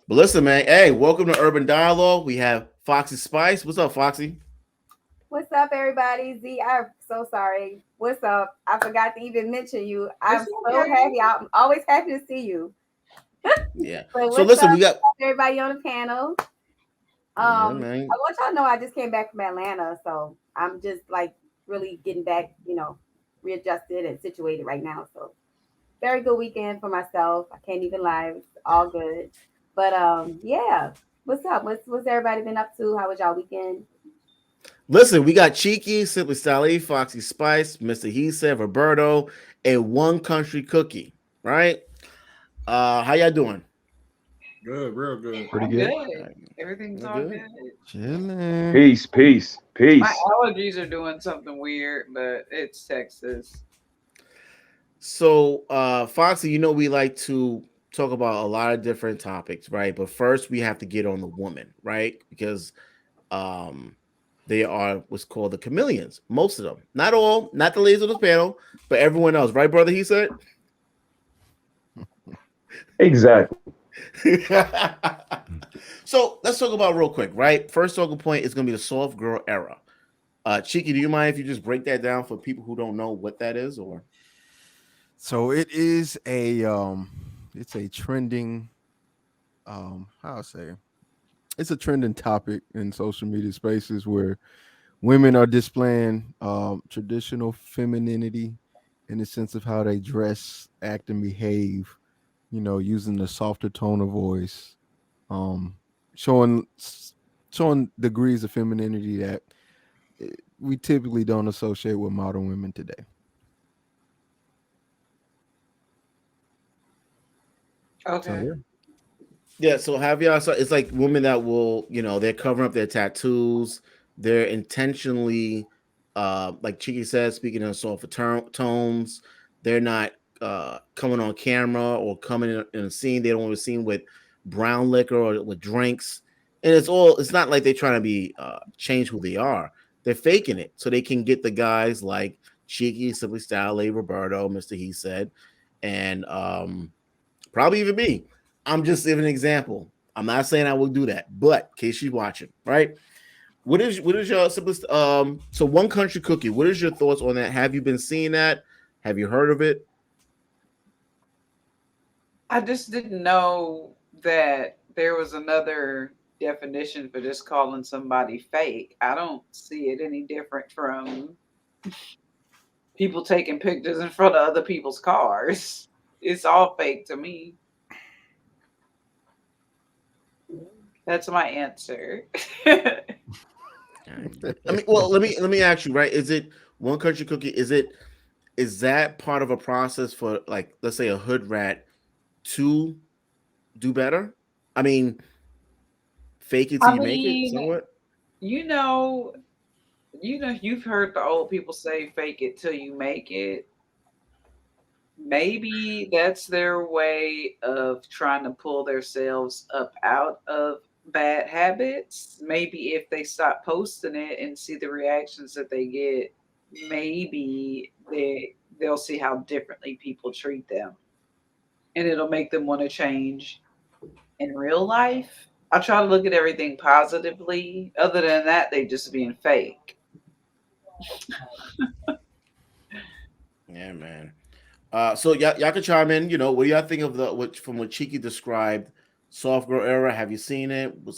But listen, man, hey, welcome to Urban Dialogue. We have Foxy Spice. What's up, Foxy? What's up, everybody? Z, I'm so sorry. What's up? I forgot to even mention you. I'm so happy. I'm always happy to see you. Yeah. But So what's listen, up, we got everybody on the panel? Yeah, I man. want y'all to know I just came back from Atlanta, so I'm just like really getting back, readjusted and situated right now. So very good weekend for myself. I can't even lie, it's all good. But yeah, what's up? What's everybody been up to? How was y'all weekend? Listen, we got Cheeky, Simply Sally, Foxy Spice, Mr. He said, Roberto, and One Country Cookie. Right? How y'all doing? Good, real good. Pretty I'm good. good. Everything's all Good. good. Chilling. Peace, peace, My peace. allergies are doing something weird, but it's Texas. So, Foxy, we like to talk about a lot of different topics, right? But first, we have to get on the woman, right? Because um, they are what's called the chameleons. Most of them, not all, not the ladies on this panel, but everyone else, right, brother? He said. Exactly. So let's talk about real quick, right? First talking point is going to be the soft girl era. Cheeky, do you mind if you just break that down for people who don't know what that is, or? So it's a trending how I say it's a trending topic in social media spaces where women are displaying traditional femininity in the sense of how they dress, act, and behave, using the softer tone of voice, um, showing showing degrees of femininity that we typically don't associate with modern women today. So Okay. yeah. Yeah, so have y'all saw it's like women that will, they're covering up their tattoos, they're intentionally like Cheeky said, speaking in softer tones, they're not coming on camera or coming in a scene, they don't want to be seen with brown liquor or with drinks. And it's not like they're trying to be change who they are. They're faking it so they can get the guys like Cheeky, Simply Style, Roberto, Mr. He said, and probably even me. I'm just giving an example. I'm not saying I will do that, but in case she's watching, right? What is your simplest so One Country Cookie? What is your thoughts on that? Have you been seeing that? Have you heard of it? I just didn't know that there was another definition for just calling somebody fake. I don't see it any different from people taking pictures in front of other people's cars. It's all fake to me. That's my answer. I mean, well, let me ask you, right? Is it One Country Cookie? Is that part of a process for, like, let's say a hood rat to do better? I mean, fake it till I you make it, mean, somewhat. you know, you've heard the old people say fake it till you make it. Maybe that's their way of trying to pull themselves up out of bad habits. Maybe if they stop posting it and see the reactions that they get, maybe they'll see how differently people treat them, and it'll make them want to change in real life. I try to look at everything positively. Other than that, they just being fake. Yeah, man. So y'all can chime in. What do y'all think of from what Cheeky described, soft girl era? Have you seen it? What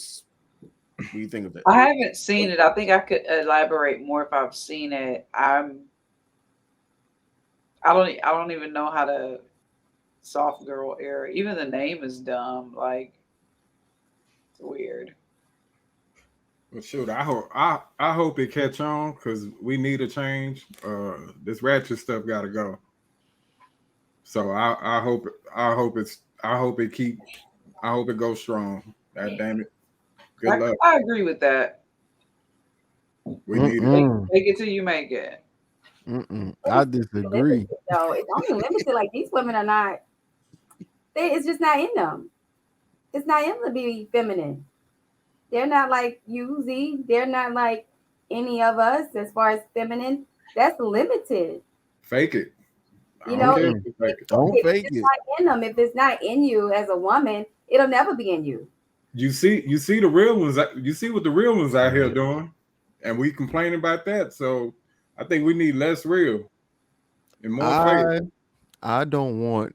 do you think of it? I haven't seen it. I think I could elaborate more if I've seen it. I don't even know how to soft girl era. Even the name is dumb. Like it's weird. Well, shoot, I hope it catch on because we need a change. This ratchet stuff got to go. So I hope it goes strong. God damn it. Good luck. I agree with that. We need it. Make, Mm-mm, make it till you make it. mm-mm. I It's disagree. limited though. It's only limited. Like these women are not. It's just not in them. It's not in them to be feminine. They're not like you, Z. They're not like any of us as far as feminine. That's limited. Fake it. I You don't know, care if Mm-mm. you fake it. Don't it's fake just it. not in them. If it's not in you as a woman, it'll never be in you. You see the real ones. You see what the real ones out here doing, and we complaining about that. So I think we need less real and more fake. I I don't want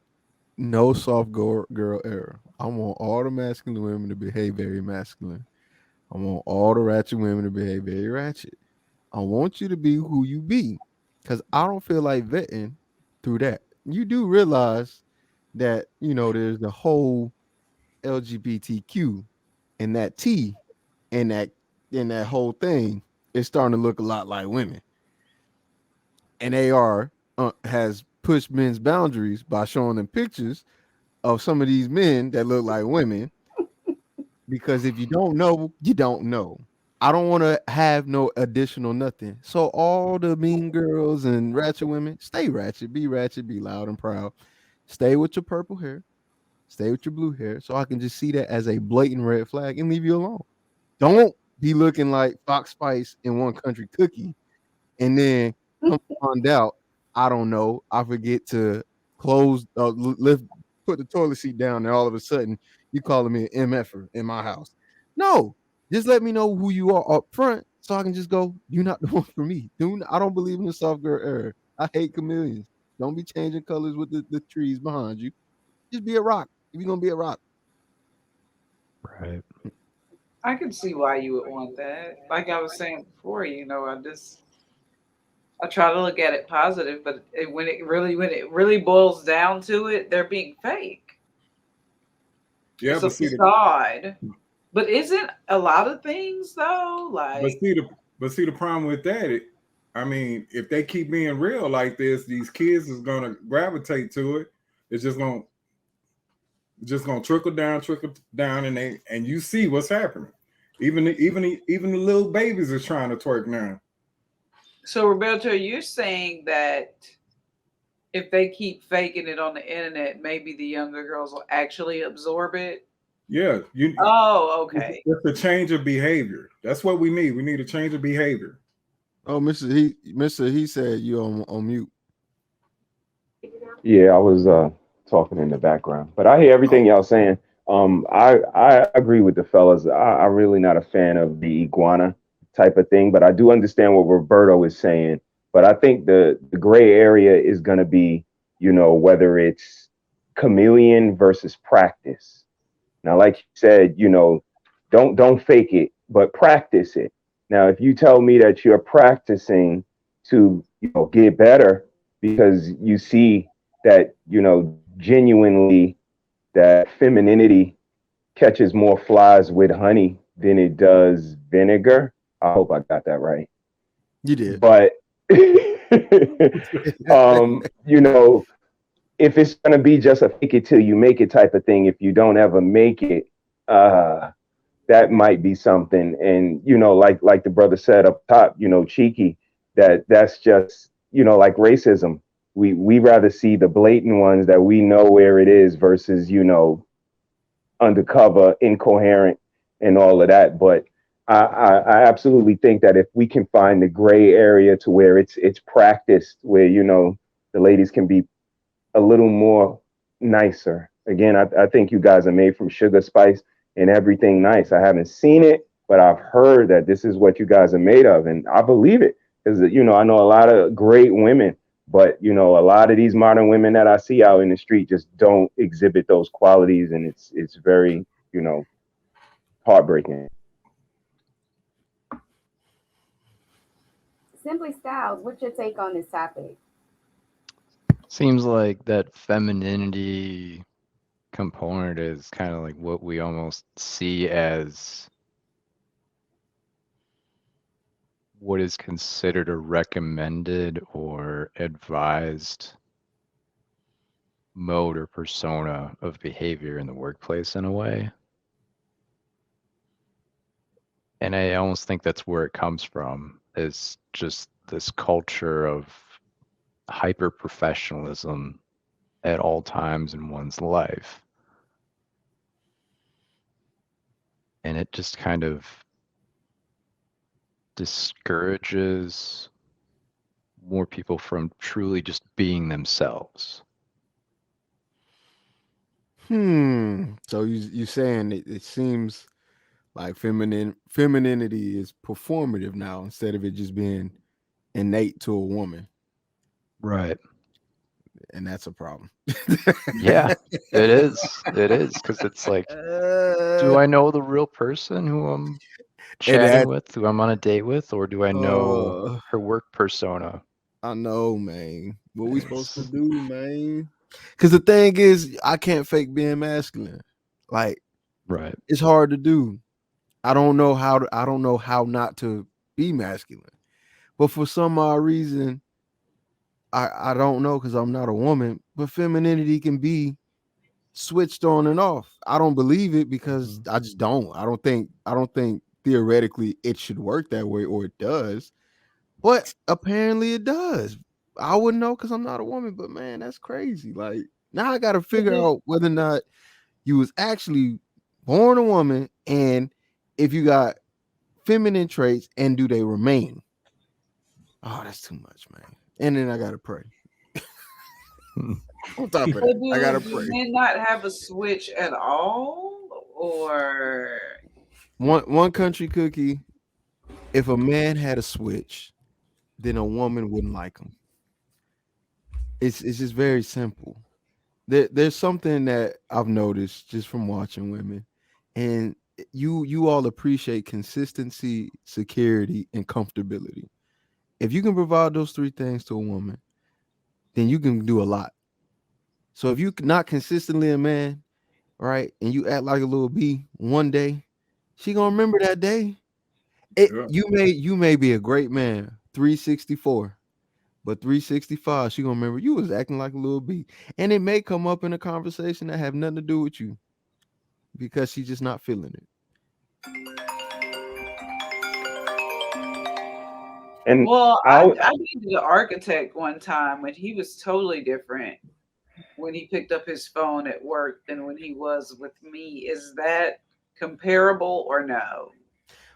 no soft girl era. I want all the masculine women to behave very masculine. I want all the ratchet women to behave very ratchet. I want you to be who you be, because I don't feel like vetting through that. You do realize that there's the whole LGBTQ and that T and that whole thing is starting to look a lot like women, and AR has pushed men's boundaries by showing them pictures of some of these men that look like women. Because if you don't know, you don't know. I don't want to have no additional nothing. So all the mean girls and ratchet women, stay ratchet, be loud and proud. Stay with your purple hair, stay with your blue hair, so I can just see that as a blatant red flag and leave you alone. Don't be looking like Fox Spice in One Country Cookie, and then come to find out, I don't know, I forget to close, put the toilet seat down, and all of a sudden you calling me an MFer in my house. No, just let me know who you are up front, so I can just go, you're not the one for me. I don't believe in the soft girl era. I hate chameleons. Don't be changing colors with the trees behind you. Just be a rock. If you're gonna be a rock. Right. I can see why you would want that. Like I was saying before, I try to look at it positive, but when it really boils down to it, they're being fake. Yeah, It's a but see, facade. But isn't a lot of things though? but see the problem with that. I mean, if they keep being real like this, these kids is gonna gravitate to it. It's just gonna trickle down, and you see what's happening. Even the little babies are trying to twerk now. So Roberto, you're saying that if they keep faking it on the internet, maybe the younger girls will actually absorb it? Yeah, Oh, okay. It's a change of behavior. That's what we need. We need a change of behavior. Oh, Mr. He said you on mute. Yeah, I was talking in the background, but I hear everything y'all saying. I agree with the fellas. I'm really not a fan of the iguana type of thing, but I do understand what Roberto is saying. But I think the gray area is going to be, whether it's chameleon versus practice. Now, like you said, don't fake it, but practice it. Now, if you tell me that you're practicing to, get better because you see that, genuinely that femininity catches more flies with honey than it does vinegar. I hope I got that right. You did. But, if it's going to be just a fake it till you make it type of thing, if you don't ever make it, that might be something. And, like the brother said up top, cheeky, that's just, like racism. We rather see the blatant ones that we know where it is versus, undercover, incoherent, and all of that. But I absolutely think that if we can find the gray area to where it's practiced, where, the ladies can be a little more nicer. Again, I think you guys are made from sugar, spice, and everything nice. I haven't seen it, but I've heard that this is what you guys are made of, and I believe it. Because, I know a lot of great women, but, a lot of these modern women that I see out in the street just don't exhibit those qualities, and it's very, heartbreaking. Simply Styles, what's your take on this topic? Seems like that femininity component is kind of like what we almost see as what is considered a recommended or advised mode or persona of behavior in the workplace in a way. And I almost think that's where it comes from, is just this culture of hyper professionalism at all times in one's life. And it just kind of discourages more people from truly just being themselves. So you saying it seems like femininity is performative now instead of it just being innate to a woman. Right. And that's a problem. Yeah, it is. It is, because it's like, do I know the real person who I'm chatting that- with, who I'm on a date with, or do I know Uh, her work persona? I know, man. What we supposed to do, man? Because the thing is, I can't fake being masculine. Like, Right. it's hard to do. I don't know how not to be masculine. But for some odd reason, I don't know, because I'm not a woman, but femininity can be switched on and off. I don't believe it because I just don't. I don't think theoretically it should work that way, or it does. But apparently it does. I wouldn't know because I'm not a woman, but man, that's crazy. Like, now I gotta figure out whether or not you was actually born a woman, and if you got feminine traits, and do they remain? Oh, that's too much, man. And then I gotta pray. On top of So that, I gotta do pray. men not have a switch at all, or One country cookie. If a man had a switch, then a woman wouldn't like him. It's just very simple. There's something that I've noticed just from watching women, and you all appreciate consistency, security, and comfortability. If you can provide those three things to a woman, then you can do a lot. So if you're not consistently a man, right, and you act like a little bee one day, she gonna remember that day. Yeah. You may be a great man, 364, but 365, she gonna remember you was acting like a little bee. And it may come up in a conversation that have nothing to do with you because she's just not feeling it. And well, I I needed an architect one time when he was totally different when he picked up his phone at work than when he was with me. Is that comparable or no?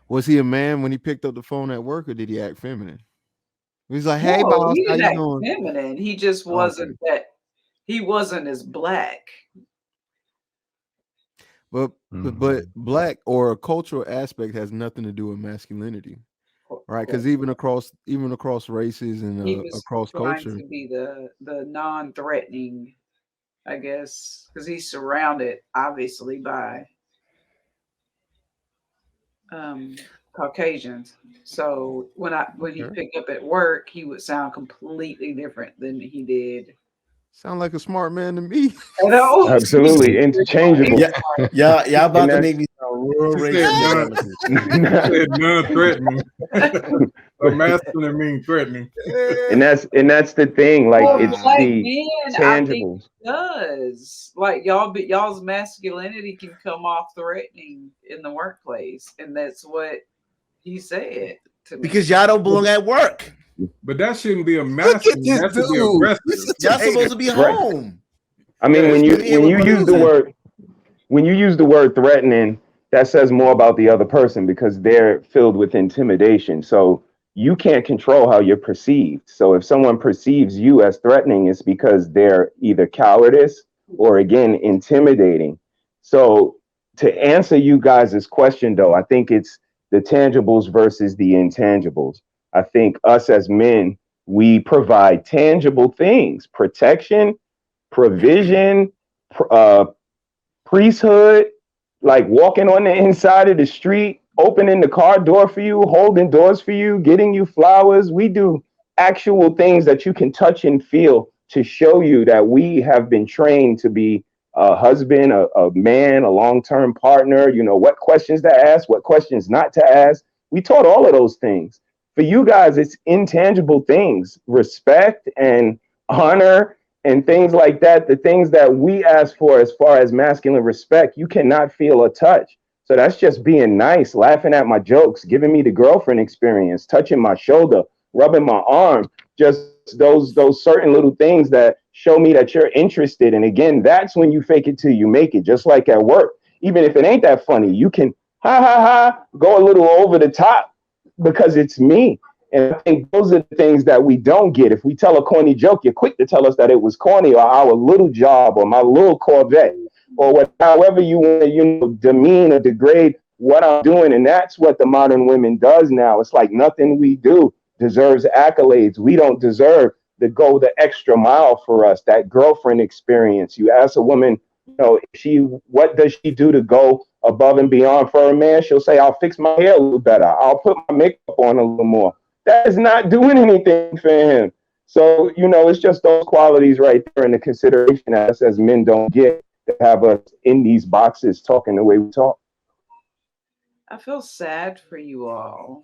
Was he a man when he picked up the phone at work, or did he act feminine? He's like, "Hey, No, boss, he how didn't you act doing?" feminine. He just Okay. wasn't that. He wasn't as black. But black or a cultural aspect has nothing to do with masculinity, right? Because even across races and He was across trying culture, to be the non-threatening, I guess, because he's surrounded obviously by Caucasians. So when he Okay. picked up at work, he would sound completely different than he did. sound like a smart man to me. You know? absolutely interchangeable. Yeah, y'all about to that's- make me sound real She said racist. Said non-threatening. A masculine mean threatening. and that's the thing. Like, Well, it's black the men, I think tangibles. it does. Like y'all's masculinity can come off threatening in the workplace, and that's what he said to me. Because y'all don't belong at work. But that shouldn't be a Look masculine. at this That should be dude. aggressive. Y'all supposed to be Right. home. I mean, Yeah, when you use the word threatening, that says more about the other person because they're filled with intimidation. So you can't control how you're perceived. So if someone perceives you as threatening, it's because they're either cowardice or, again, intimidating. So to answer you guys' question, though, I think it's the tangibles versus the intangibles. I think us as men, we provide tangible things: protection, provision, priesthood, like walking on the inside of the street, opening the car door for you, holding doors for you, getting you flowers. We do actual things that you can touch and feel to show you that we have been trained to be a husband, a man, a long-term partner, what questions to ask, what questions not to ask. We taught all of those things. For you guys, it's intangible things, respect and honor and things like that. The things that we ask for as far as masculine respect, you cannot feel or touch. So that's just being nice, laughing at my jokes, giving me the girlfriend experience, touching my shoulder, rubbing my arm, just those certain little things that show me that you're interested. And again, that's when you fake it till you make it, just like at work. Even if it ain't that funny, you can go a little over the top because it's me. And I think those are the things that we don't get. If we tell a corny joke, you're quick to tell us that it was corny, or our little job, or my little Corvette, or however you want to, demean or degrade what I'm doing. And that's what the modern women does now. It's like nothing we do deserves accolades. We don't deserve to go the extra mile for us. That girlfriend experience. You ask a woman, what does she do to go above and beyond for a man. She'll say, I'll fix my hair a little better. I'll put my makeup on a little more. That is not doing anything for him. So, it's just those qualities right there in the consideration that us as men don't get to have us in these boxes talking the way we talk. I feel sad for you all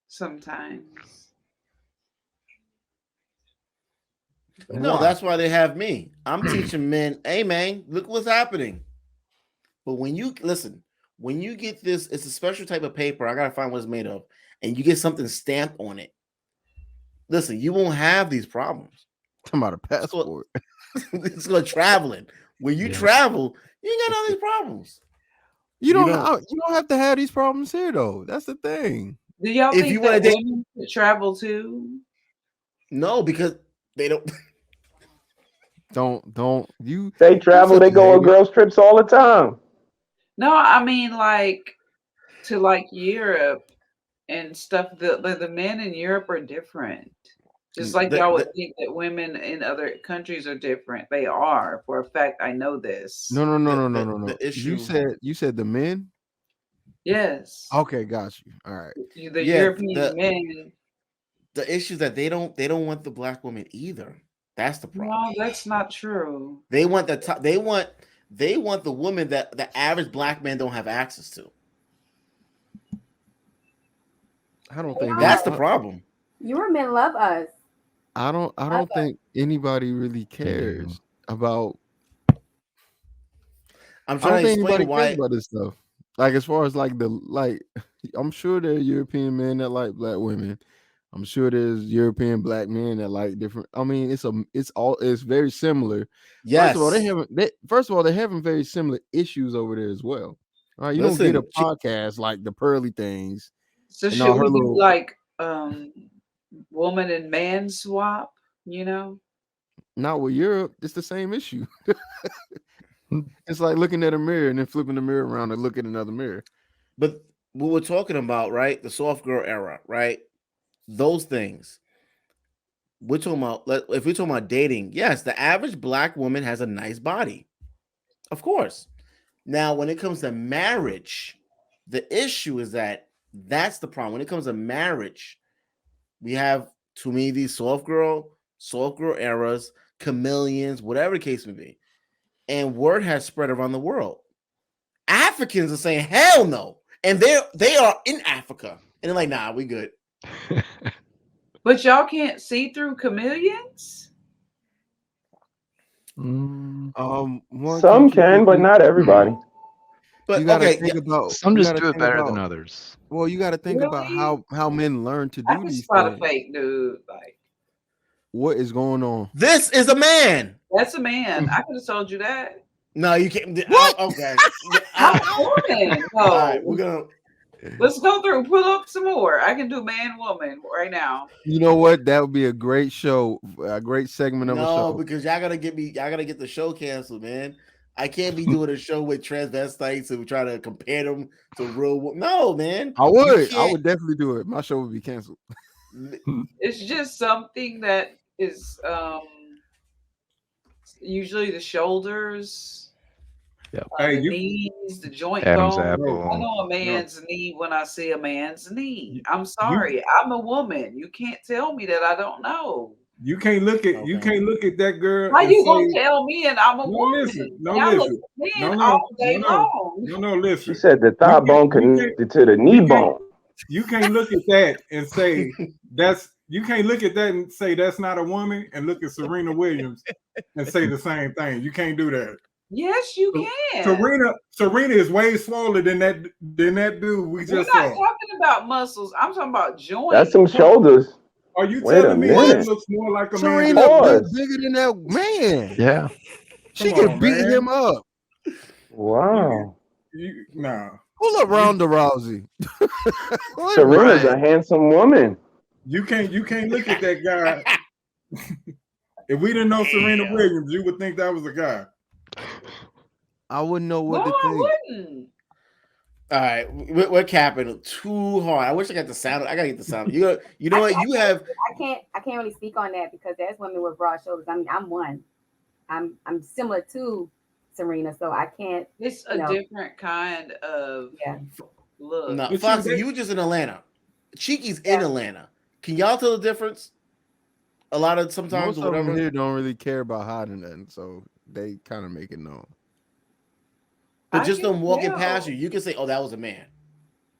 sometimes. No, that's why they have me. I'm teaching men, hey man, look what's happening. But when you get this, it's a special type of paper. I gotta find what it's made of, and you get something stamped on it. Listen, you won't have these problems. Talking about a passport. It's going traveling. When you travel, you ain't got all these problems. You don't have to have these problems here though. That's the thing. Do y'all If think you that wanna date- women should travel too? No, because they don't. Don't you? They travel, they go on girls trips all the time. No, I mean like to like Europe and stuff. The men in Europe are different. Just like y'all would think that women in other countries are different. They are. For a fact, I know this. No. The issue. You said the men. Yes. Okay, got you. All right. The European men. The issue is that they don't want the black woman either. That's the problem. No, that's not true. They want the top. They want the woman that the average black man don't have access to. I don't think That's the problem. Your men love us. I don't think anybody really cares about. I'm I don't trying to think anybody explain why. cares about this stuff. Like as far as I'm sure there are European men that like black women. I'm sure there's European black men that like different. I mean, it's very similar. Yes. First of all, they're having very similar issues over there as well. All right, you don't get a podcast like the Pearly Things. So should we do like woman and man swap? Not with Europe. It's the same issue. It's like looking at a mirror and then flipping the mirror around and look at another mirror. But what we're talking about, right? The soft girl era, right? Those things. We're talking about. If we're talking about dating, yes, the average black woman has a nice body, of course. Now, when it comes to marriage, the issue is that's the problem. When it comes to marriage, we have, to me, these soft girl eras, chameleons, whatever the case may be. And word has spread around the world. Africans are saying, hell no. And they are in Africa. And they're like, nah, we good. But y'all can't see through chameleons? Some can, but not everybody. But you gotta okay, think about some just do it better than others. Well, you got to think about how men learn to do I can these spot things. a fake dude. Like, what is going on? This is a man. That's a man. I could have told you that. No, you can't. What? Okay. I'm a woman. No. All right, we're gonna. Let's go through. Pull up some more. I can do man, woman right now. You know what? That would be a great show, a great segment of a No, show. because y'all gotta get the show canceled, man. I can't be doing a show with transvestites and try to compare them to real. No, man. I would definitely do it. My show would be canceled. It's just something that is usually the shoulders, Hey, the knees, the joint Adam's bone. apple. I know a man's knee when I see a man's knee. I'm sorry, I'm a woman. You can't tell me that I don't know. You can't look at that girl. How and you say, gonna tell me and I'm a No, woman? listen. No, And I look listen. at men No, all day no, long. No, listen. She said the thigh bone connected to the knee bone. You can't look at that and say you can't look at that and say that's not a woman, and look at Serena Williams and say the same thing. You can't do that. Yes, you can. Serena is way smaller than that dude we We're just not saw. talking about muscles. I'm talking about joints. That's some shoulders. Are you Wait telling a me minute. she looks more like a Serena man? Pause. bigger than that man. Yeah. She Come could on, beat man. him up. Wow. Nah. Pull up Ronda Rousey. Serena's a handsome woman. You can't look at that guy. If we didn't know Serena Williams, you would think that was a guy. I wouldn't know No, what to I think. wouldn't. All right, we're capping too hard. I wish I got the sound. I gotta get the sound. You know what? You have. I can't really speak on that because there's women with broad shoulders. I mean, I'm one. I'm similar to Serena, so I can't. It's a different kind of look. No, But Foxy, see, you were just in Atlanta. Cheeky's Yeah. in Atlanta. Can y'all tell the difference? A lot of sometimes Most of them whatever. here don't really care about hiding nothing, so they kind of make it known. But I just can them walking past tell. you can say, "Oh, that was a man."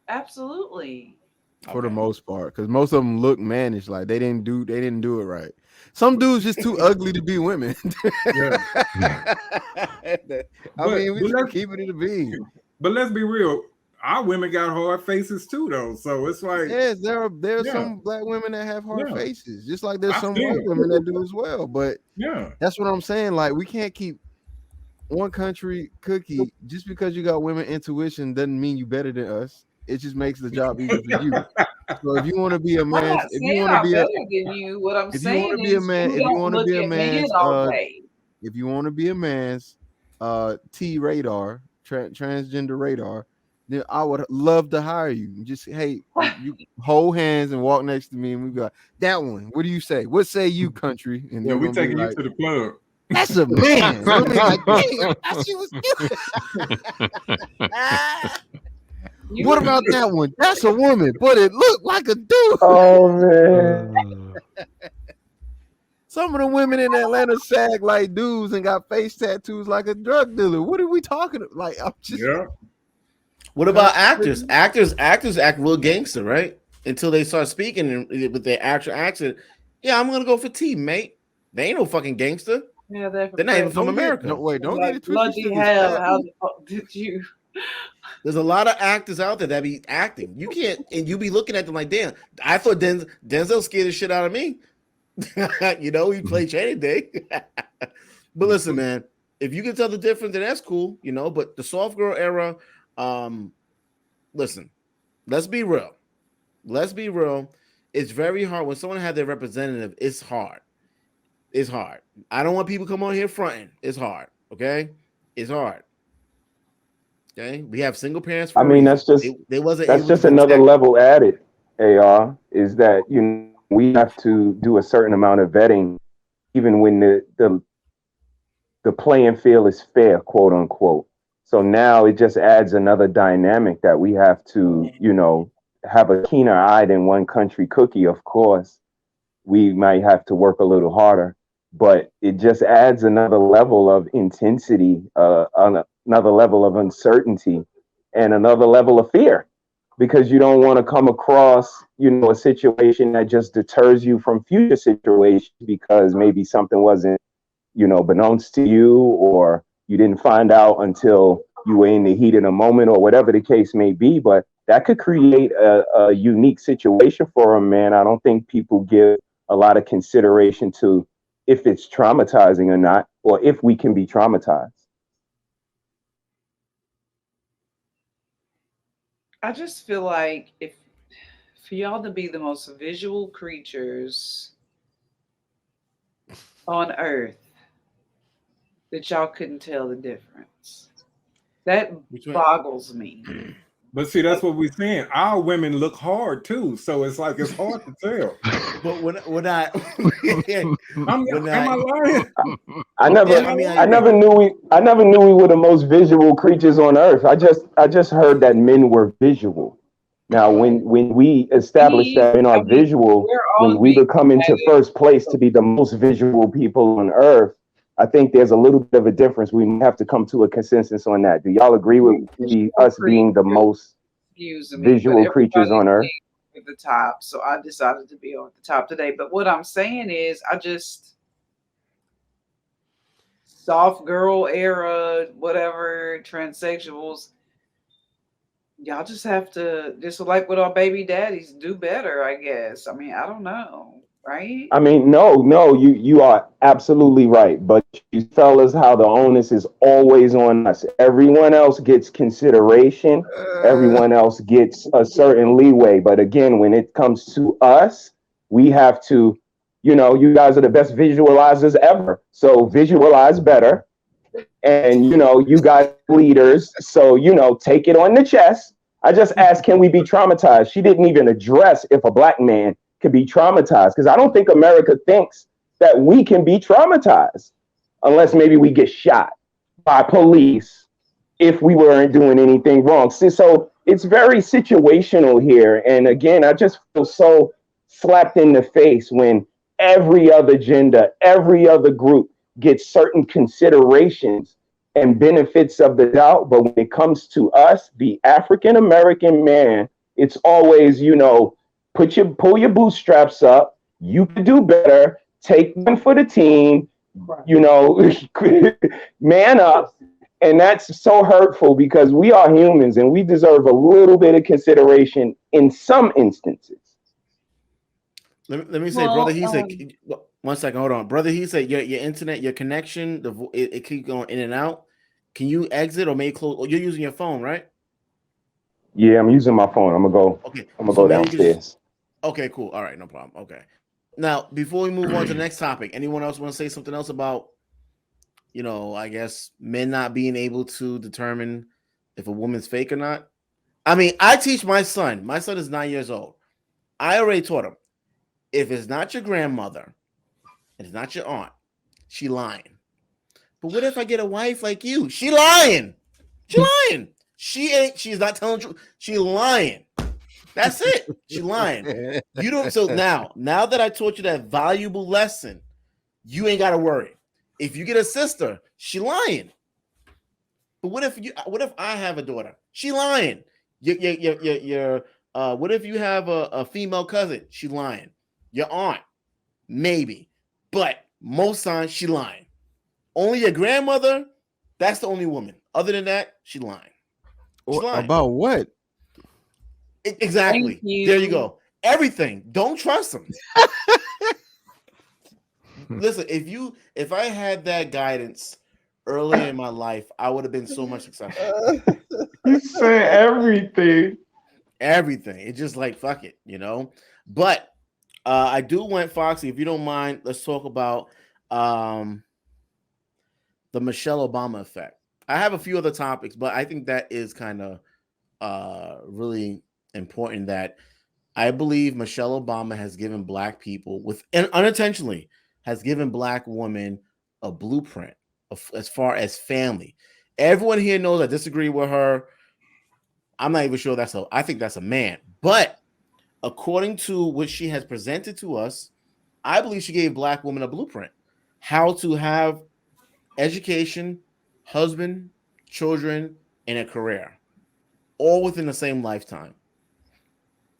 Absolutely. For the Okay. most part, because most of them look mannish, like they didn't do it right. Some dudes just too ugly to be women. yeah. I mean, we but just let's keep it in the beam. but let's be real. Our women got hard faces too, though. So it's like, Yes, there are Yeah. some black women that have hard Yeah. faces, just like there's I've some seen white them. women that do as well. But yeah, that's what I'm saying. Like, we can't keep one country cookie just because you got women intuition doesn't mean you better than us. It just makes the job easier for you. So if you want to be a I'm man, not if you saying want to I'm be better a, than you. What I'm if you want saying to be a is man, you if you don't want to look be a at men man's, all day. if you want to be a man's T radar, transgender radar, then I would love to hire you. Just hey, you hold hands and walk next to me, and we go that one. What do you say? What say you, country? And yeah, you're we gonna be taking you like, to the club. that's a man. I mean, like, damn, I see what's You What would about that one? That's a woman, but it looked like a dude. Oh man. Some of the women in Atlanta sag like dudes and got face tattoos like a drug dealer. What are we talking about? Like, I'm just Yeah, What about actors? Actors act real gangster, right? Until they start speaking with their actual accent. Yeah, I'm gonna go for T, mate. They ain't no fucking gangster. Yeah, They're not even from America. Don't get it twisted. Bloody This hell! fat How people- the fuck did you? There's a lot of actors out there that be acting. You can't, and you be looking at them like, damn. I thought Denzel scared the shit out of me. You know, he played Training Day. But listen, man, if you can tell the difference, then that's cool. You know, but the soft girl era, listen, let's be real. Let's be real. It's very hard when someone had their representative. It's hard. It's hard. I don't want people come on here fronting. It's hard. Okay, it's hard. Okay, we have single parents. For I a mean, reason. that's just they wasn't. that's able to just another protect- level added. AR is that we have to do a certain amount of vetting, even when the playing field is fair, quote unquote. So now it just adds another dynamic that we have to, have a keener eye than one country cookie. Of course, we might have to work a little harder, but it just adds another level of intensity, another level of uncertainty, and another level of fear, because you don't want to come across, a situation that just deters you from future situations because maybe something wasn't, beknownst to you, or you didn't find out until you were in the heat of the moment, or whatever the case may be. But that could create a unique situation for a man. I don't think people give a lot of consideration to if it's traumatizing or not, or if we can be traumatized. I just feel like if for y'all to be the most visual creatures on earth, that y'all couldn't tell the difference. That boggles me. but see, that's what we're saying. Our women look hard too, so it's like it's hard to tell. But when I, Am I lying? I never knew we were the most visual creatures on earth. I just heard that men were visual. Now, when we establish that men are visual, when we become into first place to be the most visual people on earth, I think there's a little bit of a difference. We have to come to a consensus on that. Do y'all agree with us being the most visual creatures on earth? At the top, so I decided to be on the top today. But what I'm saying is, I just soft girl era, whatever, transsexuals. Y'all just have to, just like with our baby daddies, do better, I guess. I mean, I don't know, right? I mean, no, you are absolutely right. But you fellas, how the onus is always on us. Everyone else gets consideration. Everyone else gets a certain leeway. But again, when it comes to us, we have to, you guys are the best visualizers ever. So visualize better. And, you guys leaders. So, take it on the chest. I just asked, can we be traumatized? She didn't even address if a black man could be traumatized, because I don't think America thinks that we can be traumatized unless maybe we get shot. by police if we weren't doing anything wrong. So it's very situational here. And again, I just feel so slapped in the face when every other gender, every other group gets certain considerations and benefits of the doubt. But when it comes to us, the African American man, it's always, pull your bootstraps up. You can do better. Take one for the team. Man up. And that's so hurtful because we are humans and we deserve a little bit of consideration in some instances. Let me say, brother, he said, 1 second, hold on. Brother, he said your internet, your connection, it keeps going in and out. Can you exit or maybe close? Or you're using your phone, right? Yeah, I'm using my phone. I'm gonna go. Okay. I'm gonna go downstairs. Okay, cool. All right, no problem. Okay. Now, before we move on to the next topic, anyone else want to say something else about, I guess men not being able to determine if a woman's fake or not? I mean, I teach my son. My son is 9 years old. I already taught him. If it's not your grandmother, and it's not your aunt, she lying. But what if I get a wife like you? She lying. She lying. She's not telling the truth. She lying. That's it. She lying. You don't. So now that I taught you that valuable lesson, you ain't got to worry. If you get a sister, she lying. But what if I have a daughter? She lying. What if you have a female cousin? She lying. Your aunt, maybe. But most times she lying. Only your grandmother, that's the only woman. Other than that, she lying. She's lying. About what? Exactly. There you go. Everything. Don't trust them. Listen, if I had that guidance early in my life, I would have been so much successful. You say everything. Everything. It's just like fuck it, But I do want Foxy, if you don't mind, let's talk about the Michelle Obama effect. I have a few other topics, but I think that is kind of really important that I believe Michelle Obama has given Black people and unintentionally has given Black women a blueprint as far as family. Everyone here knows I disagree with her. I'm not even sure I think that's a man, but according to what she has presented to us, I believe she gave Black women a blueprint, how to have education, husband, children, and a career, all within the same lifetime.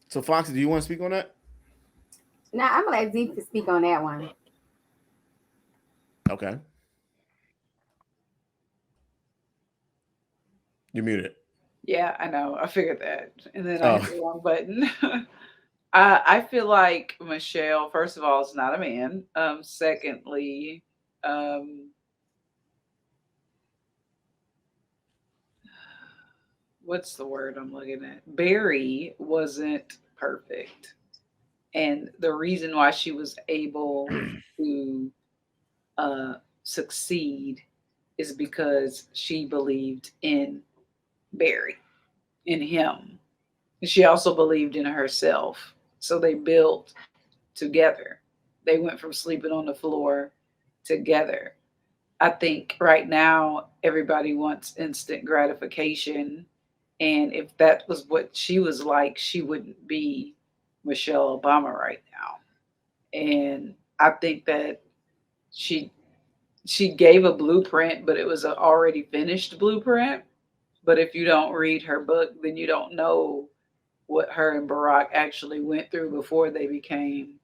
So, Foxy, do you want to speak on that? Now, I'm going to let Zeke speak on that one. Okay. You're muted. Yeah, I know. I figured that. And then I hit the wrong button. I feel like Michelle, first of all, is not a man. Secondly, what's the word I'm looking at? Barry wasn't perfect. And the reason why she was able to succeed is because she believed in Barry, in him. And she also believed in herself. So they built together. They went from sleeping on the floor together. I think right now everybody wants instant gratification. And if that was what she was like, she wouldn't be Michelle Obama right now. And I think that she gave a blueprint, but it was an already finished blueprint. But if you don't read her book, then you don't know what her and Barack actually went through before they became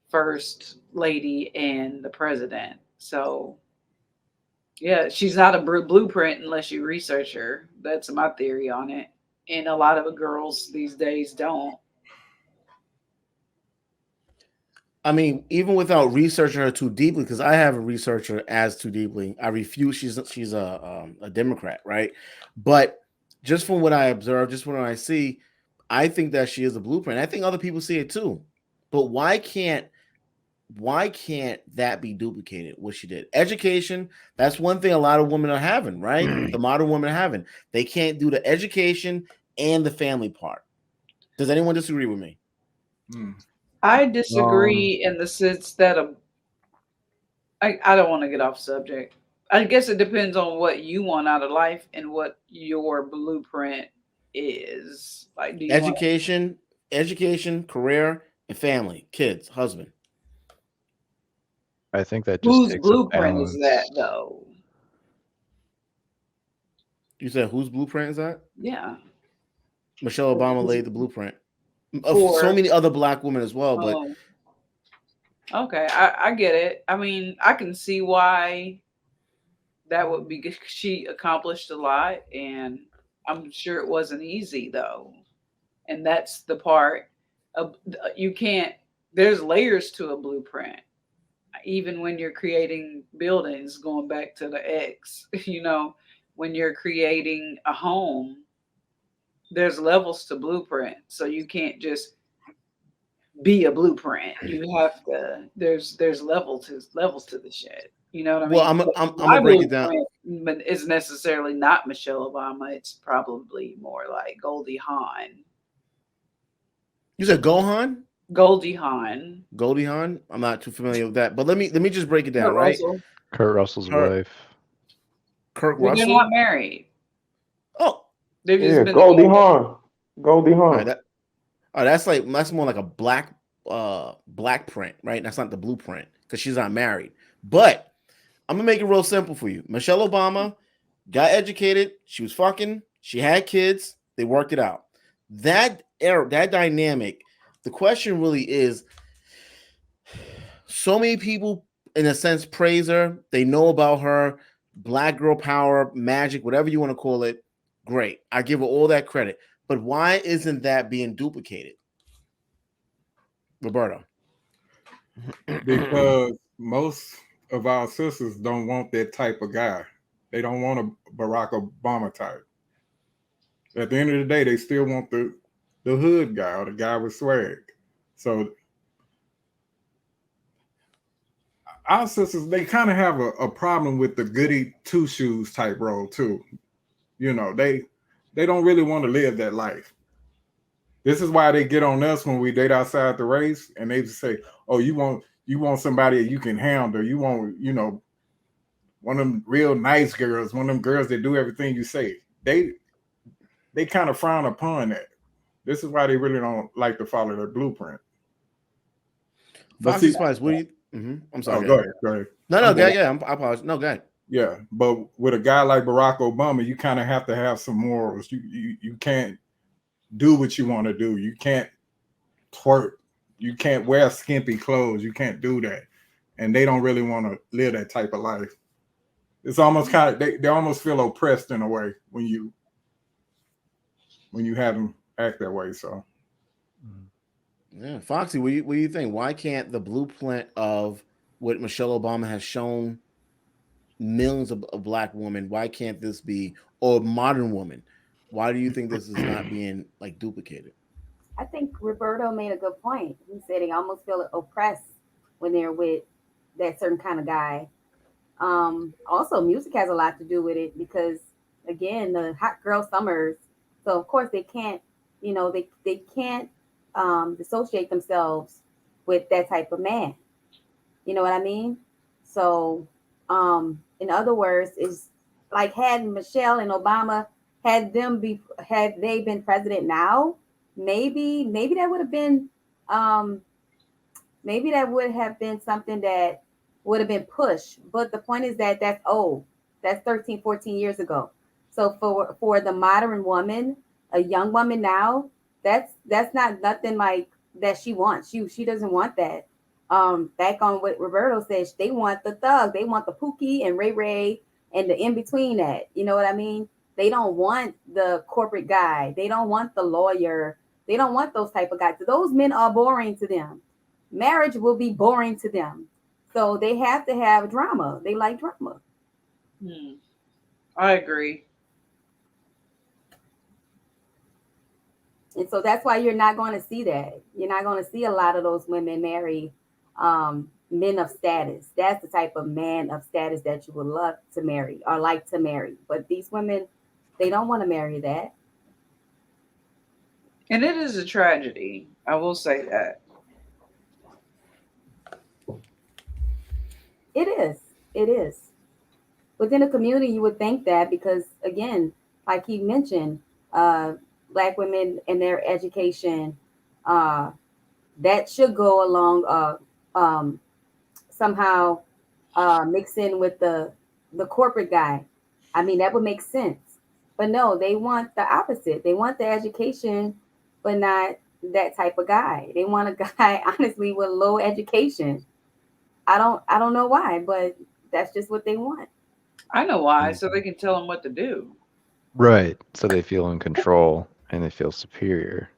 first lady and the president. So, yeah, she's not a blueprint unless you research her. That's my theory on it. And a lot of girls these days don't. I mean, even without researching her too deeply, because I haven't researched her as too deeply. I refuse. She's a Democrat, right? But just from what I observe, just from what I see, I think that she is a blueprint. I think other people see it too. But why can't that be duplicated? What she did, education. That's one thing a lot of women are having, right? The modern women are having. They can't do the education and the family part. Does anyone disagree with me? I disagree in the sense that I don't want to get off subject. I guess it depends on what you want out of life and what your blueprint is. Like, do you want Education, career, and family, kids, husband. I think that just whose takes a blueprint is that balance. though? You said whose blueprint is that? Yeah. Michelle Obama laid the blueprint of so For many other black women as well. But oh, okay, I get it. I mean, I can see why that would be good. She accomplished a lot, and I'm sure it wasn't easy though. And that's the part of you can't. There's layers to a blueprint. Even when you're creating buildings, going back to the X, when you're creating a home, there's levels to blueprint. So you can't just be a blueprint. You have to. There's levels to the shit. You know what I well, mean? I'm My gonna break it down. blueprint is necessarily not Michelle Obama. It's probably more like Goldie Hawn. You said Gohan, Goldie Hawn. Goldie Hawn. I'm not too familiar with that, but let me just break it down. Kurt Right, Russell. Kurt Russell's Her- wife. Kirk Well, they're Russell. not married. Oh, They've just Yeah, been Goldie together. Hawn. Goldie all right. Hawn. That's more like a black print, right? That's not the blueprint because she's not married. But I'm gonna make it real simple for you. Michelle Obama got educated. She was fucking. She had kids. They worked it out. That era, that dynamic. The question really is: so many people, in a sense, praise her. They know about her. Black girl power, magic, whatever you want to call it. Great. I give her all that credit. But why isn't that being duplicated? Roberto. Because most of our sisters don't want that type of guy. They don't want a Barack Obama type. At the end of the day, they still want the hood guy or the guy with swag. So our sisters, they kind of have a problem with the goody two shoes type role too. They don't really want to live that life. This is why they get on us when we date outside the race, and they just say, "Oh, you want somebody you can handle. You want, one of them real nice girls, one of them girls that do everything you say." They kind of frown upon that. This is why they really don't like to follow their blueprint. Foxy Spice, what do you? I'm sorry. Go ahead. No, I apologize. No, go ahead. Yeah, but with a guy like Barack Obama, you kind of have to have some morals. You can't do what you want to do. You can't twerk. You can't wear skimpy clothes. You can't do that. And they don't really want to live that type of life. It's almost kind of they almost feel oppressed in a way when you have them act that way. So yeah, Foxy, what do you think? Why can't the blueprint of what Michelle Obama has shown millions of black women, why can't this be, or modern woman? Why do you think this is not being like duplicated? I think Roberto made a good point. He said they almost feel oppressed when they're with that certain kind of guy. Also, music has a lot to do with it because, again, the hot girl summers. So of course they can't, they can't dissociate themselves with that type of man. You know what I mean? So, in other words, is like had Michelle and Obama had they been president now, maybe that would have been maybe that would have been something that would have been pushed. But the point is that that's old. That's 13, 14 years ago. So for the modern woman, a young woman now, that's not nothing like that she wants. She doesn't want that. Back on what Roberto says, they want the thug, they want the Pookie and Ray Ray and the in between that. You know what I mean? They don't want the corporate guy. They don't want the lawyer. They don't want those type of guys. Those men are boring to them. Marriage will be boring to them. So they have to have drama. They like drama. I agree. And so that's why you're not going to see that. You're not going to see a lot of those women marry men of status. That's the type of man of status that you would love to marry or like to marry. But these women, they don't want to marry that. And it is a tragedy. I will say that. It is. It is. within the community, you would think that because, again, like he mentioned, Black women and their education, that should go along somehow mix in with the corporate guy. I mean, that would make sense. But no, they want the opposite. They want the education, but not that type of guy. They want a guy, honestly, with low education. I don't know why, but that's just what they want. I know why, so they can tell them what to do. Right. So they feel in control and they feel superior.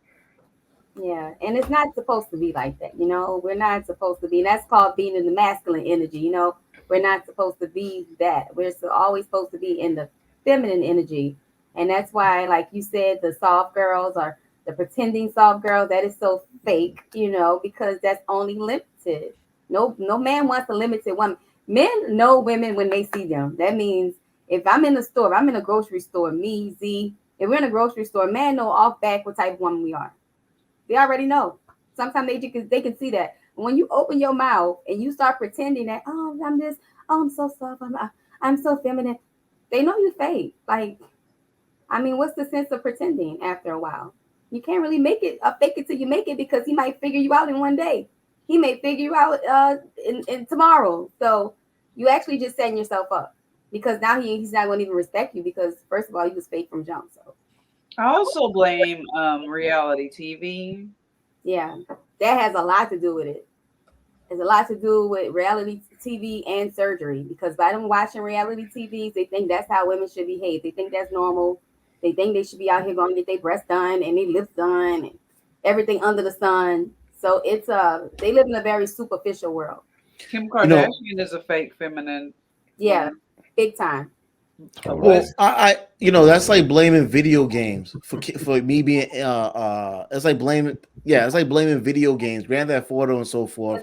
Yeah, and it's not supposed to be like that, you know. We're not supposed to be, and that's called being in the masculine energy, you know. We're not supposed to be that. We're always supposed to be in the feminine energy, and that's why, like you said, the soft girls or the pretending soft girls, that is so fake, you know, because that's only limited. No man wants a limited woman. Men know women when they see them. That means if I'm in the store, if I'm in a grocery store, me, Z, if we're in a grocery store, man know off back what type of woman we are. They already know. Sometimes they can see that. When you open your mouth and you start pretending that, oh, I'm this, oh, I'm so soft, I'm so feminine. They know you fake. Like, I mean, what's the sense of pretending after a while? You can't really make it fake it till you make it, because he might figure you out in one day. He may figure you out in tomorrow. So you actually just setting yourself up, because now he's not going to even respect you, because first of all, he was fake from jump. So I also blame reality TV. yeah, that has a lot to do with it. There's a lot to do with reality TV and surgery, because by them watching reality TVs, they think that's how women should behave. They think that's normal. They think they should be out here going to get their breasts done and their lips done and everything under the sun. So it's they live in a very superficial world. Kim Kardashian is a fake feminine. Yeah, big time. Well, I that's like blaming video games for me being it's like blaming video games, Grand Theft Auto and so forth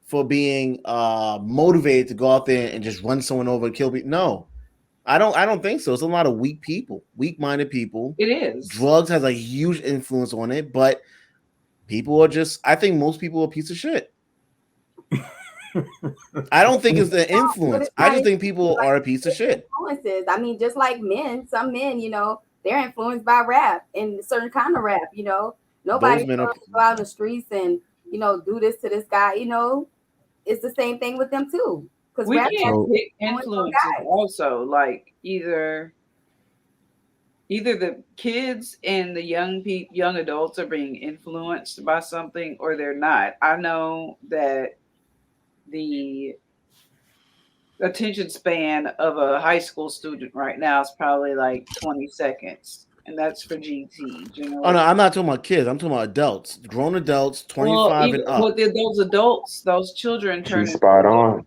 for being motivated to go out there and just run someone over and kill people. No, I don't think so. It's a lot of weak-minded people. It is. Drugs has a huge influence on it, but people are just, I think most people are a piece of shit. I don't think it's the influence. I just think people are a piece of shit. Influences. I mean, just like men, some men, you know, they're influenced by rap and a certain kind of rap, you know. Nobody go out in the streets and, you know, do this to this guy, you know. It's the same thing with them too. Because we can't pick influences also, like either the kids and the young adults are being influenced by something or they're not. I know that the attention span of a high school student right now is probably like 20 seconds, and that's for GT. You know? Oh no, I'm not talking about kids. I'm talking about adults, grown adults, 25 and up. With those adults, those children turn. She's spot on.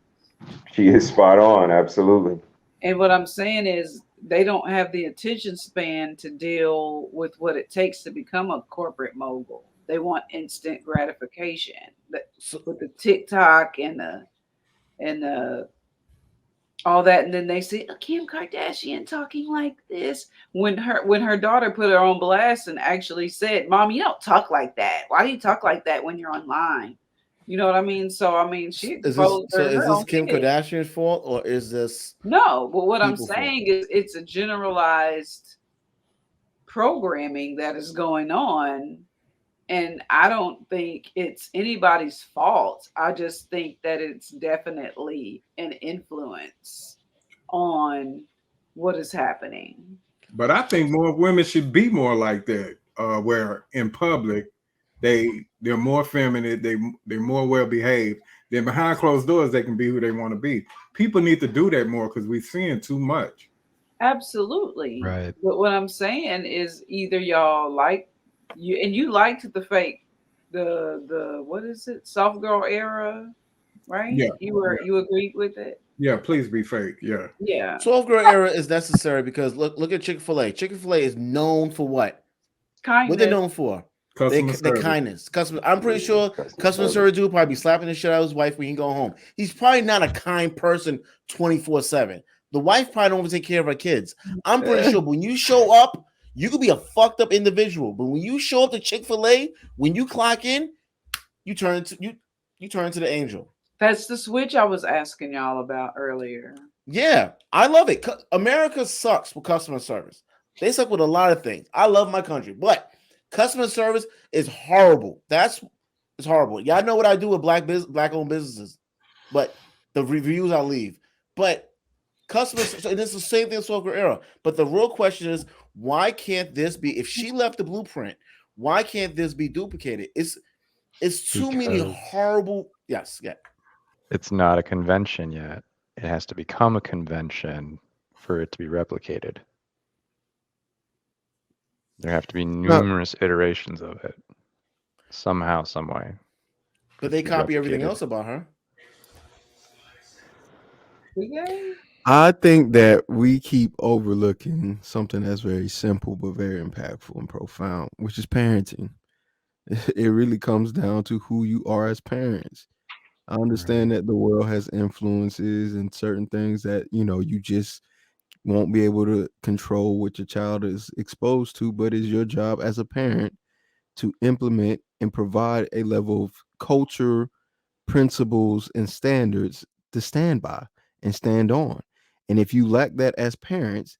She is spot on, absolutely. And what I'm saying is, they don't have the attention span to deal with what it takes to become a corporate mogul. They want instant gratification. With the TikTok and the all that, and then they see Kim Kardashian talking like this. When her daughter put her on blast and actually said, "Mom, you don't talk like that. Why do you talk like that when you're online?" You know what I mean? So I mean, she is this Kim Kardashian's fault, or is this no? But what I'm saying is, it's a generalized programming that is going on. And I don't think it's anybody's fault. I just think that it's definitely an influence on what is happening. But I think more women should be more like that, where in public they're more feminine, they're more well behaved. Then behind closed doors they can be who they want to be. People need to do that more because we're seeing too much. Absolutely. Right. But what I'm saying is, either y'all like you liked the fake, the what is it, soft girl era, right? Yeah. You agreed with it. Yeah, please be fake. Yeah. Yeah. Soft girl era is necessary because look at Chick-fil-A. Chick-fil-A is known for what? Kindness. What they're known for? The kindness. I'm pretty sure customer service dude probably be slapping the shit out of his wife when he go home. He's probably not a kind person 24/7. The wife probably don't even take care of her kids. I'm pretty sure when you show up, you could be a fucked up individual, but when you show up to Chick-fil-A, when you clock in, you turn into the angel. That's the switch I was asking y'all about earlier. Yeah, I love it. America sucks with customer service. They suck with a lot of things. I love my country, but customer service is horrible. It's horrible. Y'all know what I do with black-owned businesses, but the reviews I leave. But customers, and it's the same thing in Software Era. But the real question is, why can't this be? If she left the blueprint, why can't this be duplicated? It's too many Because horrible. Yes, yeah. it's not a convention yet. It has to become a convention for it to be replicated. There have to be numerous iterations of it, somehow, some way. But they to be copy everything replicated. else about her. Yeah. I think that we keep overlooking something that's very simple but very impactful and profound, which is parenting. It really comes down to who you are as parents. I understand that the world has influences and certain things that you just won't be able to control what your child is exposed to, but it's your job as a parent to implement and provide a level of culture, principles, and standards to stand by and stand on. And if you lack that as parents,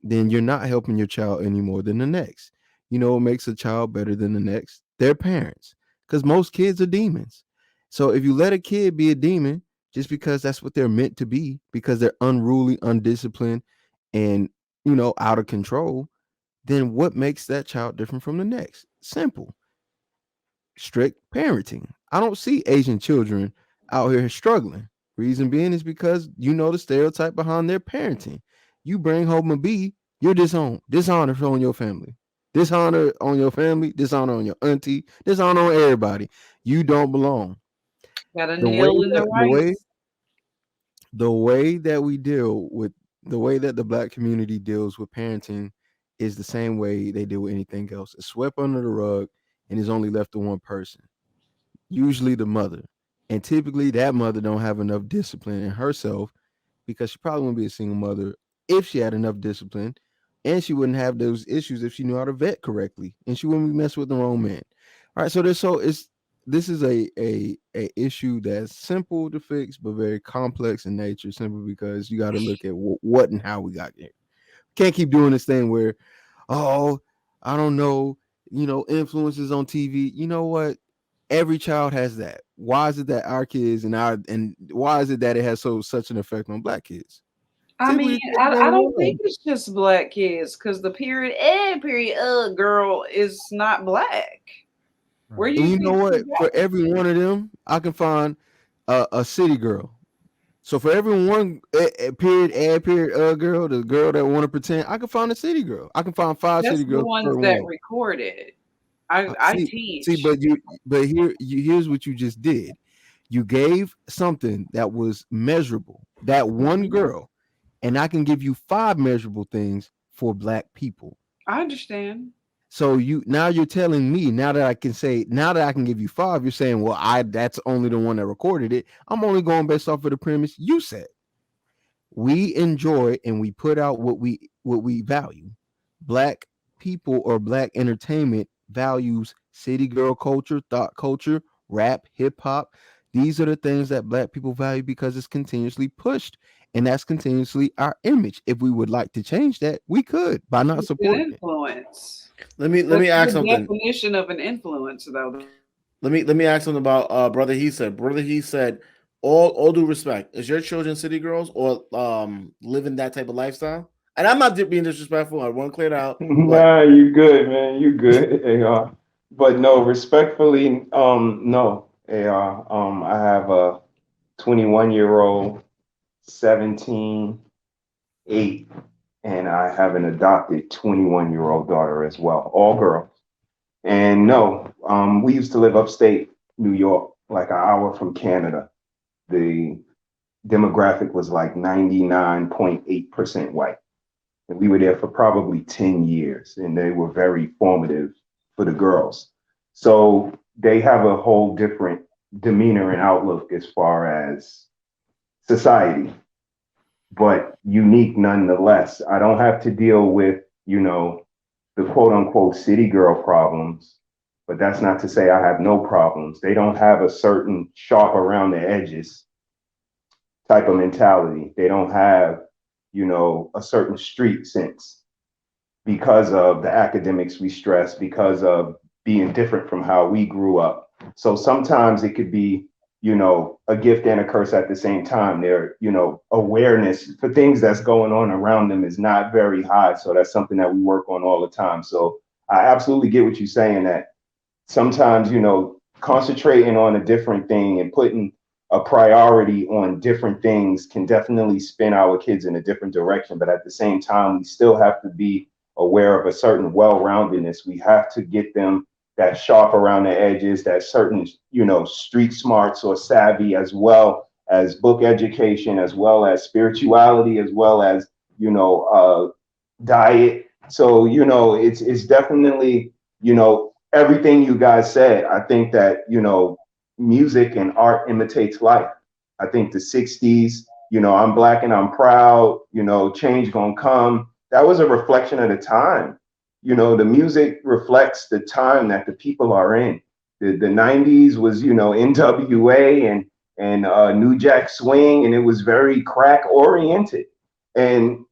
then you're not helping your child any more than the next. What makes a child better than the next? Their parents. Because most kids are demons. So if you let a kid be a demon just because that's what they're meant to be, because they're unruly, undisciplined, and out of control, then what makes that child different from the next? Simple. Strict parenting. I don't see Asian children out here struggling. Reason being is because the stereotype behind their parenting. You bring home a B, you're disowned. Dishonor on your family. Dishonor on your family, dishonor on your auntie, dishonor on everybody. You don't belong. Got a The way nail in the that the way rice. the way that we deal with the way that the black community deals with parenting is the same way they deal with anything else. It's swept under the rug and is only left to one person, usually the mother. And typically that mother don't have enough discipline in herself because she probably wouldn't be a single mother if she had enough discipline, and she wouldn't have those issues if she knew how to vet correctly, and she wouldn't be messing with the wrong man. All right, so this is a issue that's simple to fix but very complex in nature, simply because you got to look at what and how we got there. Can't keep doing this thing where, oh, I don't know, influences on TV. You know what? Every child has that. Why is it that our kids and why is it that it has such an effect on black kids? I Simply mean, because I they're don't wrong. think it's just black kids because the period girl is not black. Where Right. you And you think know what? she got For every one of them, I can find a city girl. So for every one period girl, the girl that want to pretend, I can find a city girl. I can find 5 that's city the girls ones for that one. recorded. I See, teach. here's what you just did. You gave something that was measurable, that one Mhm. girl, and I can give you 5 measurable things for black people. I understand. So you're telling me, now that I can give you 5, you're saying, well, that's only the one that recorded it. I'm only going based off of the premise you said. We enjoy and we put out what we value. Black people or black entertainment values city girl culture, thought culture, rap, hip hop. These are the things that black people value because it's continuously pushed, and that's continuously our image. If we would like to change that, we could by not It's an supporting it. influence. Let me What's ask the something. definition of an influence, though? Let me ask something about brother. He said, all due respect, is your children city girls or living that type of lifestyle? And I'm not being disrespectful. I want to clear it out. But Nah, you good, man. You good, AR. But no, respectfully, no, AR. I have a 21-year-old, 17, 8, and I have an adopted 21-year-old daughter as well, all girls. And no, we used to live upstate New York, like an hour from Canada. The demographic was like 99.8% white. And we were there for probably 10 years, and they were very formative for the girls. So they have a whole different demeanor and outlook as far as society, but unique nonetheless. I don't have to deal with, the quote unquote city girl problems but that's not to say I have no problems. They don't have a certain sharp around the edges type of mentality. They don't have, a certain street sense because of the academics we stress, because of being different from how we grew up. So sometimes it could be, a gift and a curse at the same time. Their, awareness for things that's going on around them is not very high. So that's something that we work on all the time. So I absolutely get what you're saying, that sometimes, concentrating on a different thing and putting a priority on different things can definitely spin our kids in a different direction. But at the same time, we still have to be aware of a certain well-roundedness. We have to get them that sharp around the edges, that certain, street smarts or savvy, as well as book education, as well as spirituality, as well as, diet. So, it's definitely, everything you guys said. I think that, music and art imitates life. I think the 60s, I'm Black and I'm proud, change gonna come. That was a reflection of the time. The music reflects the time that the people are in. The 90s was, NWA and New Jack Swing, and it was very crack oriented. And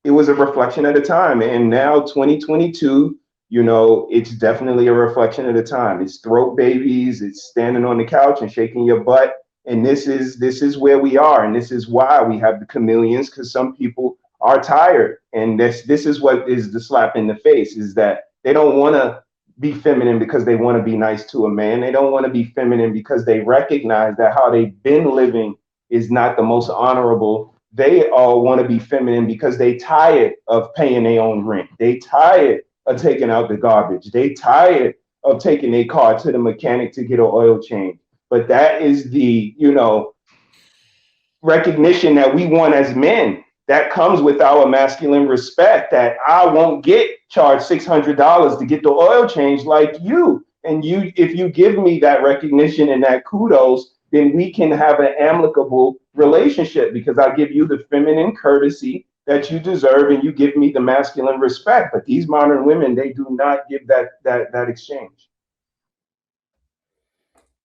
it was a reflection of the time. And now 2022, it's definitely a reflection of the time. It's throat babies, it's standing on the couch and shaking your butt. And this is where we are. And this is why we have the chameleons, because some people are tired. And this is what is the slap in the face, is that they don't want to be feminine because they want to be nice to a man. They don't want to be feminine because they recognize that how they've been living is not the most honorable. They all want to be feminine because they tired of paying their own rent. They tired of taking out the garbage. They tired of taking their car to the mechanic to get an oil change. But that is the, recognition that we want as men. That comes with our masculine respect, that I won't get charged $600 to get the oil change like you. And if you give me that recognition and that kudos, then we can have an amicable relationship, because I give you the feminine courtesy that you deserve and you give me the masculine respect. But these modern women, they do not give that exchange.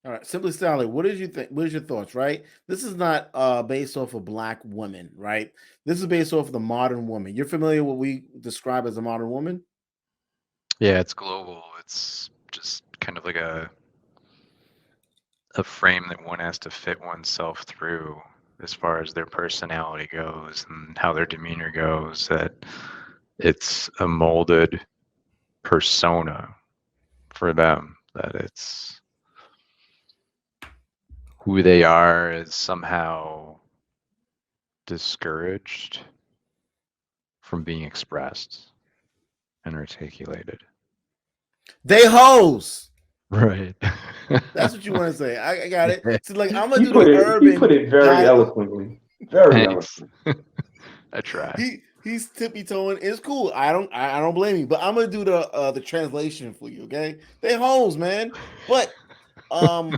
All right, Simply Sally, what did you think? What is your thoughts? Right, this is not based off of Black women, right? This is based off of the modern woman. You're familiar with what we describe as a modern woman? Yeah, it's global. It's just kind of like a frame that one has to fit oneself through as far as their personality goes and how their demeanor goes. That it's a molded persona for them, that it's who they are is somehow discouraged from being expressed and articulated. They hoes. Right. That's what you want to say. I got it. So like, I'm gonna You do the urban. You put it very eloquently. Very eloquently. I try. He's tippy toeing. It's cool. I don't blame you. But I'm gonna do the translation for you. Okay, they hoes, man. But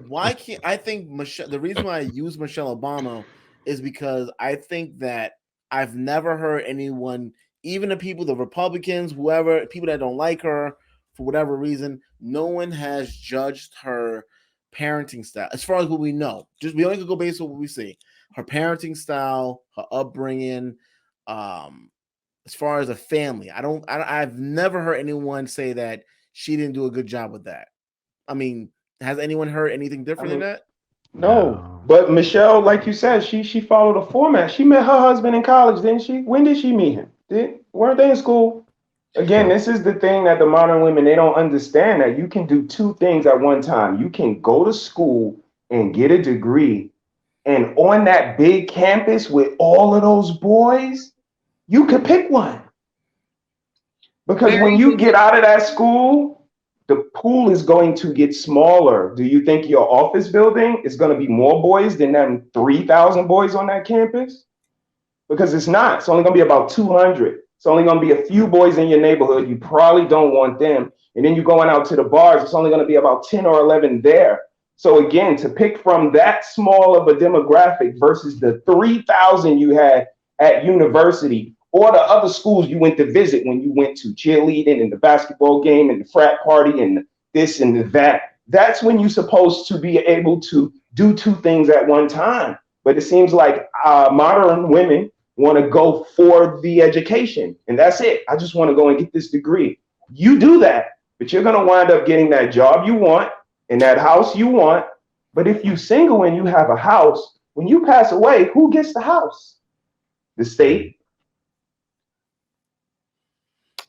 why can't I think Michelle? The reason why I use Michelle Obama is because I think that I've never heard anyone, even the people, the Republicans, whoever, people that don't like her for whatever reason, no one has judged her parenting style. As far as what we know, just we only could go based on what we see. Her parenting style, her upbringing, as far as a family, I've never heard anyone say that she didn't do a good job with that. I mean, has anyone heard anything different than that? No, but Michelle, like you said, she followed a format. She met her husband in college, didn't she? When did she meet him? Weren't they in school? Again, this is the thing that the modern women, they don't understand, that you can do two things at one time. You can go to school and get a degree, and on that big campus with all of those boys, you could pick one. Because when you get out of that school, the pool is going to get smaller. Do you think your office building is going to be more boys than them 3,000 boys on that campus? Because it's not. It's only going to be about 200. It's only going to be a few boys in your neighborhood. You probably don't want them. And then you're going out to the bars. It's only going to be about 10 or 11 there. So again, to pick from that small of a demographic versus the 3,000 you had at university, or the other schools you went to visit when you went to cheerleading and the basketball game and the frat party and this and that. That's when you're supposed to be able to do two things at one time. But it seems like modern women want to go for the education, and that's it. I just want to go and get this degree. You do that, but you're going to wind up getting that job you want in that house you want. But if you're single and you have a house, when you pass away, who gets the house? The state.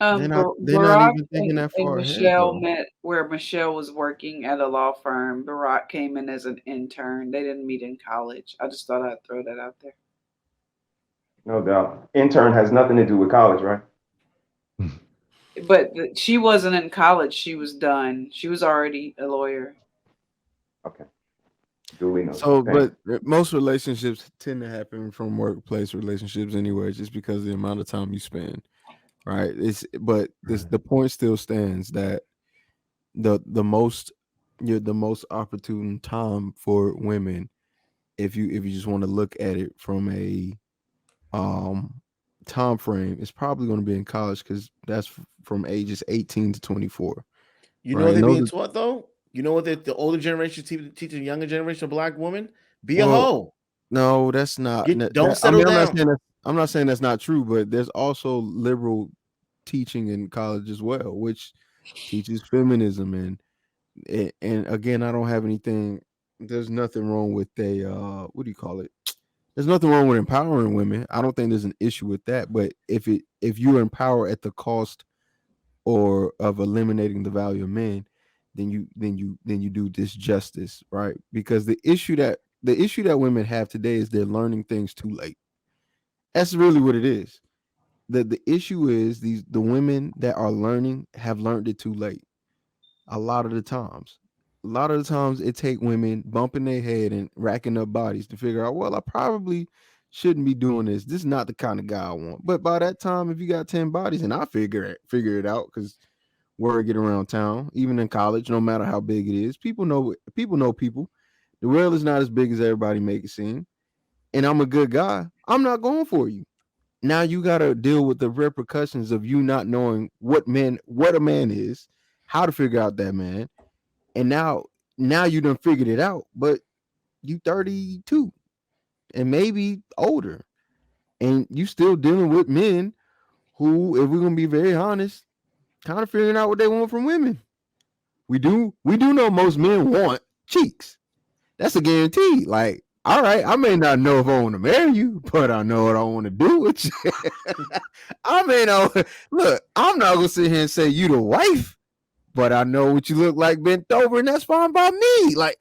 They're not Barack even thinking that and far ahead, Michelle though. met where Michelle was working at a law firm. Barack came in as an intern. They didn't meet in college. I just thought I'd throw that out there. No doubt. Intern has nothing to do with college, right? But she wasn't in college. She was done. She was already a lawyer. Okay. Duly noted. So, Thanks. but most relationships tend to happen from workplace relationships anyway, just because of the amount of time you spend, right? The point still stands that the most opportune time for women, if you just want to look at it from a time frame, is probably going to be in college, because that's from ages 18 to 24. You know Right, what they're and being those taught though? You know what the older generation teaching the younger generation of black women? Be a Well, hoe. no, that's not. Don't settle down. I'm not saying that's not true, but there's also liberal teaching in college as well, which teaches feminism, and again, I don't have anything. There's nothing wrong with what do you call it? There's nothing wrong with empowering women. I don't think there's an issue with that. But if you empower at the cost or of eliminating the value of men, then you do disjustice, right? Because the issue that women have today is they're learning things too late. That's really what it is. The issue is the women that are learning have learned it too late. A lot of the times it take women bumping their head and racking up bodies to figure out, well, I probably shouldn't be doing this. This is not the kind of guy I want. But by that time, if you got 10 bodies, and I figure it out, because word get around town, even in college, no matter how big it is, people know people. The world is not as big as everybody make it seem. And I'm a good guy. I'm not going for you. Now you got to deal with the repercussions of you not knowing what a man is, how to figure out that man. And now you done figured it out, but you 32 and maybe older, and you still dealing with men who, if we're gonna be very honest, kind of figuring out what they want from women. We do know most men want cheeks. That's a guarantee. Like, all right, I may not know if I want to marry you, but I know what I want to do with you. I may know. Look, I'm not gonna sit here and say you the wife, but I know what you look like bent over, and that's fine by me. Like,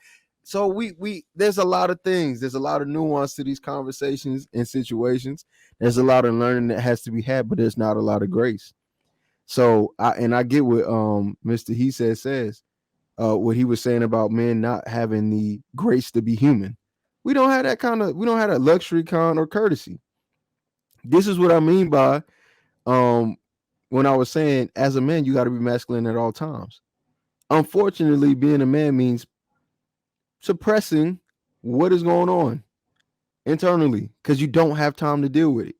so we there's a lot of things. There's a lot of nuance to these conversations and situations. There's a lot of learning that has to be had, but there's not a lot of grace. So I get what Mr. He says what he was saying about men not having the grace to be human. We don't have that luxury kind or courtesy. This is what I mean by when I was saying, as a man, you got to be masculine at all times. Unfortunately, being a man means suppressing what is going on internally, because you don't have time to deal with it.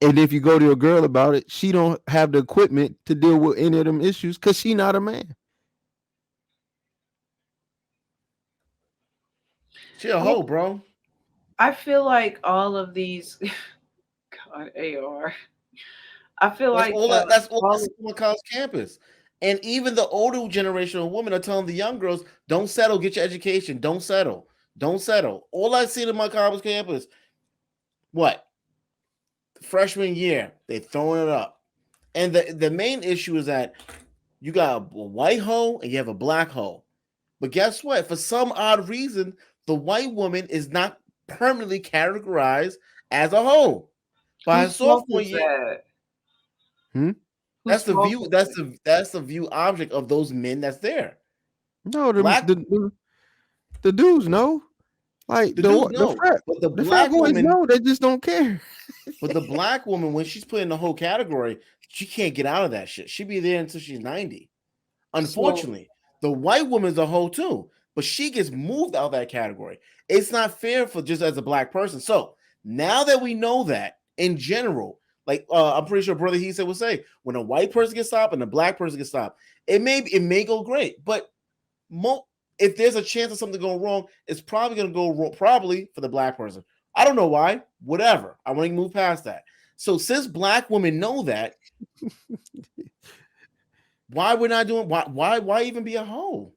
And if you go to a girl about it, she don't have the equipment to deal with any of them issues because she not a man. She a hoe, bro. I feel like all of these, God, AR. I feel That's like all that's all on college campus. And even the older generation of women are telling the young girls, don't settle, get your education. Don't settle. Don't settle. All I see in my college campus, what? Freshman year, they throwing it up. And the main issue is that you got a white hoe and you have a black hoe. But guess what? For some odd reason, the white woman is not permanently categorized as a hoe. By her sophomore year, that's the view. That's the view object of those men that's there. No, the dudes know. Like the dudes know, but the black boys woman, know. They just don't care. But the black woman, when she's put in the whole category, she can't get out of that shit. She'll be there until she's 90. Unfortunately, the white woman's a hoe too, but she gets moved out of that category. It's not fair for just as a black person. So now that we know that in general, Like I'm pretty sure brother he said would say, when a white person gets stopped and a black person gets stopped, it may go great, but if there's a chance of something going wrong, it's probably going to go wrong, probably for the black person. I don't know why. Whatever. I want to move past that. So since black women know that, why we're not doing? Why even be a hoe?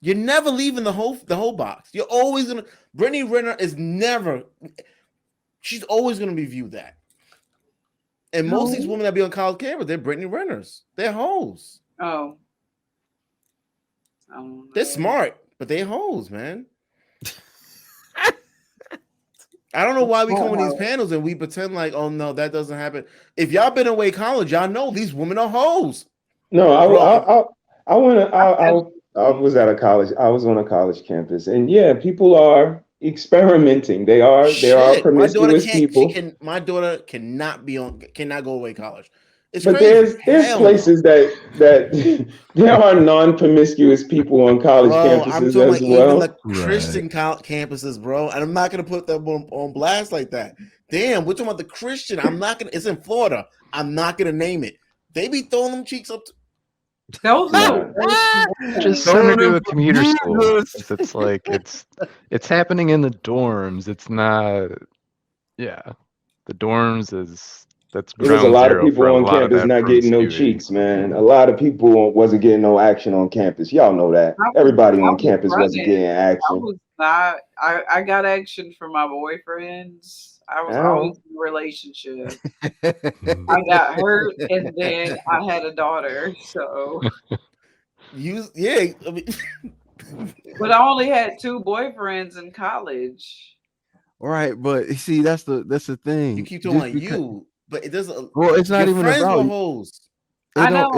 You're never leaving the whole box. You're always gonna. Brittany Renner is never. She's always gonna be viewed that. And most of these women that be on college campus, they're Brittany Renners. They're hoes. Oh. They're smart, but they're hoes, man. I don't know why we come on these panels and we pretend like, oh no, that doesn't happen. If y'all been away college, y'all know these women are hoes. No, I was at a college. I was on a college campus, and yeah, people are experimenting. They are promiscuous people. My daughter cannot go away college. It's but crazy. there's places that there are non-promiscuous people on college campuses as well. Even the Christian campuses, bro. And I'm not gonna put them on blast like that. Damn, we're talking about the Christian. I'm not gonna. It's in Florida. I'm not gonna name it. They be throwing them cheeks up. Those just something to do with commuter schools. It's like it's happening in the dorms. It's not. Yeah, the dorms is. There was a lot of people on campus not getting no cheeks, man. A lot of people wasn't getting no action on campus. Y'all know that. Everybody on campus wasn't getting action. I got action from my boyfriends. I was always in a relationship. I got hurt and then I had a daughter. So I mean, but I only had 2 boyfriends in college. Right, but see, that's the thing. You keep talking about you. But it doesn't. Well, it's not even friends about with hoes. I know.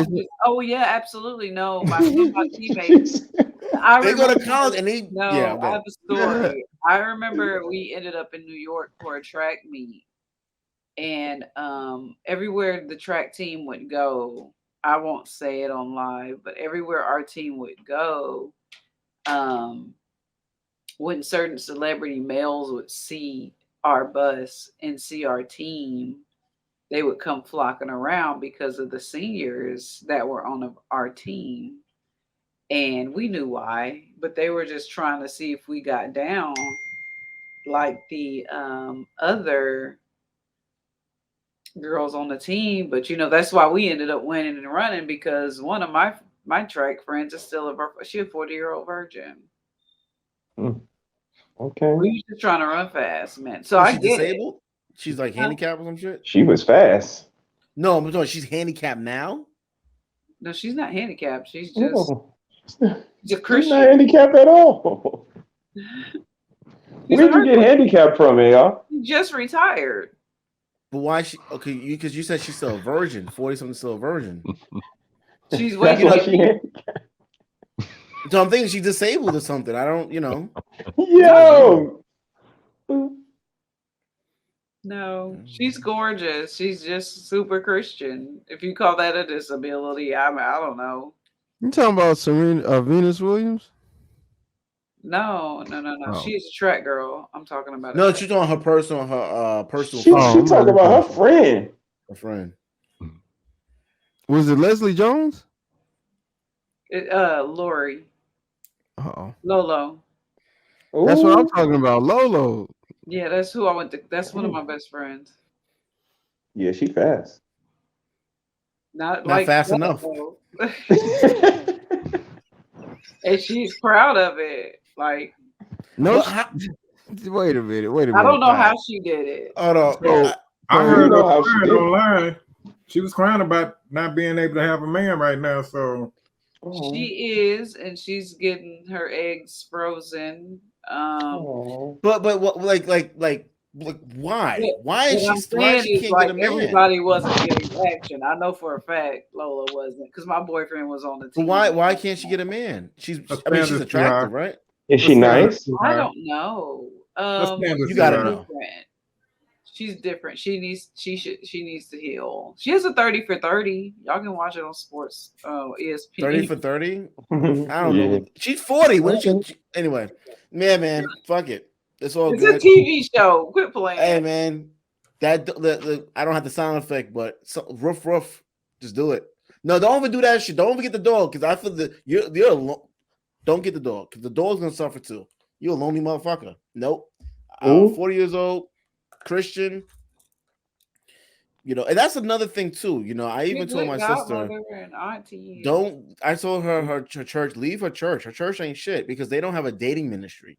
Oh yeah, absolutely. No, my teammates. They go to college and they. No, yeah, I have a story. I remember we ended up in New York for a track meet, and everywhere the track team would go, I won't say it on live, but everywhere our team would go, when certain celebrity males would see our bus and see our team, they would come flocking around because of the seniors that were on our team. And we knew why, but they were just trying to see if we got down like the other girls on the team. But, that's why we ended up winning and running, because one of my track friends is still she a 40-year-old virgin. Okay. We just trying to run fast, man. So Is I she get disabled? She's like handicapped or some shit? She was fast. No, I'm talking she's handicapped now? No, she's not handicapped. She's just she's a Christian. She's not handicapped at all. Where'd you get handicapped from, y'all? She just retired. But why because you said she's still a virgin. 40-something still a virgin. She's waiting. So I'm thinking she's disabled or something. I don't, Yo. No, she's gorgeous. She's just super Christian. If you call that a disability, I don't know. You talking about Venus Williams? No. Oh. She's a track girl. I'm talking about. No, she's on her personal. She talking about her friend. Her friend. Was it Leslie Jones? Lori. Uh-oh. Lolo. That's what I'm talking about. Lolo. Yeah, that's who I went to. That's one of my best friends. Yeah, she fast. Not like fast enough. And she's proud of it. Like, no. Wait a minute. I don't know how she did it. Oh no. So, I heard her crying online. She was crying about not being able to have a man right now. So she is, and she's getting her eggs frozen. But what like why? Why is she can't get a man? Everybody wasn't getting action. I know for a fact Lola wasn't, because my boyfriend was on the team. But why can't she get a man? She's attractive, right? Is she nice? I don't know. You gotta know. She's different. She needs to heal. She has a 30 for 30. Y'all can watch it on sports. ESPN. 30 for 30? I don't know. She's 40. When she anyway. Man, fuck it. It's all good. It's a TV show. Quit playing. Hey man. That the I don't have the sound effect, but roof, just do it. No, don't even do that shit. Don't even get the dog because I feel that you're alone. Don't get the dog because the dog's gonna suffer too. You're a lonely motherfucker. Nope. Ooh. 40 years old, Christian. And that's another thing too. I even told my sister, and auntie. don't. I told her church, leave her church. Her church ain't shit because they don't have a dating ministry.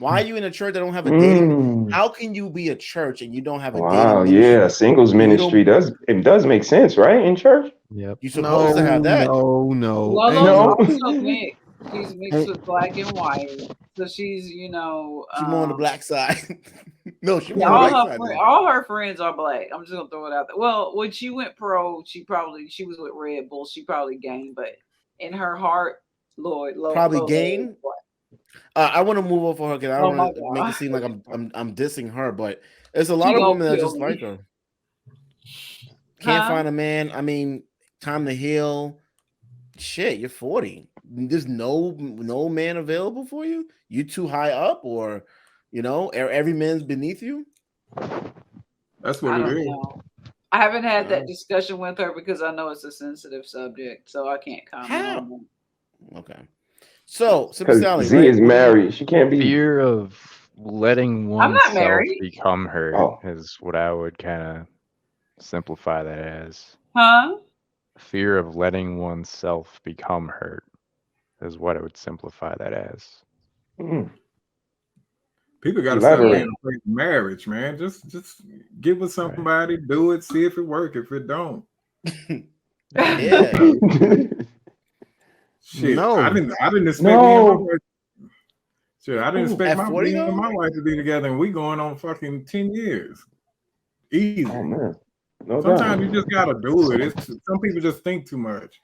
Why are you in a church that don't have a dating? How can you be a church and you don't have a Wow, dating ministry? yeah, singles ministry does make sense, right? In church? Yep. You're supposed to have that. No. Lolo's also mixed. She's mixed with black and white, so she's She's more on the black side. No, she's more all on the her white side. all her friends are black. I'm just gonna throw it out there. Well, when she went pro, she was with Red Bull. She probably gained, but in her heart, Lord, Probably Lolo gained? is black. I want to move on for her because I Oh don't my want to make it God. seem like I'm dissing her, but there's a She lot of gonna women that kill just me. like her. Can't Huh? find a man. I mean, time to heal. Shit, you're 40. There's no man available for you. You too high up, or every man's beneath you. That's I what it don't is. know. I haven't had that Wow. discussion with her because I know it's a sensitive subject, so I can't comment How? on it. Okay. So, Simple Because Sally, Z right? is married. She can't be. Fear of letting I'm not oneself married. become hurt Oh. is what I would kind of simplify that as. Huh? Fear of letting oneself become hurt is what I would simplify that as. Mm. People got to stop Elaborate. being afraid of marriage, man. Just get with somebody, do it, see if it works. If it don't, Yeah. shit. No. I didn't expect me and No. my wife. Shit, I didn't expect At 40 me and though? my wife to be together, and we going on fucking 10 years. Easy. Oh man, no Sometimes doubt. you just gotta do it. Some people just think too much.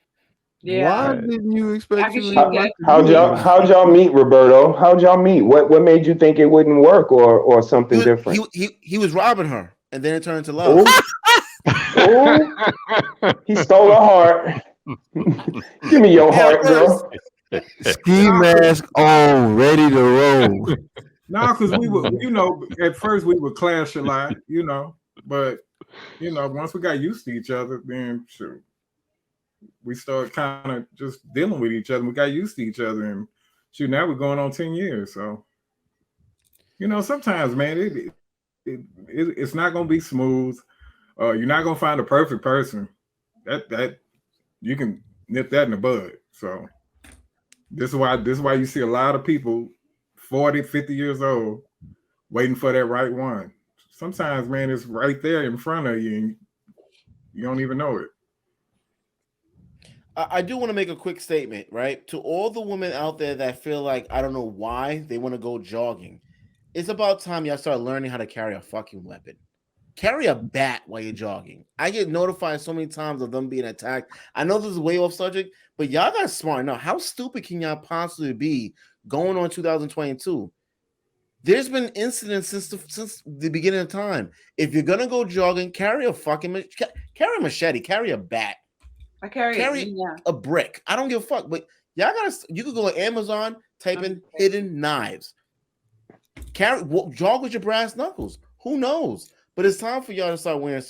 Yeah. Why Right. didn't you I expect guess you she to got- How'd y'all meet, Roberto? How'd y'all meet? What made you think it wouldn't work, or something different? He was robbing her, and then it turned into love. Oh, he stole her heart. Give me your heart, girl. ski mask on, ready to roll? No, because we were, at first we would clash a lot, but once we got used to each other, then sure, we started kind of just dealing with each other. We got used to each other, and now we're going on 10 years. So, sometimes, man, it's not gonna be smooth. You're not gonna find a perfect person. That you can nip that in the bud. So this is why you see a lot of people 40, 50 years old waiting for that right one. Sometimes, man, it's right there in front of you and you don't even know it. I do want to make a quick statement, right? To all the women out there that feel like I don't know why they want to go jogging. It's about time y'all start learning how to carry a fucking weapon. Carry a bat while you're jogging. I get notified so many times of them being attacked. I know this is way off subject, but y'all got smart enough. How stupid can y'all possibly be going on 2022? There's been incidents since the beginning of time. If you're gonna go jogging, carry a fucking carry a machete, carry a bat, I carry carry a brick. I don't give a fuck. But y'all you could go on Amazon, type in hidden knives. Jog with your brass knuckles. Who knows? But it's time for y'all to start wearing.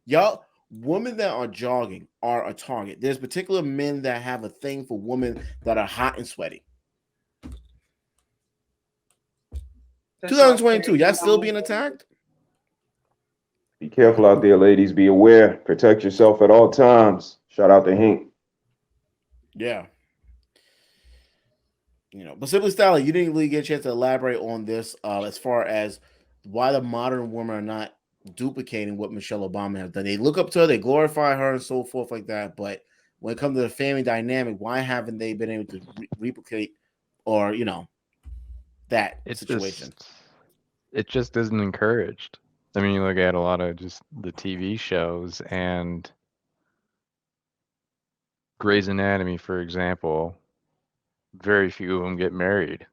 Y'all, women that are jogging are a target. There's particular men that have a thing for women that are hot and sweaty. 2022, y'all still being attacked? Be careful out there, ladies. Be aware. Protect yourself at all times. Shout out to Hank. Yeah. But Simply Style, you didn't really get a chance to elaborate on this as far as why the modern women are not duplicating what Michelle Obama has done. They look up to her, they glorify her, and so forth like that. But when it comes to the family dynamic, why haven't they been able to replicate or that situation? It just isn't encouraged. I mean, you look at a lot of just the TV shows and Grey's Anatomy, for example. Very few of them get married.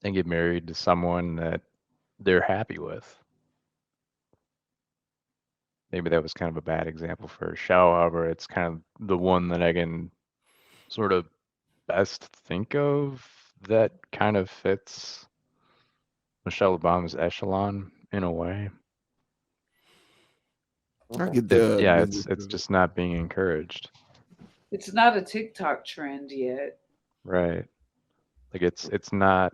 They get married to someone that they're happy with. Maybe that was kind of a bad example for a show. However, it's kind of the one that I can sort of best think of that kind of fits Michelle Obama's echelon in a way. I Okay. get the Yeah, the- it's just not being encouraged. It's not a TikTok trend yet. Right. Like it's not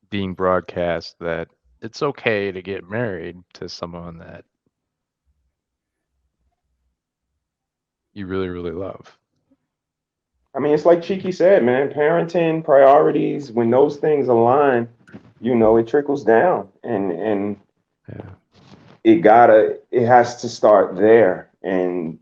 being broadcast that it's okay to get married to someone that you really, really love. I mean, it's like Cheeky said, man, parenting priorities, when those things align, it trickles down and Yeah. it has to start there. And,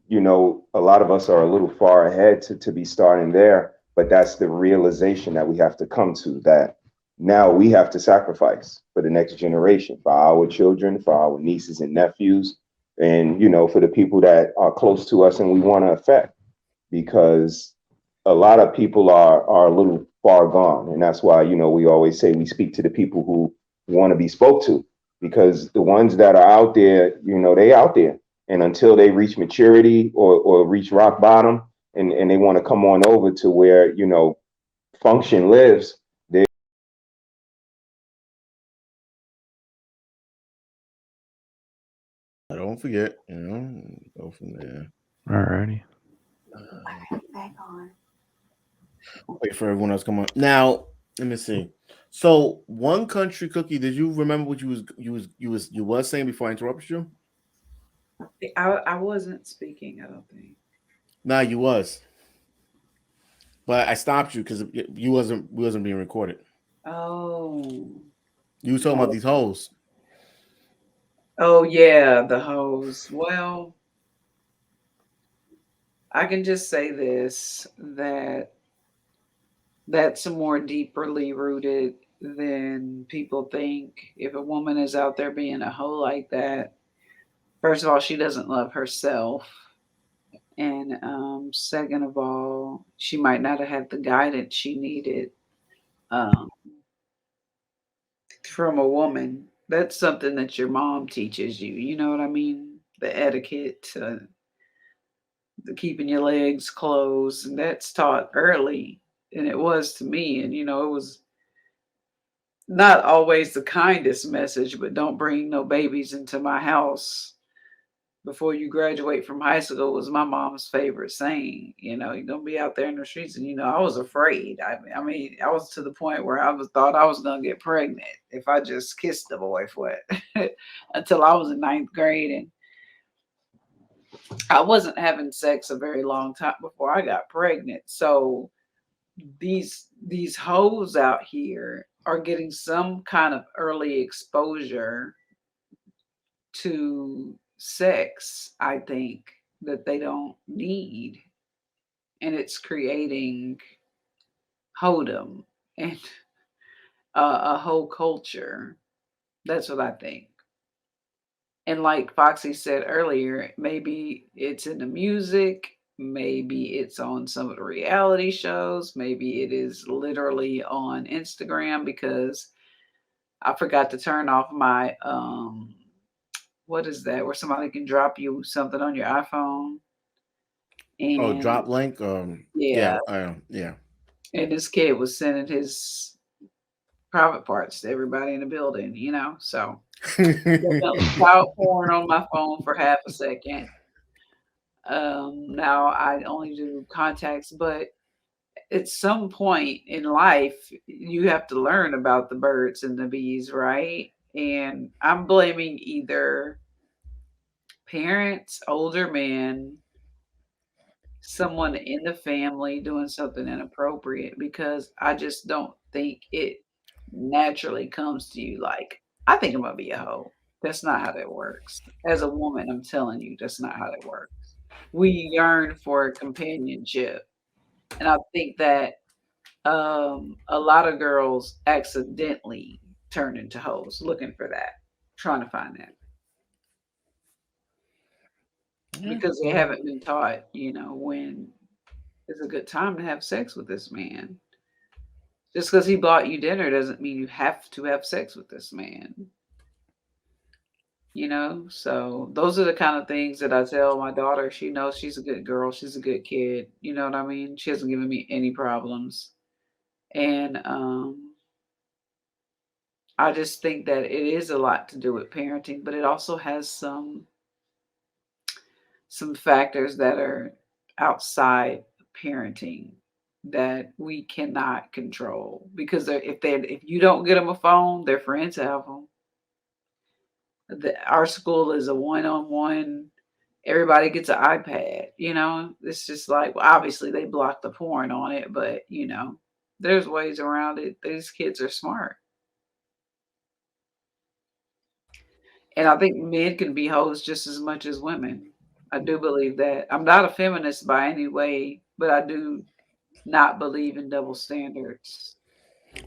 a lot of us are a little far ahead to be starting there, but that's the realization that we have to come to, that now we have to sacrifice for the next generation, for our children, for our nieces and nephews, and, for the people that are close to us and we want to affect, because a lot of people are a little far gone. And that's why, we always say we speak to the people who want to be spoke to, because the ones that are out there, they out there. And until they reach maturity or reach rock bottom and they want to come on over to where, function lives, they Don't forget, go from there. Alrighty. Back on. Wait for everyone else to come on. Now, let me see. So, one country cookie. Did you remember what you was saying before I interrupted you? I wasn't speaking, I don't think. Nah, you was, but I stopped you because you wasn't being recorded. Oh. You was talking about these hoes. Oh yeah, the hose. Well, I can just say this, that that's more deeply rooted than people think. If a woman is out there being a hoe like that, first of all, she doesn't love herself. And second of all, she might not have had the guidance she needed um, from a woman. That's something that your mom teaches you. You know what I mean? The etiquette, the keeping your legs closed, and that's taught early. And it was to me. And, it was not always the kindest message, but don't bring no babies into my house before you graduate from high school was my mom's favorite saying. You're gonna be out there in the streets, and I was afraid. I mean, I was to the point where thought I was gonna get pregnant if I just kissed the boy for it until I was in ninth grade, and I wasn't having sex a very long time before I got pregnant. So these hoes out here are getting some kind of early exposure to sex, I think, that they don't need. And it's creating hoedom and a whole culture. That's what I think. And like Foxy said earlier, maybe it's in the music, maybe it's on some of the reality shows, maybe it is literally on Instagram, because I forgot to turn off my what is that, where somebody can drop you something on your iPhone. Oh, And drop link. yeah, Yeah. and this kid was sending his private parts to everybody in the building, so definitely child porn on my phone for half a second. Now I only do contacts, but at some point in life, you have to learn about the birds and the bees, right? And I'm blaming either parents, older men, someone in the family doing something inappropriate, because I just don't think it naturally comes to you like, I think I'm gonna be a hoe. That's not how that works. As a woman, I'm telling you, that's not how that works. We yearn for companionship. And I think that a lot of girls accidentally turn into hoes looking for that, trying to find that. Because they haven't been taught, when is a good time to have sex with this man. Just because he bought you dinner doesn't mean you have to have sex with this man. So those are the kind of things that I tell my daughter. She knows she's a good girl. She's a good kid. You know what I mean? She hasn't given me any problems. And I just think that it is a lot to do with parenting, but it also has some factors that are outside parenting that we cannot control because if you don't get them a phone, their friends have them. Our school is a one-on-one. Everybody gets an iPad. It's just like, well, obviously they block the porn on it, but there's ways around it. These kids are smart. And I think men can be hoes just as much as women. I do believe that. I'm not a feminist by any way, but I do not believe in double standards.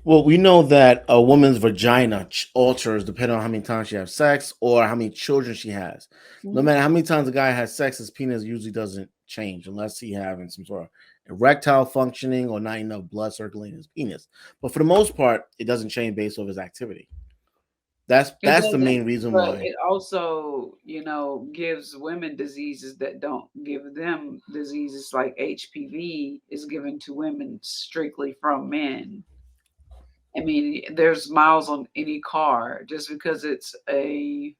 Well, we know that a woman's vagina alters depending on how many times she has sex or how many children she has. No matter how many times a guy has sex, his penis usually doesn't change unless he having some sort of erectile functioning or not enough blood circulating his penis. But for the most part, it doesn't change based off his activity. That's It the doesn't, main reason but why. it also, gives women diseases that don't give them diseases like HPV is given to women strictly from men. I mean, there's miles on any car. Just because it's a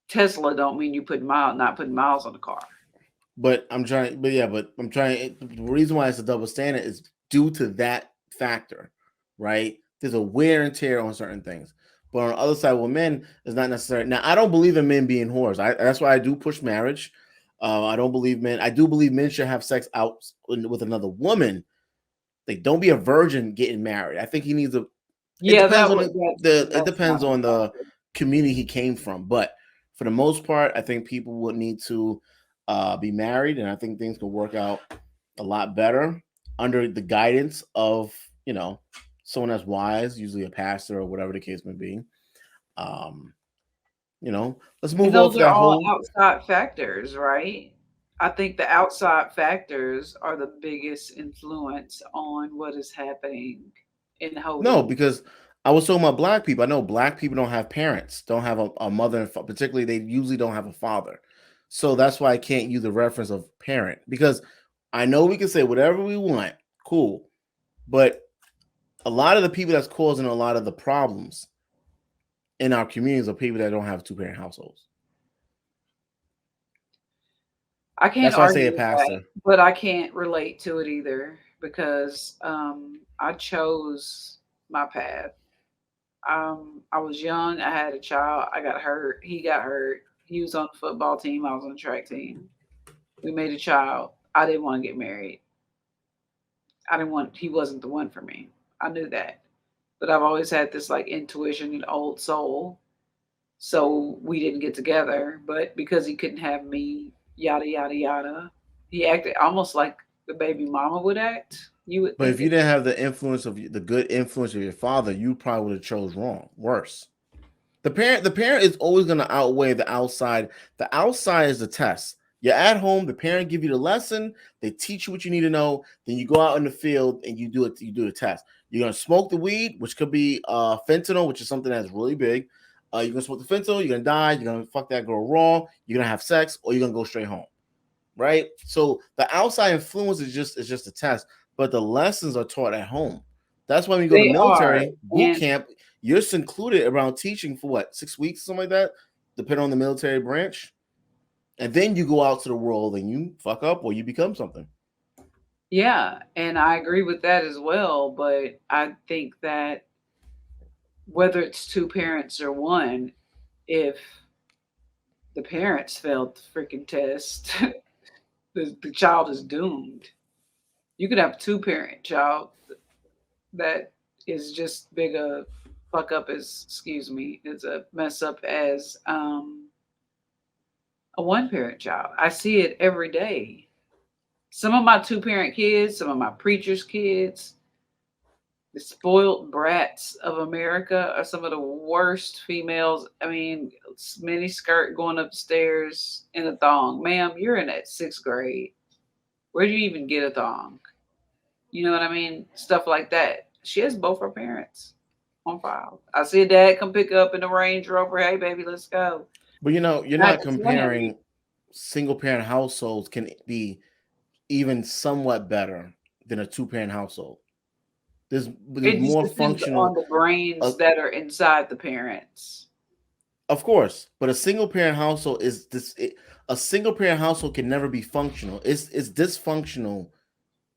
Tesla don't mean you not putting miles on the car. But I'm trying. The reason why it's a double standard is due to that factor, right? There's a wear and tear on certain things. But on the other side, with men, it's not necessary. Now, I don't believe in men being whores. That's why I do push marriage. I don't believe men. I do believe men should have sex out with another woman. Like, don't be a virgin getting married. I think he needs a. It Yeah, depends that on was it depends not on the community he came from. But for the most part, I think people would need to be married, and I think things can work out a lot better under the guidance of someone that's wise, usually a pastor or whatever the case may be. Um, let's and move off those are that all whole. outside factors, right? I think the outside factors are the biggest influence on what is happening in No, holding. because I was talking about black people. I know black people don't have parents, don't have a mother, and particularly they usually don't have a father. So that's why I can't use the reference of parent because I know we can say whatever we want, cool, but a lot of the people that's causing a lot of the problems in our communities are people that don't have two-parent households. I can't That's why I say argue a with that, pastor. but I can't relate to it either because I chose my path. I was young. I had a child. I got hurt. He got hurt. He was on the football team. I was on the track team. We made a child. I didn't want to get married. He wasn't the one for me. I knew that. But I've always had this like intuition and old soul. So we didn't get together. But because he couldn't have me, yada, yada, yada, he acted almost like the baby mama would act. You would But think if you it. didn't have the good influence of your father, you probably would have chose worse. The parent is always going to outweigh the outside. The outside is the test. You're at home, the parent give you the lesson, they teach you what you need to know, then you go out in the field and you do the test. You're going to smoke the weed, which could be fentanyl, which is something that's really big. You're going to smoke the fentanyl, you're going to die, you're going to fuck that girl raw, you're going to have sex, or you're going to go straight home. Right? So the outside influence is just a test, but the lessons are taught at home. That's why when you go to They are. military boot And camp, you're secluded around teaching for what, 6 weeks, something like that, depending on the military branch. And then you go out to the world and you fuck up or you become something. yeah, and I agree with that as well. But I think that whether it's two parents or one, if the parents failed the freaking test, the child is doomed. You could have a two-parent child that is just big a fuck up as excuse me, is a mess up as a one-parent child. I see it every day. Some of my two-parent kids, some of my preachers' kids, the spoiled brats of America are some of the worst females. I mean, mini skirt going upstairs in a thong. Ma'am, you're in that 6th grade. Where do you even get a thong? You know what I mean? Stuff like that. She has both her parents on file. I see a dad come pick up in the Range Rover. Hey, baby, let's go. But you're Not not to tell him, comparing single parent households can be even somewhat better than a two-parent household. There's It just more depends on functional, the brains that are inside the parents. of course, but a single parent household is a single parent household can never be functional. It's dysfunctional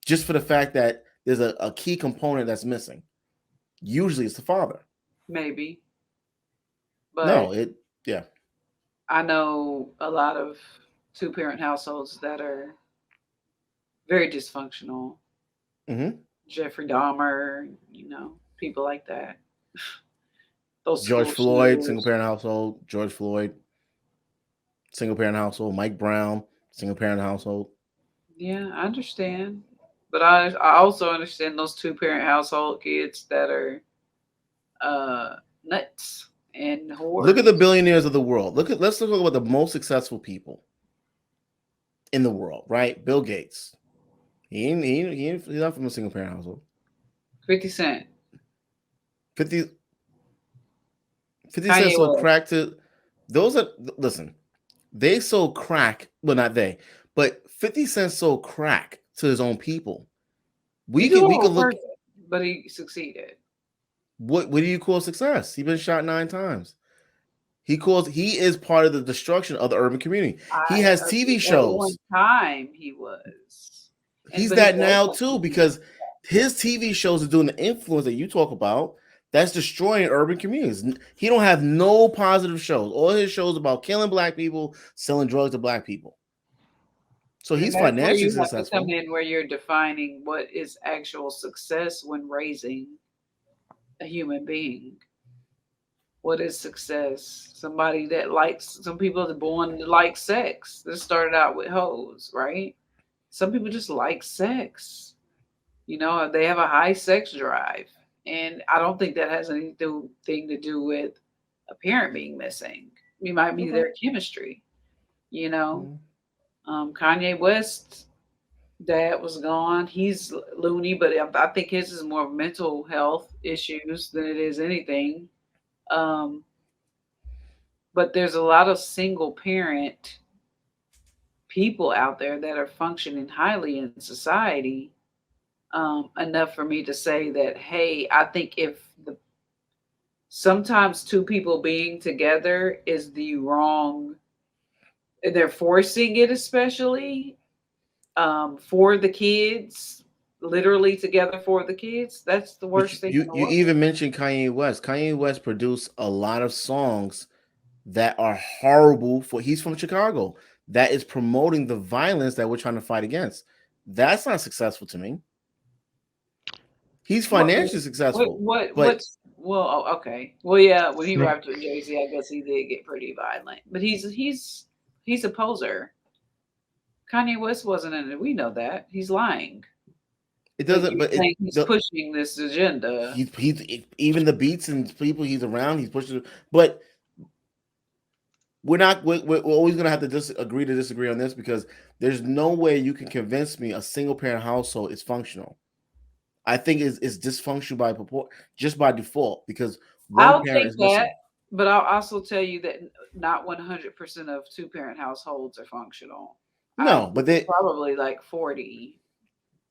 just for the fact that there's a key component that's missing. Usually it's the father. Maybe. No, But yeah. I know a lot of two-parent households that are very dysfunctional. Mm-hmm. Jeffrey Dahmer, people like that. Those George school Floyd, shooters. single parent household. George Floyd, single parent household. Mike Brown, single parent household. Yeah, I understand. But I also understand those two-parent household kids that are nuts and whores. Look at the billionaires of the world. Let's talk about the most successful people in the world, right? Bill Gates. He's not from a single parent household. 50 Cent. 50 Kanye Cent sold West. crack to those are listen, they sold crack, well, not they, but 50 Cent sold crack to his own people. We could look, but he succeeded. what do you call success? He's been shot 9 times. He is part of the destruction of the urban community. He has TV shows. At one time he was. He's that now too, because his TV shows are doing the influence that you talk about that's destroying urban communities. He don't have no positive shows. All his shows about killing black people, selling drugs to black people. So he's financially successful. Have to come in where you're defining what is actual success when raising a human being. What is success? Somebody that likes, some people are born to like sex. This started out with hoes, right? Some people just like sex. They have a high sex drive. And I don't think that has anything to do with a parent being missing. It might be their chemistry. Kanye West, dad was gone. He's loony, but I think his is more mental health issues than it is anything. But there's a lot of single parent people out there that are functioning highly in society, enough for me to say that, hey, I think sometimes two people being together is the wrong, they're forcing it, especially for the kids, literally together for the kids. That's the worst thing. You even mentioned Kanye West. Kanye West produced a lot of songs that are horrible he's from Chicago. That is promoting the violence that we're trying to fight against. That's not successful to me. He's financially successful. Okay. Well, yeah, when he rapped with Jay-Z, I guess he did get pretty violent. But he's a poser. Kanye West wasn't in it. We know that. He's lying. It doesn't, but he's pushing this agenda. He's even the beats and people he's around, he's pushing. But we're always going to have to agree to disagree on this, because there's no way you can convince me a single parent household is functional. I think it's dysfunctional just by default, because one parent is missing. But I'll also tell you that not 100% of two-parent households are functional. No, but they probably like 40.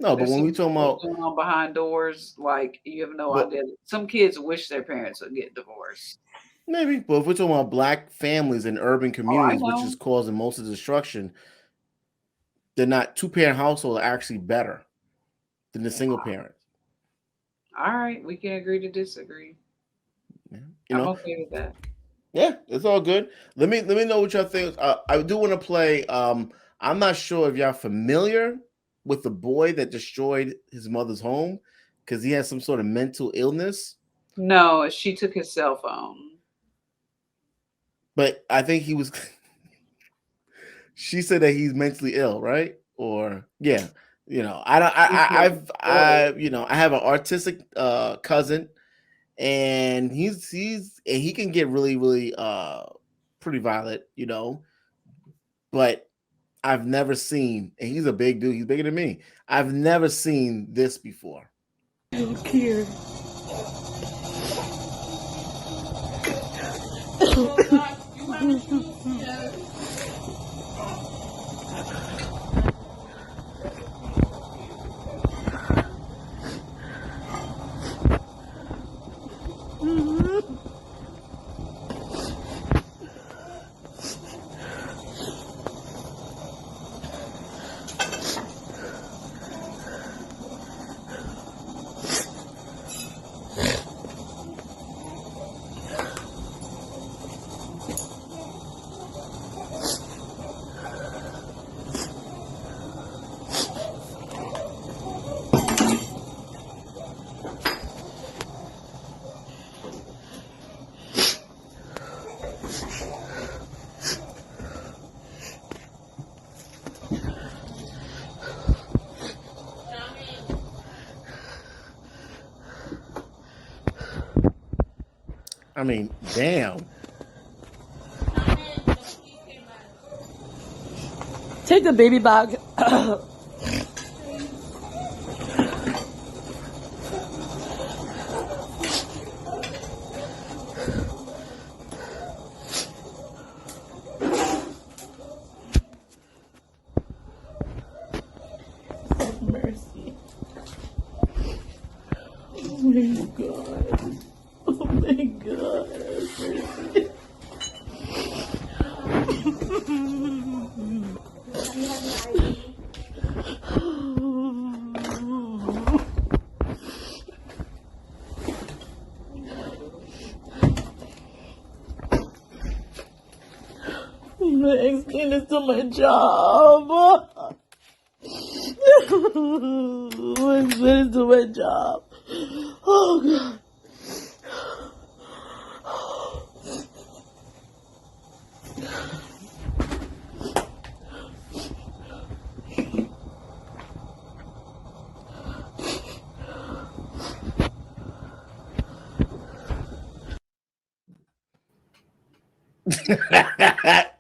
No, but when we talk about going on behind doors, like you have no idea. Some kids wish their parents would get divorced. Maybe, but if we're talking about black families in urban communities, which is causing most of the destruction, they're not two-parent households are actually better than the single parent. All right, we can agree to disagree. Yeah. I'm okay with that. Yeah, it's all good. Let me know what y'all think. I do want to play. I'm not sure if y'all familiar with the boy that destroyed his mother's home because he has some sort of mental illness. No, she took his cell phone. But I think he was. She said that he's mentally ill, right? Or yeah, I have an artistic cousin, and he can get really, really pretty violent, but I've never seen, and he's a big dude, he's bigger than me. I've never seen this before. I don't care. I mean, damn. Take the baby bag. Mercy. Oh my God. Oh my God. Mercy. My explain this to my job. Explain this to my job. Oh God.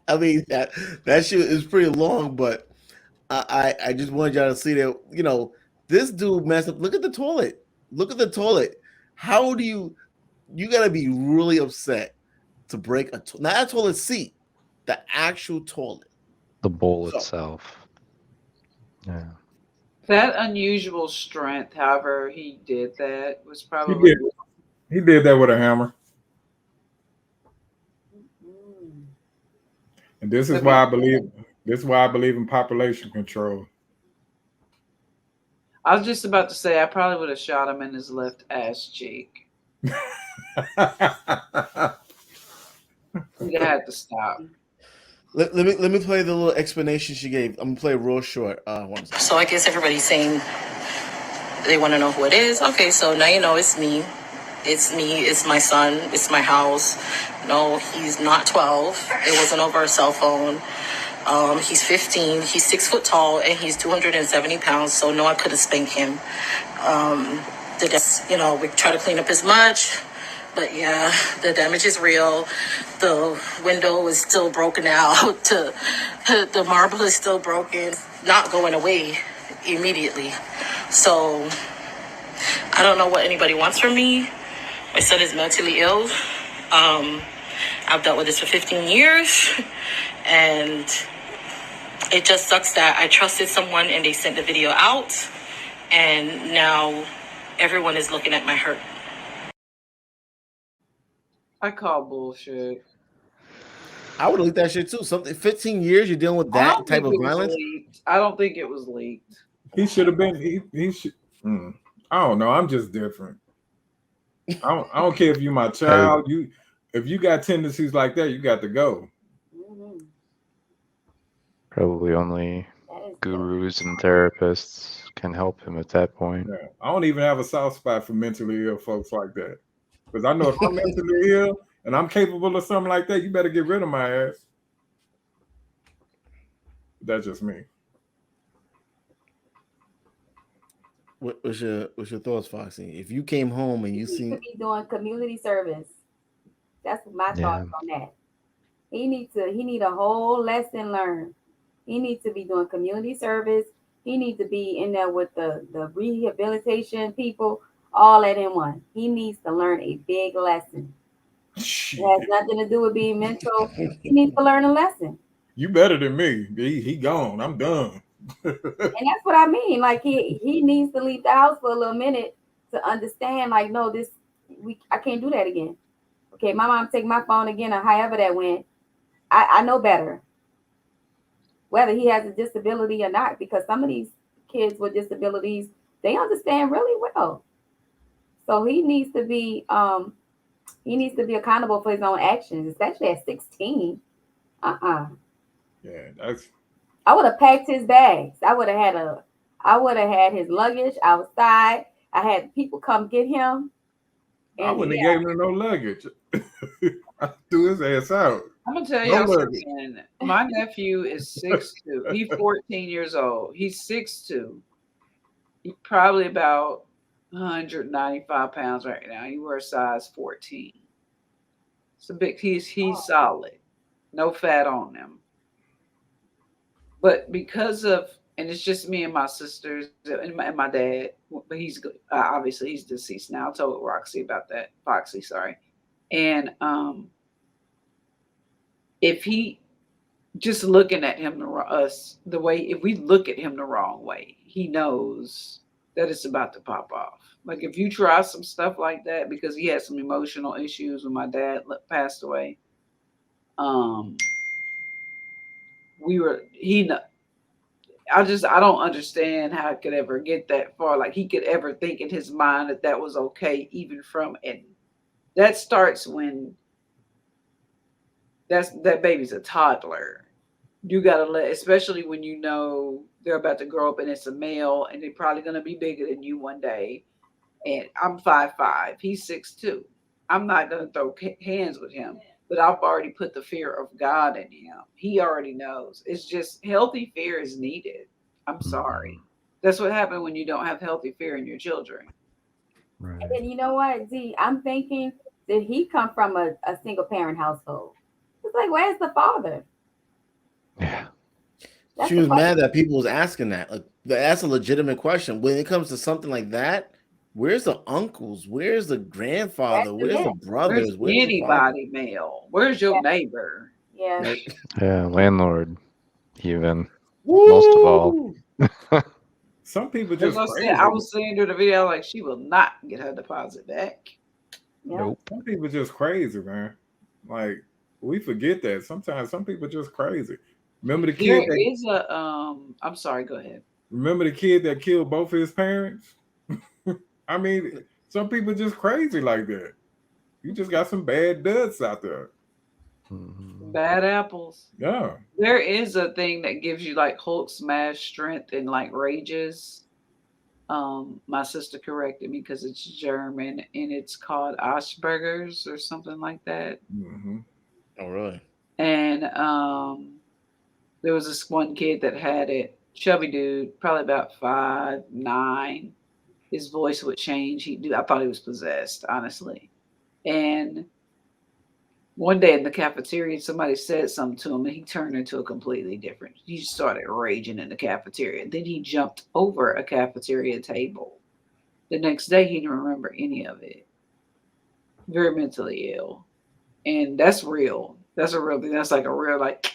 I mean that shit is pretty long, but I just wanted y'all to see that, you know, this dude messed up. Look at the toilet. Look at the toilet. How do you gotta be really upset to break not a toilet seat, the actual toilet. The bowl So- itself. Yeah. That unusual strength, however he did that, was He probably did. He did that with a hammer. And this is why I believe. This is why I believe in population control. I was just about to say I probably would have shot him in his left ass cheek. He'd have had to stop. Let me play the little explanation she gave. I'm gonna play real short. One second. So I guess everybody's saying they want to know who it is. Okay, so now you know it's me. It's me. It's my son. It's my house. No, he's not 12. It wasn't over a cell phone. He's 15. He's 6 foot tall and he's 270 pounds. So no, I couldn't spank him. We try to clean up as much, but yeah, the damage is real. The window is still broken out. The marble is still broken, not going away immediately. So I don't know what anybody wants from me. My son is mentally ill. I've dealt with this for 15 years, and it just sucks that I trusted someone and they sent the video out, and now everyone is looking at my hurt. I call bullshit. I would have leaked that shit too. Something 15 years you're dealing with I that don't type think of it was violence. leaked. I don't think it was leaked. He should have been. He should. I don't know. I'm just different. I don't care if you're my child. If you got tendencies like that, you got to go. Probably only gurus and therapists can help him at that point. Yeah. I don't even have a soft spot for mentally ill folks like that. Because I know if I'm mentally ill and I'm capable of something like that, you better get rid of my ass. That's just me. What's your thoughts, Foxy? If you came home and you He seen should be doing community service. That's my thoughts on that. He need a whole lesson learned. He needs to be doing community service. He needs to be in there with the rehabilitation people, all that in one. He needs to learn a big lesson. Shit. It has nothing to do with being mental. He needs to learn a lesson. You better than me. He gone. I'm done. And that's what I mean. Like he needs to leave the house for a little minute to understand, like, no, I can't do that again. Okay, my mom take my phone again, or however that went. I know better. Whether he has a disability or not, because some of these kids with disabilities, they understand really well. So he needs to be accountable for his own actions, especially at 16. Yeah, that's. I would have packed his bags. I would have had his luggage outside. I had people come get him. I wouldn't have gave him no luggage. I threw his ass out. I'm gonna tell you something. My nephew is 6'2". He's 14 years old. He's 6'2". He's probably about 195 pounds right now. He wears size 14. It's a big. He's solid, no fat on him. But because of, and it's just me and my sisters and my dad. But he's obviously he's deceased now. I told Roxy about that. Foxy, sorry. And if he just looking at him the way, if we look at him the wrong way, he knows that it's about to pop off. Like if you try some stuff like that, because he had some emotional issues when my dad passed away. I don't understand how it could ever get that far. Like he could ever think in his mind that was okay, even from, and that starts when that baby's a toddler. You gotta especially when you know they're about to grow up and it's a male and they're probably gonna be bigger than you one day. And I'm 5'5", he's 6'2". I'm not gonna throw hands with him, but I've already put the fear of God in him. He already knows. It's just healthy fear is needed. I'm sorry. That's what happened when you don't have healthy fear in your children. Right. And you know what, Z? I'm thinking that he come from a single parent household. It's like, where's the father? Yeah. That's She the was question. mad that people was asking that. Like, that's a legitimate question. When it comes to something like that, where's the uncles? Where's the grandfather? That's the Where's the man. brothers? Where's Where's the father? anybody male? Where's your neighbor? Yeah. Like, Yeah, landlord, even most of all. woo! Some people That's just what I crazy. said. I was saying during the video, like she will not get her deposit back. Yeah. Nope. Some people just crazy, man. Like we forget that sometimes. Some people just crazy. Remember the There kid that is a I'm sorry, go ahead. remember the kid that killed both his parents? I mean, some people just crazy like that. You just got some bad duds out there. Mhm. Bad apples. Yeah. There is a thing that gives you like Hulk smash strength and like rages. My sister corrected me because it's German and it's called Asperger's or something like that. Mm-hmm. Oh, really? And there was this one kid that had it, chubby dude, probably about 5'9". His voice would change. I thought he was possessed, honestly. And one day in the cafeteria, somebody said something to him and he turned into a completely different. He started raging in the cafeteria. Then he jumped over a cafeteria table. The next day, he didn't remember any of it. Very mentally ill. And that's real. That's a real thing. That's like a real like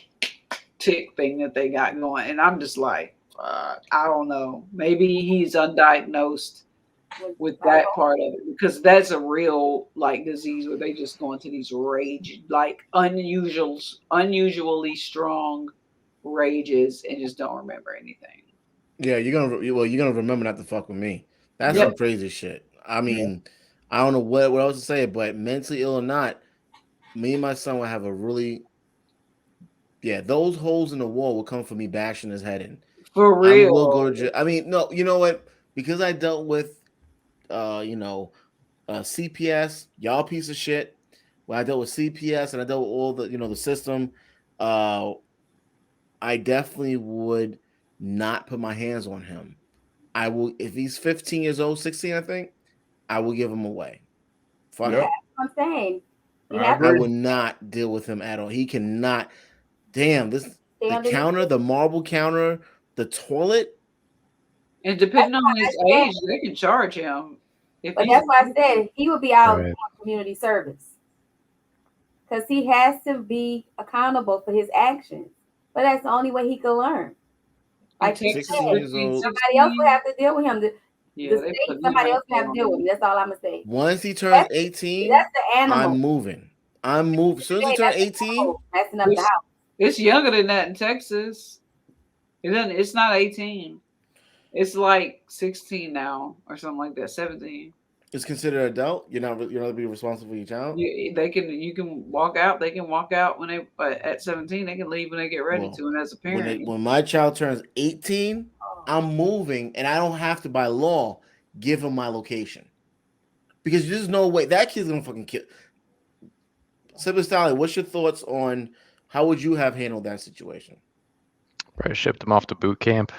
tick thing that they got going. And I'm just like, I don't know. Maybe he's undiagnosed with that part of it, because that's a real like disease where they just go into these rage, like unusually strong rages and just don't remember anything. Yeah, you're gonna remember not to fuck with me. That's Yep. some crazy shit. I mean, I don't know what else to say, but mentally ill or not, me and my son will have a really, those holes in the wall will come from me bashing his head in. For I real. will go to jail. I mean, no, you know what? Because I dealt with, CPS, y'all piece of shit. When I dealt with CPS and I dealt with all the, the system, I definitely would not put my hands on him. I will, if he's 15 years old, 16, I think, I will give him away. Fuck Yep. it. I'm saying. You I have agree. I will not deal with him at all. He cannot. Damn, the counter, the marble counter, the toilet. And depending on his age, they can charge him. But that's why I said he would be out Right. on community service. Because he has to be accountable for his actions. But that's the only way he can learn. Like 16 years old. Somebody else will have to deal with him. The they state, put him somebody out else will have to there. deal with him. That's all I'm gonna say. Once he turns 18, That's the animal. I'm moving. As soon as he turns 18, Messing up the house. It's younger than that in Texas. It's not 18. It's like 16 now or something like that. 17. it's considered adult. You're not be responsible for your child. You can walk out. They can walk out when they at 17. They can leave when they get ready to. And as a parent, When my child turns 18, I'm moving, and I don't have to by law give him my location, because there's no way that kid's gonna fucking kill. Sibba Stallion, what's your thoughts on how would you have handled that situation? Probably shipped him off to boot camp.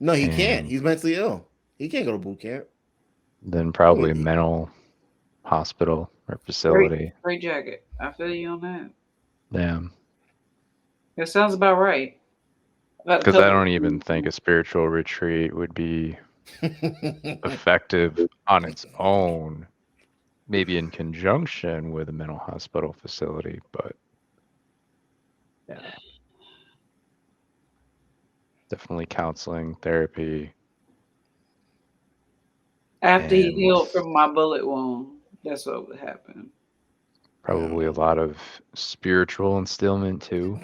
No, he can't. He's mentally ill. He can't go to boot camp. Then probably mental hospital or facility. Great jacket. I feel you on that. Yeah. That sounds about right. Because I don't even think a spiritual retreat would be effective on its own. Maybe in conjunction with a mental hospital facility, but yeah. Definitely counseling, therapy. After he and healed from my bullet wound, that's what would happen. Probably a lot of spiritual instillment too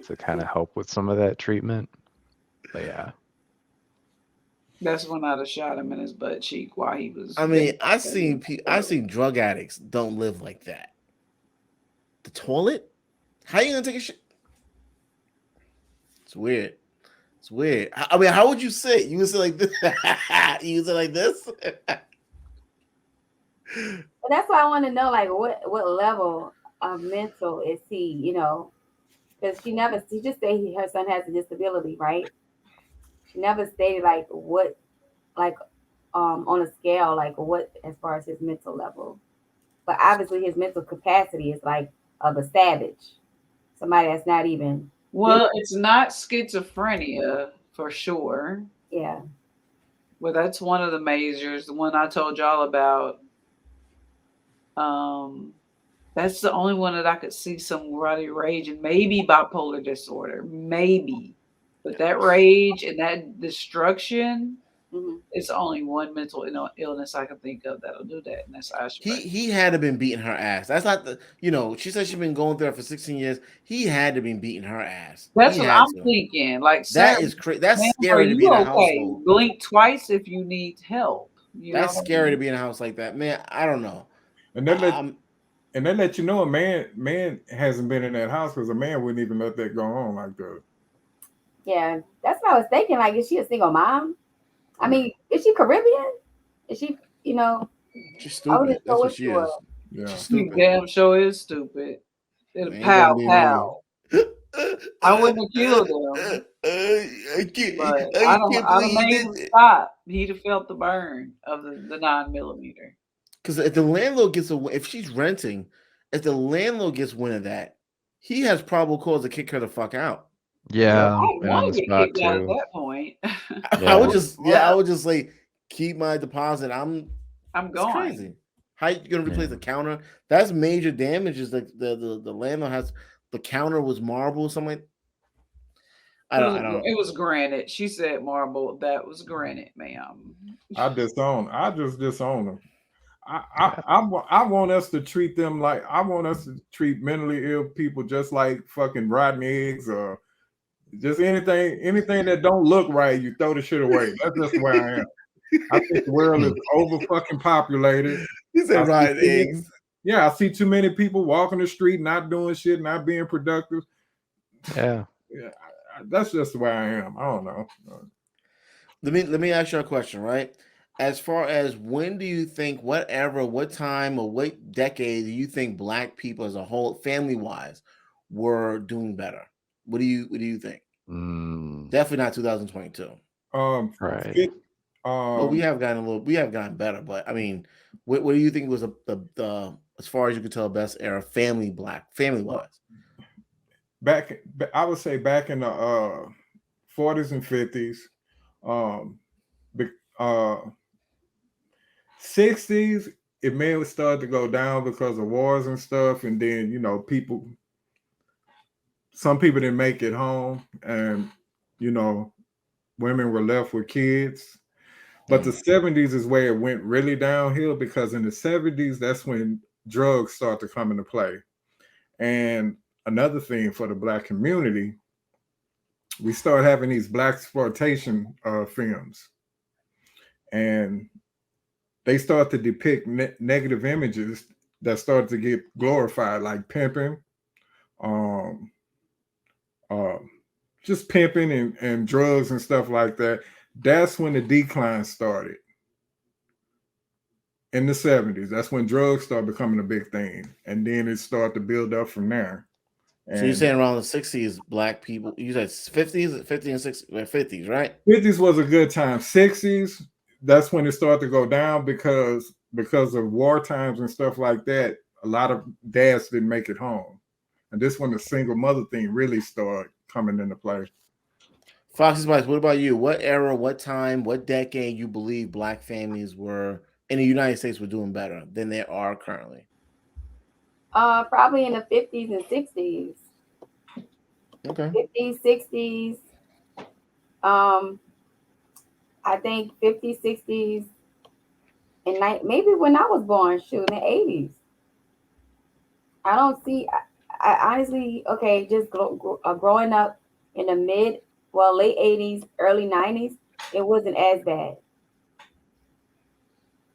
to kind of help with some of that treatment. But yeah. That's when I'd have shot him in his butt cheek while he was. I mean, I've seen drug addicts don't live like that. The toilet? How you gonna take a shit? It's weird. It's weird. I mean, how would you sit? You would sit like this. You would sit like this. But that's why I want to know, like, what level of mental is he? You know, because she just said her son has a disability, right? She never stated like what, like, on a scale, like what as far as his mental level. But obviously, his mental capacity is like of a savage, somebody that's not even. Well, it's not schizophrenia for sure. Yeah. Well, that's one of the majors. The one I told y'all about. That's the only one that I could see some rage and maybe bipolar disorder, maybe. But that rage and that destruction, it's only one mental illness I can think of that'll do that, and that's Asher. He had to have been beating her ass. That's not the, she said she's been going through it for 16 years. He had to have been beating her ass. That's what I'm thinking. Like, that is crazy. That's scary to be in a household. Blink twice if you need help. That's scary to be in a house like that, man. I don't know. And they let you know a man hasn't been in that house because a man wouldn't even let that go on like that. Yeah, that's what I was thinking. Like, is she a single mom? I mean, is she Caribbean? Is she, She's stupid. That's what she is. Yeah. She's stupid. Damn sure is stupid. Pow. I wouldn't have killed him. I'd made him stop. He'd have felt the burn of the 9mm. Because if the landlord gets if she's renting, if the landlord gets wind of that, he has probable cause to kick her the fuck out. Yeah, I want to get kicked out at that point. I would just like keep my deposit. I'm going. Crazy. How you gonna replace the counter? That's major damages. The landlord has the counter was marble or something. I don't know. It was granite. She said marble. That was granite, ma'am. I just disown them. I want us to treat them like I want us to treat mentally ill people just like fucking rotten eggs or just anything that don't look right. You throw the shit away. That's just where I am. I think the world is over fucking populated. You said rotten eggs. Yeah, I see too many people walking the street, not doing shit, not being productive. Yeah. That's just where I am. I don't know. Let me ask you a question, right? As far as when do you think, what time or what decade do you think Black people as a whole, family-wise, were doing better? What do you think? Definitely not 2022. Right. Well, we have gotten better, but I mean, what do you think was the as far as you could tell best era family-wise? I would say back in the 40s and 50s. 60s, it may have started to go down because of wars and stuff, and then some people didn't make it home, and women were left with kids. But the 70s is where it went really downhill, because in the 70s, that's when drugs start to come into play. And another thing for the Black community, we start having these Black exploitation films, and they start to depict negative images that start to get glorified, like pimping, just pimping and drugs and stuff like that. That's when the decline started. In the 70s, that's when drugs started becoming a big thing. And then it started to build up from there. So you're saying around the 60s, Black people, you said 50s, 50 and 60s, 50s, right? 50s was a good time. 60s, that's when it started to go down, because because of war times and stuff like that, a lot of dads didn't make it home. And this when the single mother thing really started coming into play. Foxy Spice, what about you? What era, what time, what decade you believe black families were in the United States were doing better than they are currently? Probably in the 50s and 60s. Okay. 50s, 60s. I think 50s, 60s, and maybe when I was born, shoot, in the 80s. I don't see. I honestly, okay, just growing up in the late 80s, early 90s, it wasn't as bad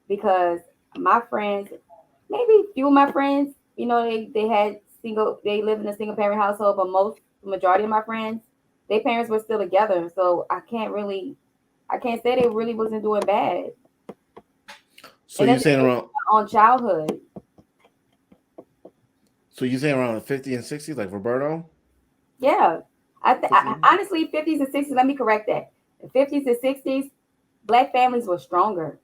because my friends, maybe a few of my friends, you know, they live in a single parent household, but majority of my friends, their parents were still together, so I can't say they really wasn't doing bad. So you're saying around on childhood. So you saying around the 50s and 60s, like Roberto? Yeah. Honestly, 50s and 60s, let me correct that. The 50s and 60s, black families were stronger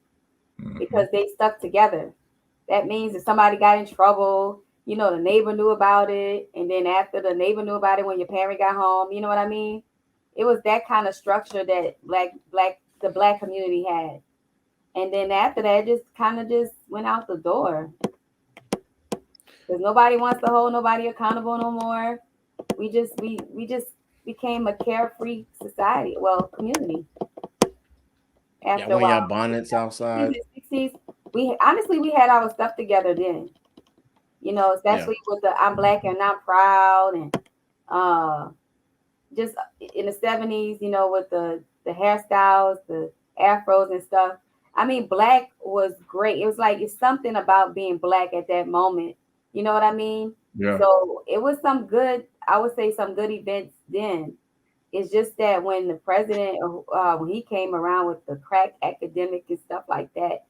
because they stuck together. That means if somebody got in trouble, you know, the neighbor knew about it. And then after the neighbor knew about it when your parent got home, you know what I mean? It was that kind of structure that the black community had. And then after that, just kind of just went out the door. Because nobody wants to hold nobody accountable no more. We just became a carefree society, community. After a while, y'all bonnets outside. 60s, we had our stuff together then. You know, especially with the I'm black and I'm proud, and just in the 70s, you know, with the hairstyles, the afros and stuff. I mean, black was great. It was like it's something about being black at that moment. You know what I mean? Yeah. So it was I would say some good events then. It's just that when the president, when he came around with the crack epidemic and stuff like that,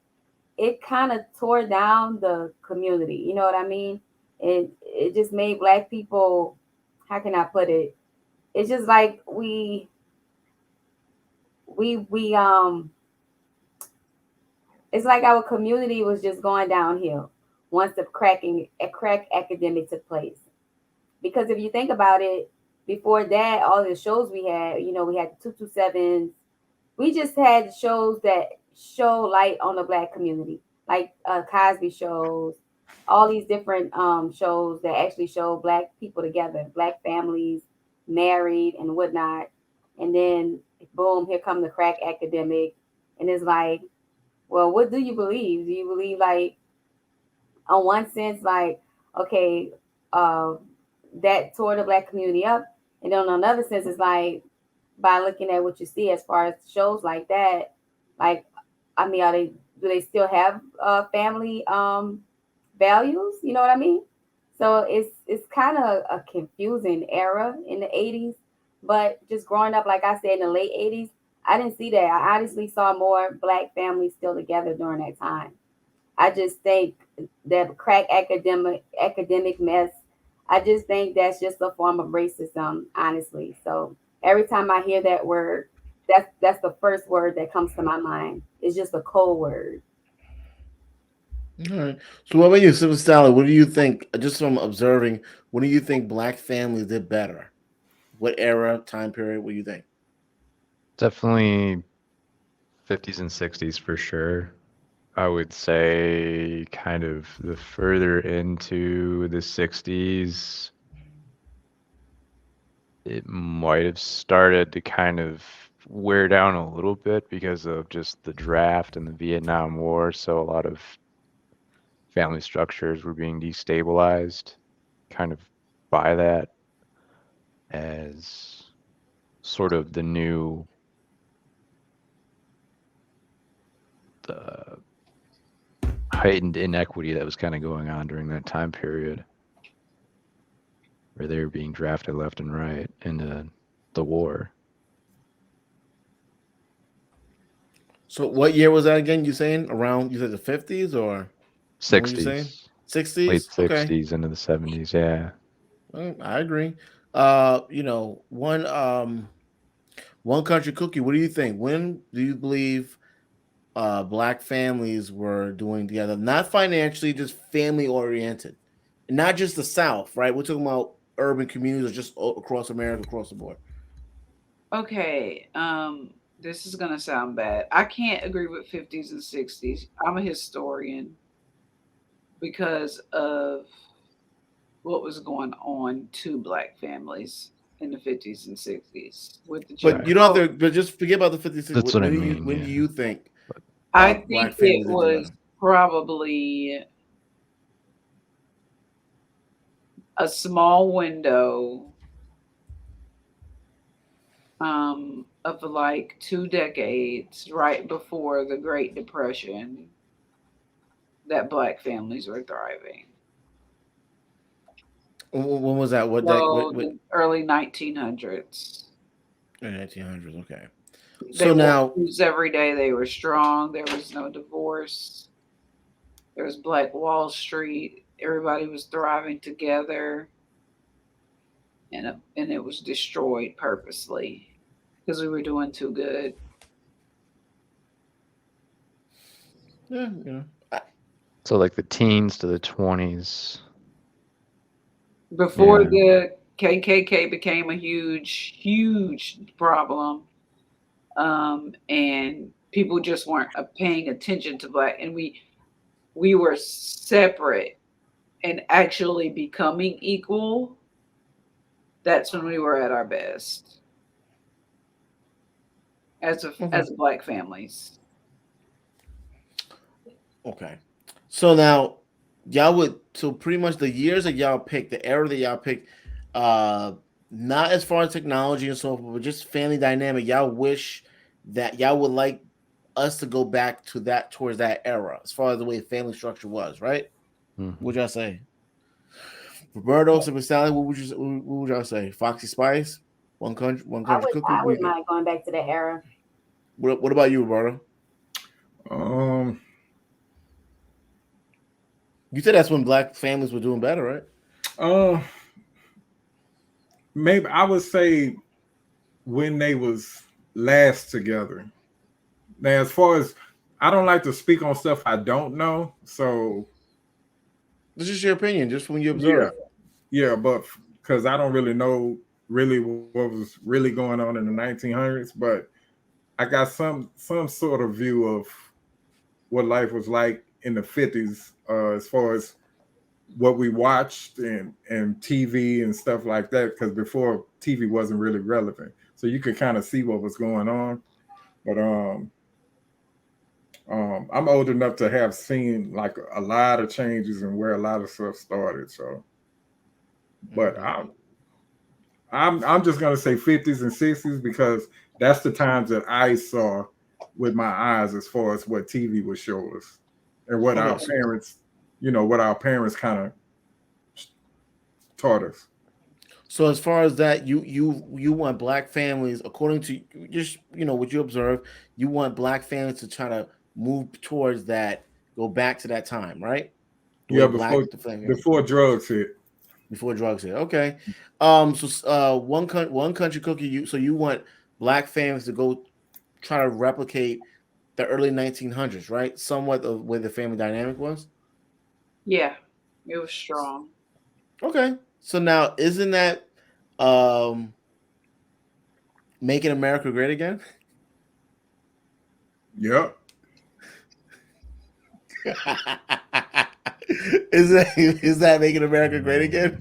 it kind of tore down the community. You know what I mean? It just made black people, how can I put it? It's just like we it's like our community was just going downhill once the crack epidemic took place. Because if you think about it, before that, all the shows we had, you know, we had the 227s. We just had shows that show light on the black community, like Cosby shows, all these different shows that actually show black people together, black families, married and whatnot. And then boom, here come the crack epidemic. And it's like, well, what do you believe? Do you believe like on one sense, like, okay, that tore the black community up, and then on another sense, it's like by looking at what you see as far as shows like that, like, I mean, do they still have family values? You know what I mean? So it's kind of a confusing era in the 80s, but just growing up, like I said, in the late 80s, I didn't see that. I honestly saw more black families still together during that time. I just think that crack academic mess, I just think that's just a form of racism, honestly. So every time I hear that word, that's the first word that comes to my mind. It's just a cold word. All right. So what about you, Silver Sally? What do you think, just from observing, what do you think black families did better? What era, time period, what do you think? Definitely 50s and 60s for sure. I would say kind of the further into the 60s, it might have started to kind of wear down a little bit because of just the draft and the Vietnam War. So a lot of family structures were being destabilized kind of by that as sort of the new heightened inequity that was kind of going on during that time period where they were being drafted left and right into the war. So what year was that again? You saying around, you said the 50s or 60s. 60s? Late 60s okay. into the 70s, yeah. I agree. You know, one country cookie, what do you think? When do you believe black families were doing together, not financially, just family oriented, not just the South, right? We're talking about urban communities or just across America, across the board. Okay, this is gonna sound bad. I can't agree with 50s and 60s. I'm a historian because of what was going on to black families in the 50s and 60s with the But you don't Jim have to. But just forget about the 56. That's what I When do you mean. when do Yeah. you think I black think families it did was together? probably a small window of like 2 decades right before the Great Depression that black families were thriving. When was that? What that? So What the early 1900s. 1900s. Okay. They So wore now, shoes every day. They were strong. There was no divorce. There was Black Wall Street. Everybody was thriving together, and it was destroyed purposely because we were doing too good. yeah, you know, So like the teens to the 20s. Before Yeah. the KKK became a huge, huge problem, and people just weren't paying attention to black, and we were separate and actually becoming equal. That's when we were at our best as okay. black families. Okay. So now, y'all would so pretty much the years that y'all picked, the era that y'all picked, not as far as technology and so forth, but just family dynamic. Y'all wish that y'all would like us to go back to that towards that era, as far as the way family structure was, right? Mhm. What would y'all say? Roberto, Super Sally, what would y'all say? Foxy Spice, one country cookie. I wouldn't mind going back to the era. What about you, Roberto? Um, You said that's when black families were doing better, right? uh, maybe I would say when they was last together. Now, as far as I don't like to speak on stuff I don't know, so This is your opinion, just when you yeah, observe. yeah, but because I don't really know really what was really going on in the 1900s, but I got some sort of view of what life was like in the 50s, as far as what we watched and TV and stuff like that. Because before TV wasn't really relevant, so you could kind of see what was going on. But I'm old enough to have seen like a lot of changes and where a lot of stuff started. So, but Okay. I'm just gonna say 50s and 60s because that's the times that I saw with my eyes as far as what TV would show us and what our Okay. parents, what our parents kind of taught us. So as far as that, you want black families, according to just what you observe, you want black families to try to move towards that, go back to that time, right? The way Yeah, black the family before drugs hit. before drugs hit. Okay. So one country cookie. You want black families to go try to replicate the early 1900s, right? Somewhat of where the family dynamic was. Yeah, it was strong. Okay. So now, isn't that um making America great again? Yep. is that making America great again?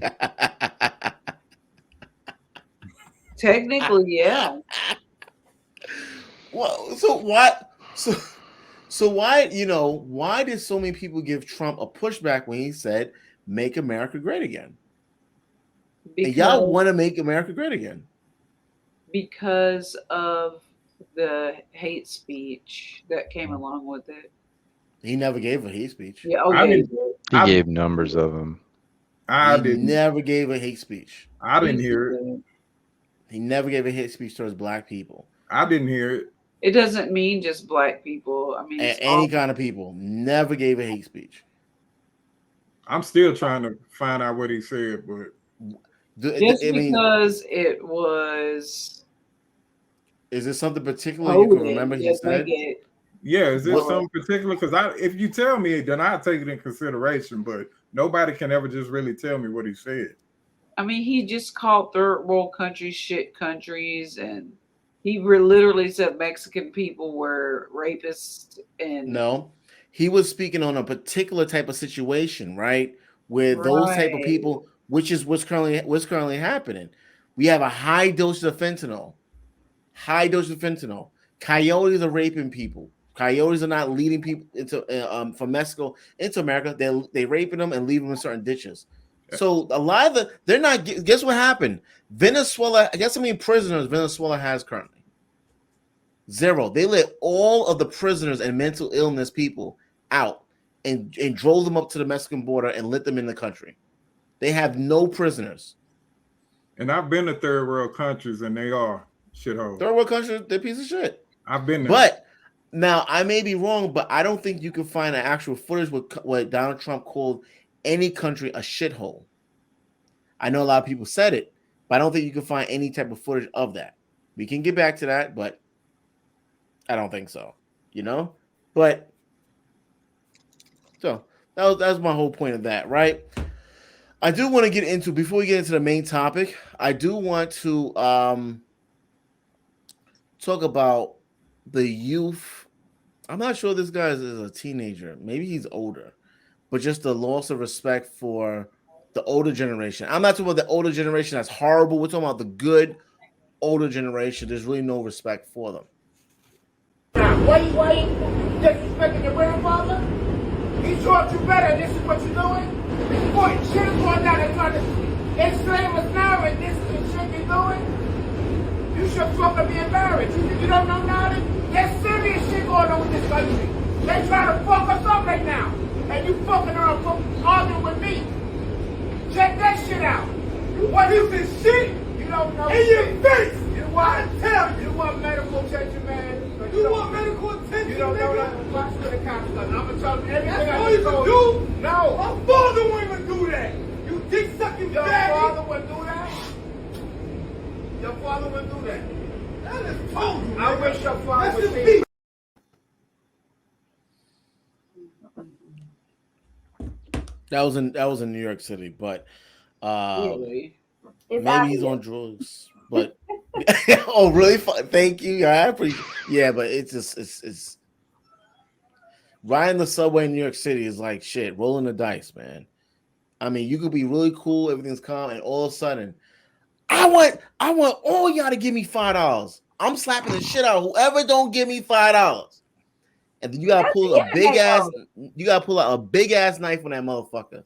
Technically, yeah. Well, so what? So why did so many people give Trump a pushback when he said "Make America Great Again"? And y'all Because want to make America great again? because of the hate speech that came along with it. He never gave a hate speech. Yeah, I okay. didn't. He I, gave numbers of them. I He didn't. never gave a hate speech. I didn't hear it. He never gave a hate speech towards black people. I didn't hear it. It doesn't mean just black people. I mean, it's Any all. kind of people. Never gave a hate speech. I'm still trying to find out what he said, but Just I mean, because it was is there something particular you can remember coded, he that make said? it Yeah, is there What- something particular? Because if you tell me, then I'll take it in consideration. But nobody can ever just really tell me what he said. I mean, he just called third world countries shit countries, and he literally said Mexican people were rapists. And No, he was speaking on a particular type of situation, right? Where those type of Right. people, which is what's currently happening. We have a high dose of fentanyl. High dose of fentanyl. Coyotes are raping people. Coyotes are not leading people into from Mexico into America. They raping them and leaving them in certain ditches. So a lot of they're not. Guess what happened? Venezuela. Guess how many prisoners Venezuela has currently? 0. They let all of the prisoners and mental illness people out and drove them up to the Mexican border and let them in the country. They have no prisoners. And I've been to third world countries, and they are shitholes. Third world countries, they're a piece of shit. I've been there. But now I may be wrong, but I don't think you can find an actual footage with what Donald Trump called any country a shithole. I know a lot of people said it, but I don't think you can find any type of footage of that. We can get back to that, but I don't think so. You know? But so that was my whole point of that, right? I do want to get into, before we get into the main topic, I do want to talk about the youth. I'm not sure this guy is a teenager. Maybe he's older, but just the loss of respect for the older generation. I'm not talking about the older generation that's horrible. We're talking about the good older generation. There's really no respect for them. Why you disrespecting your grandfather? He taught you better. This is what you're doing. This boy shit is going down there trying to enslave us now, and this is the shit you're doing. You should fucking be embarrassed. You don't know nothing. There's serious shit going on with this country. They try to fuck us up right now, and you fucking around arguing with me. Check that shit out. What is this shit? You don't know. In your face. You want to tell you. You want medical attention, man. You want medical attention, you don't know that. Watch for the cops. I'm gonna tell you everything. That's all you can do? No. My father wouldn't even do that. You dick sucking Your father wouldn't do that? Your father wouldn't do that. That is told you. I wish your father would see. That was in New York City, but really? maybe he's on drugs. But oh, really? Thank you. I appreciate. Yeah, but it's riding the subway in New York City is like shit, rolling the dice, man. I mean, you could be really cool, everything's calm, and all of a sudden, I want all y'all to give me $5. I'm slapping the shit out of whoever don't give me $5. And then you gotta pull a big ass, you gotta pull out a big ass knife on that motherfucker.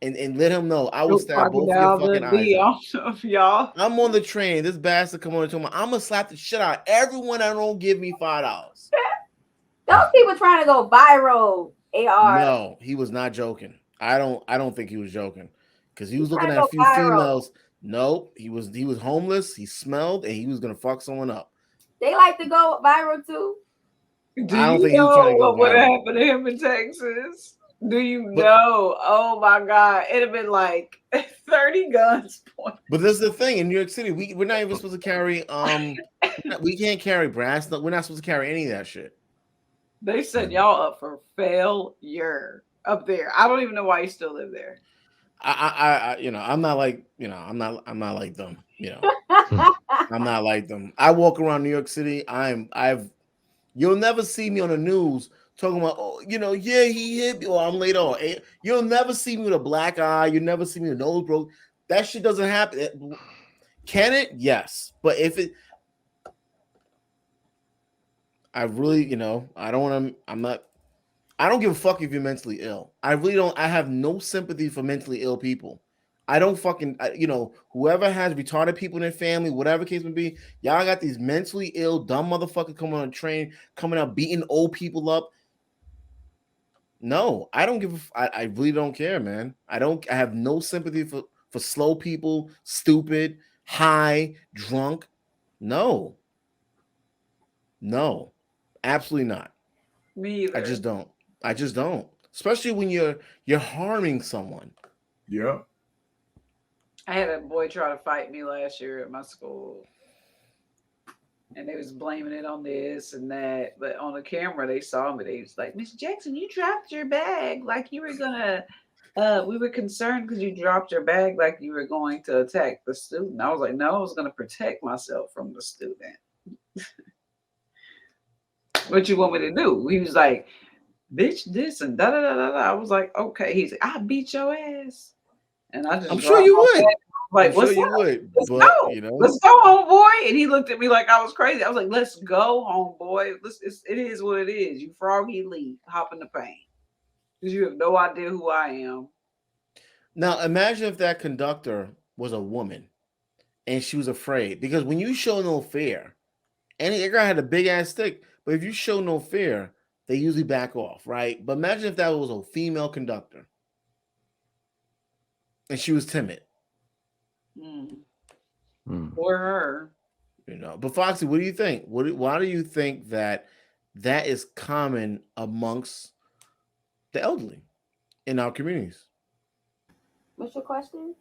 And let him know I will stab both of your fucking eyes out. Y'all. I'm on the train. This bastard come on and told me I'm gonna slap the shit out of everyone that don't give me $5. Those people trying to go viral. AR. No, he was not joking. I don't think he was joking because he was looking trying at to a few go viral. females. Nope, he was homeless. He smelled and he was gonna fuck someone up. They like to go viral too. Do I don't you think he was trying to know go what would viral. happen to him in Texas? Do you know? Oh my God. It'd have been like 30 guns pointed. But this is the thing in New York City, we're not even supposed to carry we can't carry brass. We're not supposed to carry any of that shit. They set y'all up for failure up there. I don't even know why you still live there. I I'm not like, I'm not like them, I'm not like them. I walk around New York City. You'll never see me on the news talking about, yeah, he hit me, or I'm late on. You'll never see me with a black eye. You'll never see me with a nose broke. That shit doesn't happen. Can it? Yes. But if it, I really, I don't want to, I don't give a fuck if you're mentally ill. I really don't. I have no sympathy for mentally ill people. I don't fucking, whoever has retarded people in their family, whatever case may be, y'all got these mentally ill, dumb motherfuckers coming on a train, coming out beating old people up. No, I don't give I really don't care, man. I have no sympathy for slow people, stupid, high, drunk. No, absolutely not. Me either. I just don't. Especially when you're harming someone. Yeah. I had a boy try to fight me last year at my school. and they was blaming it on this and that. But on the camera, they saw me. They was like, "Miss Jackson, you dropped your bag like you were gonna." We were concerned because you dropped your bag like you were going to attack the student. I was like, "No, I was going to protect myself from the student." What you want me to do? He was like, "Bitch, this and da da da da." I was like, "Okay." He's like, "I beat your ass," and I just I'm sure dropped you my would. bag. Like, I'm what's sure you up? would, Let's but go. you know, Let's go, homeboy. And he looked at me like I was crazy. I was like, let's go, homeboy. It is what it is. You froggy leap, hop in the paint. Because you have no idea who I am. now imagine if that conductor was a woman and she was afraid. Because when you show no fear, and the girl had a big ass stick, but if you show no fear, they usually back off, right? But imagine if that was a female conductor and she was timid. Or her. You know, but Foxy, what do you think? Why do you think that is common amongst the elderly in our communities? What's your question?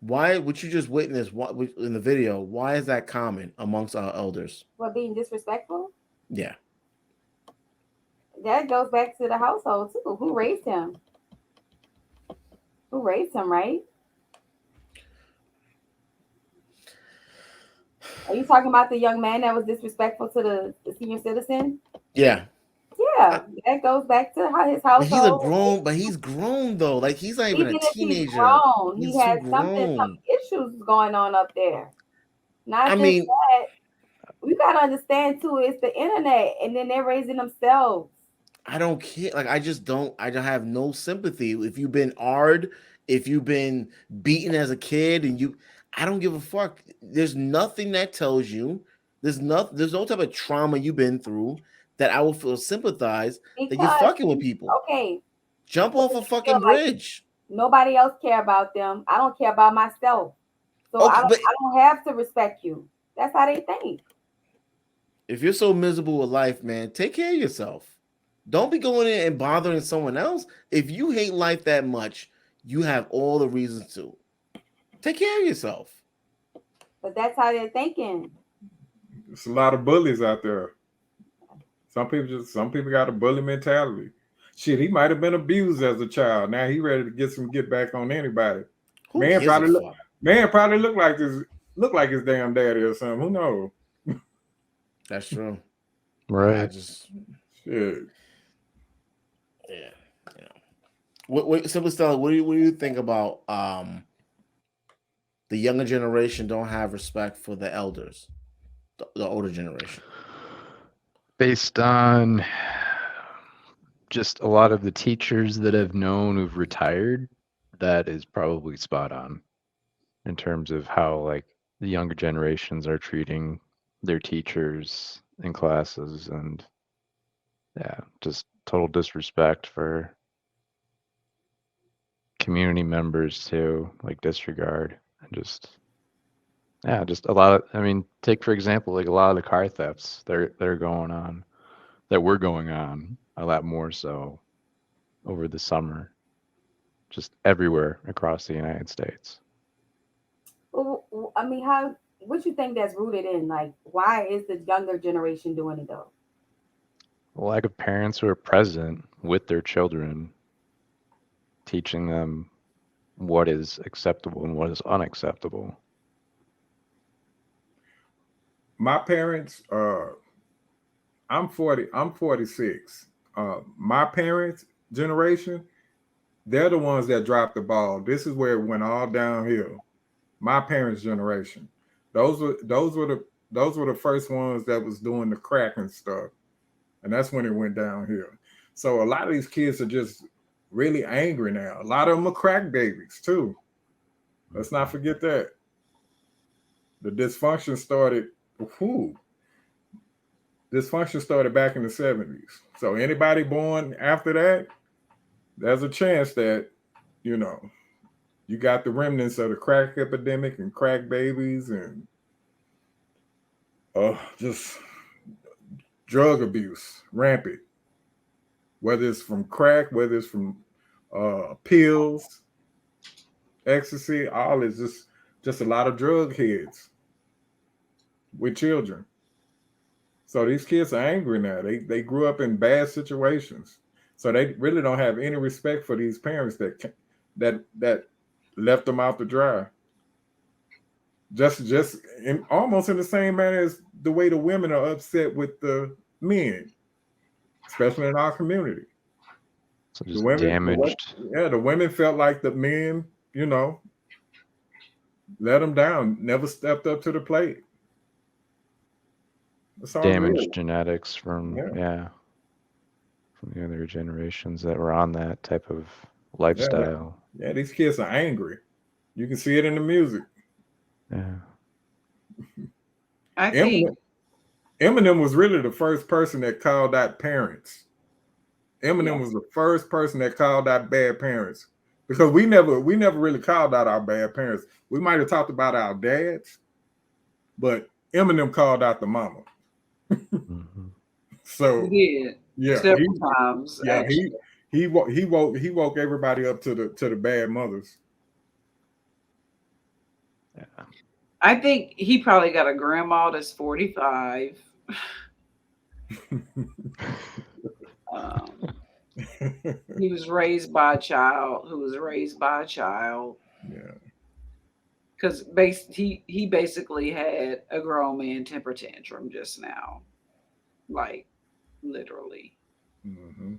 Why would you just witness what in the video? Why is that common amongst our elders? What, being disrespectful? Yeah, That goes back to the household too. Who raised him? Who raised him, right? Are you talking about the young man that was disrespectful to the senior citizen? yeah. Yeah, that goes back to how his household. But he's grown though. Like he's not even Even a if he's teenager. grown, He's he too has some grown. issues going on up there. Not I just mean, that. We gotta understand too. It's the internet, and then they're raising themselves. I don't care. Like I don't have no sympathy. If you've been hard, if you've been beaten as a kid, I don't give a fuck. There's nothing that tells you. There's no type of trauma you've been through that I will feel sympathize that you're fucking with people. Okay. Jump off a fucking bridge. Nobody else care about them. I don't care about myself. So Okay, I don't have to respect you. That's how they think. If you're so miserable with life, man, take care of yourself. Don't be going in and bothering someone else. If you hate life that much, you have all the reasons to. Take care of yourself. But that's how they're thinking. There's a lot of bullies out there. Some people got a bully mentality. Shit, he might have been abused as a child. Now he ready to get back on anybody. Man probably look like his damn daddy or something. Who knows? That's true. Right. Shit. Yeah. What Simple Stella, what do you think about the younger generation don't have respect for the elders, the older generation? Based on just a lot of the teachers that I've known who've retired, that is probably spot on in terms of how like the younger generations are treating their teachers in classes, and yeah, just total disrespect for community members too, like disregard and just a lot of, I mean, take for example, like a lot of the car thefts that were going on a lot more so over the summer, just everywhere across the United States. Well, I mean, what you think that's rooted in? Like, why is the younger generation doing it though? A lack of parents who are present with their children, teaching them what is acceptable and what is unacceptable. My parents, I'm 46. My parents' generation, they're the ones that dropped the ball. This is where it went all downhill. My parents' generation, those were the first ones that was doing the crack and stuff, and that's when it went downhill. So a lot of these kids are just really angry now. A lot of them are crack babies too. Let's not forget that. The dysfunction started. Dysfunction started back in the 70s. So anybody born after that, there's a chance that, you got the remnants of the crack epidemic and crack babies and just drug abuse rampant. Whether it's from crack, whether it's from pills, ecstasy, all is just a lot of drug heads with children. So these kids are angry now. They grew up in bad situations, so they really don't have any respect for these parents that left them out to dry. Just almost in the same manner as the way the women are upset with the men, especially in our community. So The just women, damaged. the women felt like the men, let them down, never stepped up to the plate. That's all Damaged good. genetics from Yeah. from the other generations that were on that type of lifestyle. Yeah, these kids are angry. You can see it in the music. Yeah. I think Eminem was really the first person that called out parents. Eminem Yeah. was the first person that called out bad parents, because we never really called out our bad parents. We might have talked about our dads, but Eminem called out the mama. Mhm. So he did yeah, several times. yeah, Actually, he woke everybody up to the bad mothers. Yeah. I think he probably got a grandma that's 45. He was raised by a child who was raised by a child. Yeah. Because he basically had a grown man temper tantrum just now, like literally. Mhm.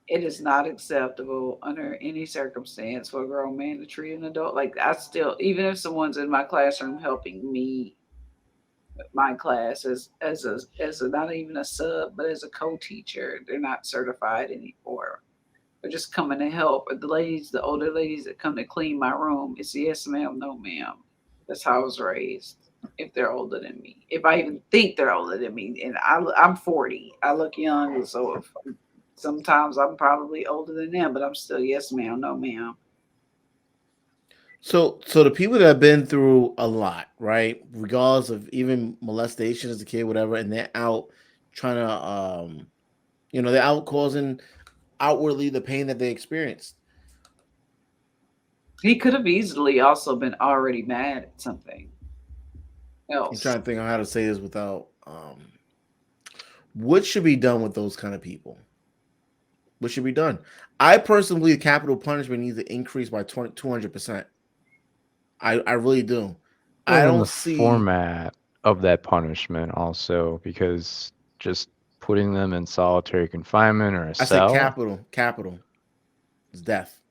It is not acceptable under any circumstance for a grown man to treat an adult like I still, even if someone's in my classroom helping me with my class as a not even a sub, but as a co-teacher, they're not certified anymore. They're just coming to help. But the older ladies that come to clean my room, it's yes ma'am, no ma'am. That's how I was raised. If they're older than me, if I even think they're older than me, and I'm 40, I look young, so sometimes I'm probably older than them, but I'm still yes ma'am, no ma'am. So the people that have been through a lot, right? Regardless of even molestation as a kid, whatever, and they're out trying to they're out causing outwardly the pain that they experienced. He could have easily also been already mad at something I'm else. trying to think of how to say this without what should be done with those kind of people? What should be done? I personally believe capital punishment needs to increase by 200%. I really do. I Well, in don't the see format of that punishment also, because just putting them in solitary confinement or a I said cell. capital is death.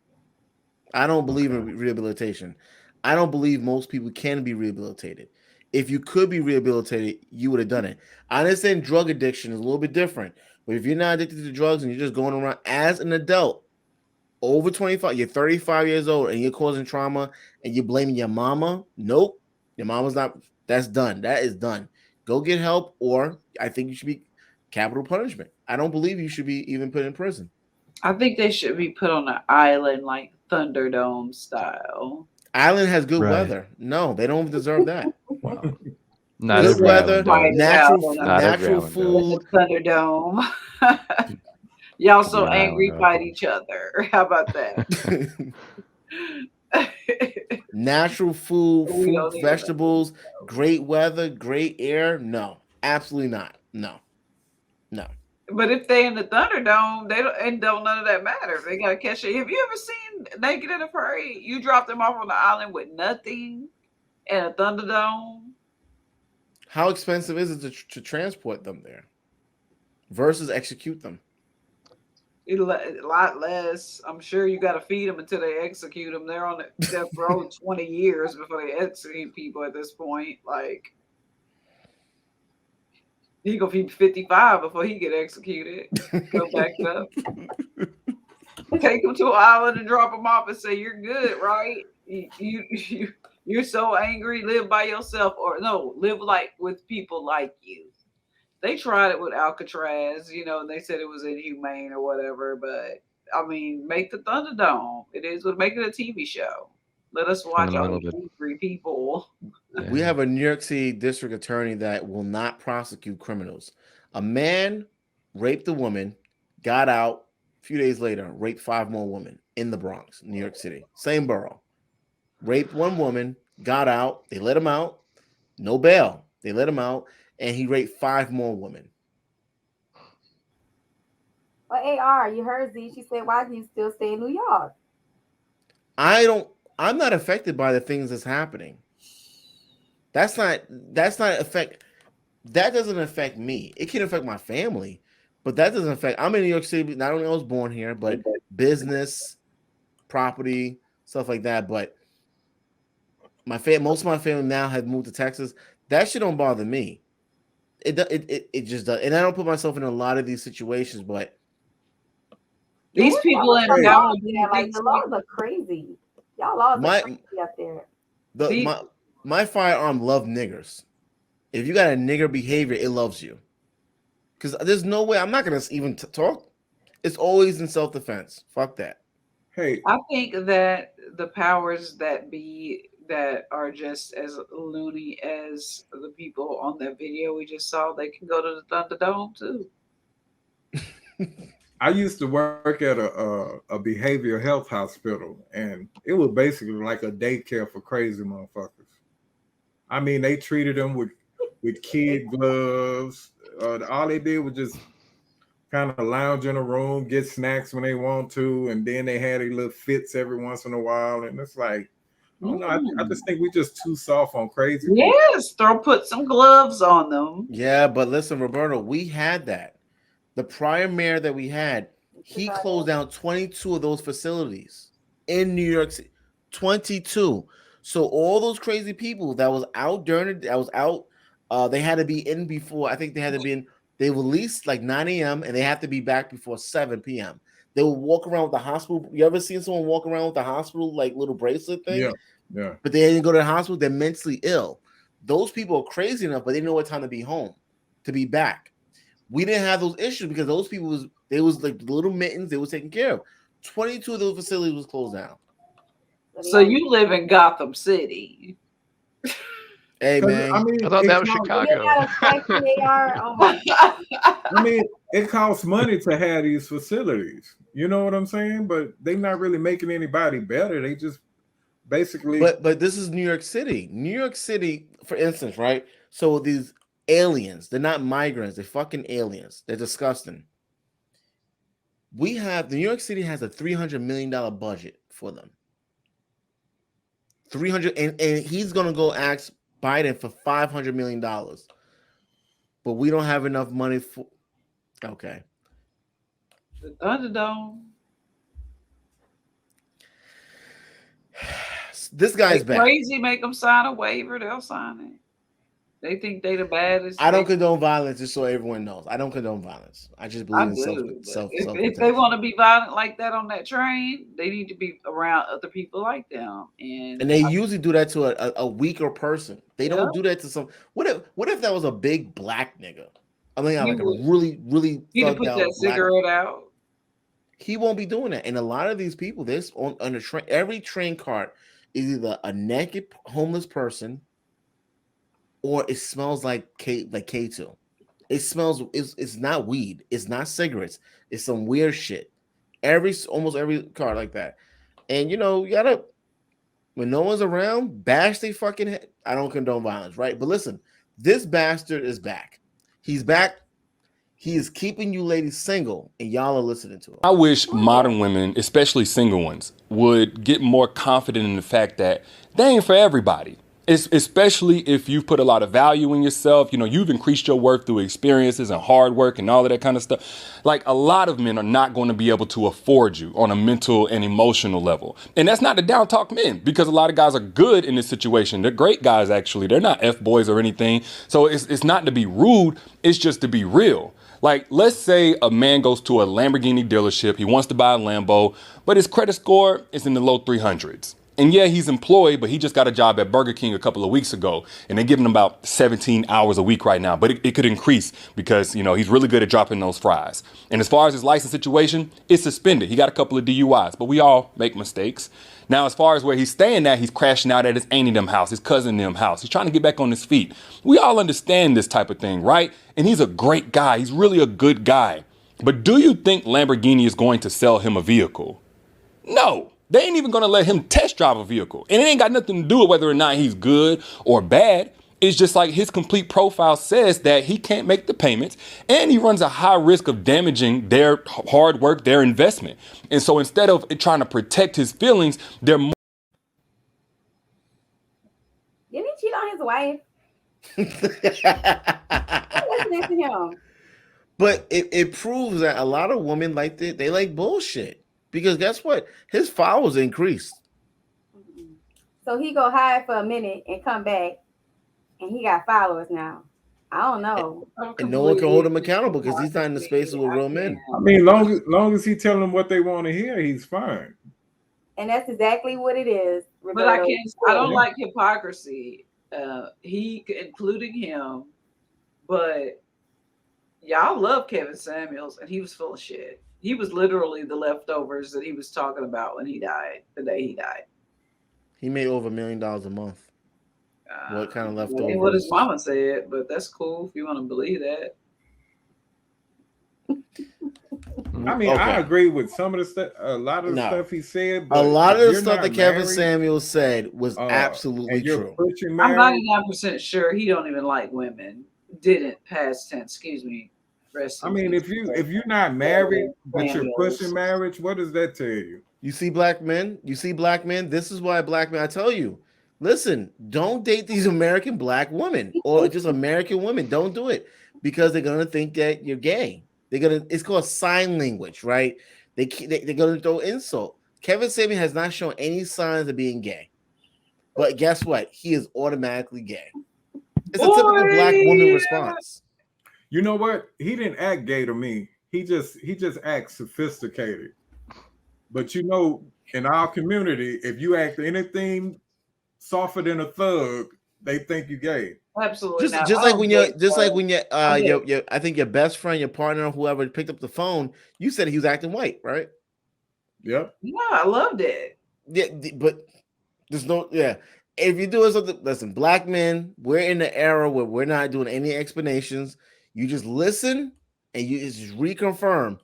I don't believe in rehabilitation. I don't believe most people can be rehabilitated. If you could be rehabilitated, you would have done it. I understand drug addiction is a little bit different, but if you're not addicted to drugs and you're just going around as an adult, over 25, you're 35 years old and you're causing trauma and you're blaming your mama, nope. Your mama's not, that's done. That is done. Go get help, or I think you should be capital punishment. I don't believe you should be even put in prison. I think they should be put on an island like Thunderdome style. Island has good Right. weather. No, they don't deserve that. Wow. Not Good every weather, island does. Not every natural island does. food. Thunderdome. Y'all so Be an angry, island fight out there. each other. How about that? Natural food, We fruit, don't need vegetables, great weather, great air. No, absolutely not. No. But if they in the Thunderdome, they don't none of that matters. They gotta catch it. Have you ever seen Naked and Afraid? You drop them off on the island with nothing and a Thunderdome. How expensive is it to transport them there versus execute them? A lot less. I'm sure you got to feed them until they execute them. They're on the death row 20 years before they execute people at this point. Like, he gonna be 55 before he get executed. Go back up. Take him to an island and drop him off and say, you're good, right? You're so angry, live by yourself, or no, live like with people like you. They tried it with Alcatraz, and they said it was inhumane or whatever, but I mean, make the Thunderdome. It is what make it a TV show. Let us watch all these angry people. We have a New York City district attorney that will not prosecute criminals. A man raped a woman, got out, a few days later, raped 5 more women in the Bronx, New York City. Same borough. Raped 1 woman, got out, they let him out, no bail. They let him out. and he raped 5 more women. Well, AR, you heard Z. She said, "Why do you still stay in New York?" I'm not affected by the things that's happening. That doesn't affect me. It can affect my family, but that doesn't affect. I'm in New York City. Not only I was born here, but business, property, stuff like that. But most of my family now have moved to Texas. That shit don't bother me. It just does. And I don't put myself in a lot of these situations, but These people in Y'all power, like the laws are crazy. Y'all laws are crazy up there. My firearm love niggers. If you got a nigger behavior, it loves you. Because there's no way I'm not gonna even talk. It's always in self-defense. Fuck that. Hey, I think that the powers that be that are just as loony as the people on that video we just saw, they can go to the Thunderdome too. I used to work at a behavioral health hospital, and it was basically like a daycare for crazy motherfuckers. I mean, they treated them with kid gloves. All they did was just kind of lounge in a room, get snacks when they want to, and then they had a little fits every once in a while. And it's like, I don't know, I just think we're just too soft on crazy people. Yes, put some gloves on them. Yeah, but listen, Roberto, we had that. The prior mayor that we had, he closed down 22 of those facilities in New York City. 22. So all those crazy people that was out they had to be in before. I think they had to be in. They released like 9 a.m. and they have to be back before 7 p.m. They would walk around with the hospital. You ever seen someone walk around with the hospital like little bracelet thing? Yeah. But they didn't go to the hospital. They're mentally ill. Those people are crazy enough, but they know what time to be home, to be back. We didn't have those issues because those people was like little mittens. They was taken care of. 22 of those facilities was closed down. So you live in Gotham City. Hey man, I mean, I thought that was Chicago. I mean, it costs money to have these facilities. You know what I'm saying? But they're not really making anybody better. They just basically. But this is New York City. New York City, for instance, right? So these aliens, they're not migrants. They're fucking aliens. They're disgusting. New York City has a $300 million budget for them. 300, and he's gonna go ask Biden for $500 million, but we don't have enough money for. Okay. The Thunderdome. This guy's back. Crazy, make them sign a waiver. They'll sign it. They think they the baddest. I don't condone violence, just so everyone knows. I don't condone violence. I just believe in self. If they want to be violent like that on that train, they need to be around other people like them. And they usually do that to a weaker person. They don't do that to some. What if that was a big black nigga? I mean, like a really, really. You to put that cigarette out. He won't be doing that. And a lot of these people, this on a train, every train cart is either a naked homeless person, or it smells like K2. It smells. It's not weed. It's not cigarettes. It's some weird shit. Almost every car like that. And you gotta, when no one's around, bash they fucking head. I don't condone violence, right? But listen, this bastard is back. He's back. He is keeping you ladies single, and y'all are listening to him. I wish modern women, especially single ones, would get more confident in the fact that they ain't for everybody. Especially if you've put a lot of value in yourself, you've increased your worth through experiences and hard work and all of that kind of stuff. Like, a lot of men are not going to be able to afford you on a mental and emotional level. And that's not to down talk men, because a lot of guys are good in this situation. They're great guys, actually. They're not F-boys or anything. So it's not to be rude. It's just to be real. Like, let's say a man goes to a Lamborghini dealership. He wants to buy a Lambo, but his credit score is in the low 300s. And yeah, he's employed, but he just got a job at Burger King a couple of weeks ago, and they're giving him about 17 hours a week right now. But it could increase because, he's really good at dropping those fries. And as far as his license situation, it's suspended. He got a couple of DUIs, but we all make mistakes. Now, as far as where he's staying at, he's crashing out at his auntie them house, his cousin them house. He's trying to get back on his feet. We all understand this type of thing, right? And he's a great guy. He's really a good guy. But do you think Lamborghini is going to sell him a vehicle? No. They ain't even going to let him test drive a vehicle. And it ain't got nothing to do with whether or not he's good or bad. It's just like his complete profile says that he can't make the payments and he runs a high risk of damaging their hard work, their investment. And so instead of trying to protect his feelings, they're more. Didn't he cheat on his wife? I'm listening to him. But it proves that a lot of women like they like bullshit, because guess what? His followers increased. So he go hide for a minute and come back, and he got followers now. I don't know. And no one can hold him accountable because he's not in the spaces with real men. I mean, long as he telling them what they want to hear, he's fine. And that's exactly what it is. But I don't like hypocrisy. He, including him, but y'all love Kevin Samuels, and he was full of shit. He was literally the leftovers that he was talking about when he died, the day he died. He made over $1 million a month. What kind of leftovers? What his mama said, but that's cool if you want to believe that. I mean, I agree with some of the stuff, a lot of the stuff he said. But a lot of the stuff that Kevin Samuels said was absolutely true. I'm 99% sure he don't even like women. Didn't past tense, excuse me. I mean, if you're not married, but you're pushing marriage, what does that tell you? You see black men? This is why black men, I tell you, listen, don't date these American black women or just American women. Don't do it, because they're gonna think that you're gay. It's called sign language, right? They're gonna throw insult. Kevin Samuels has not shown any signs of being gay, but guess what? He is automatically gay. It's a typical black woman response. You know what? He didn't act gay to me. He just acts sophisticated. But you know, in our community, if you act anything softer than a thug, they think you're gay. Absolutely. Just like when I think your best friend, your partner, whoever picked up the phone, you said he was acting white, right? Yep. Yeah, I loved it. Yeah, but there's no If you do something, listen, black men, we're in the era where we're not doing any explanations. You just listen and you just reconfirm.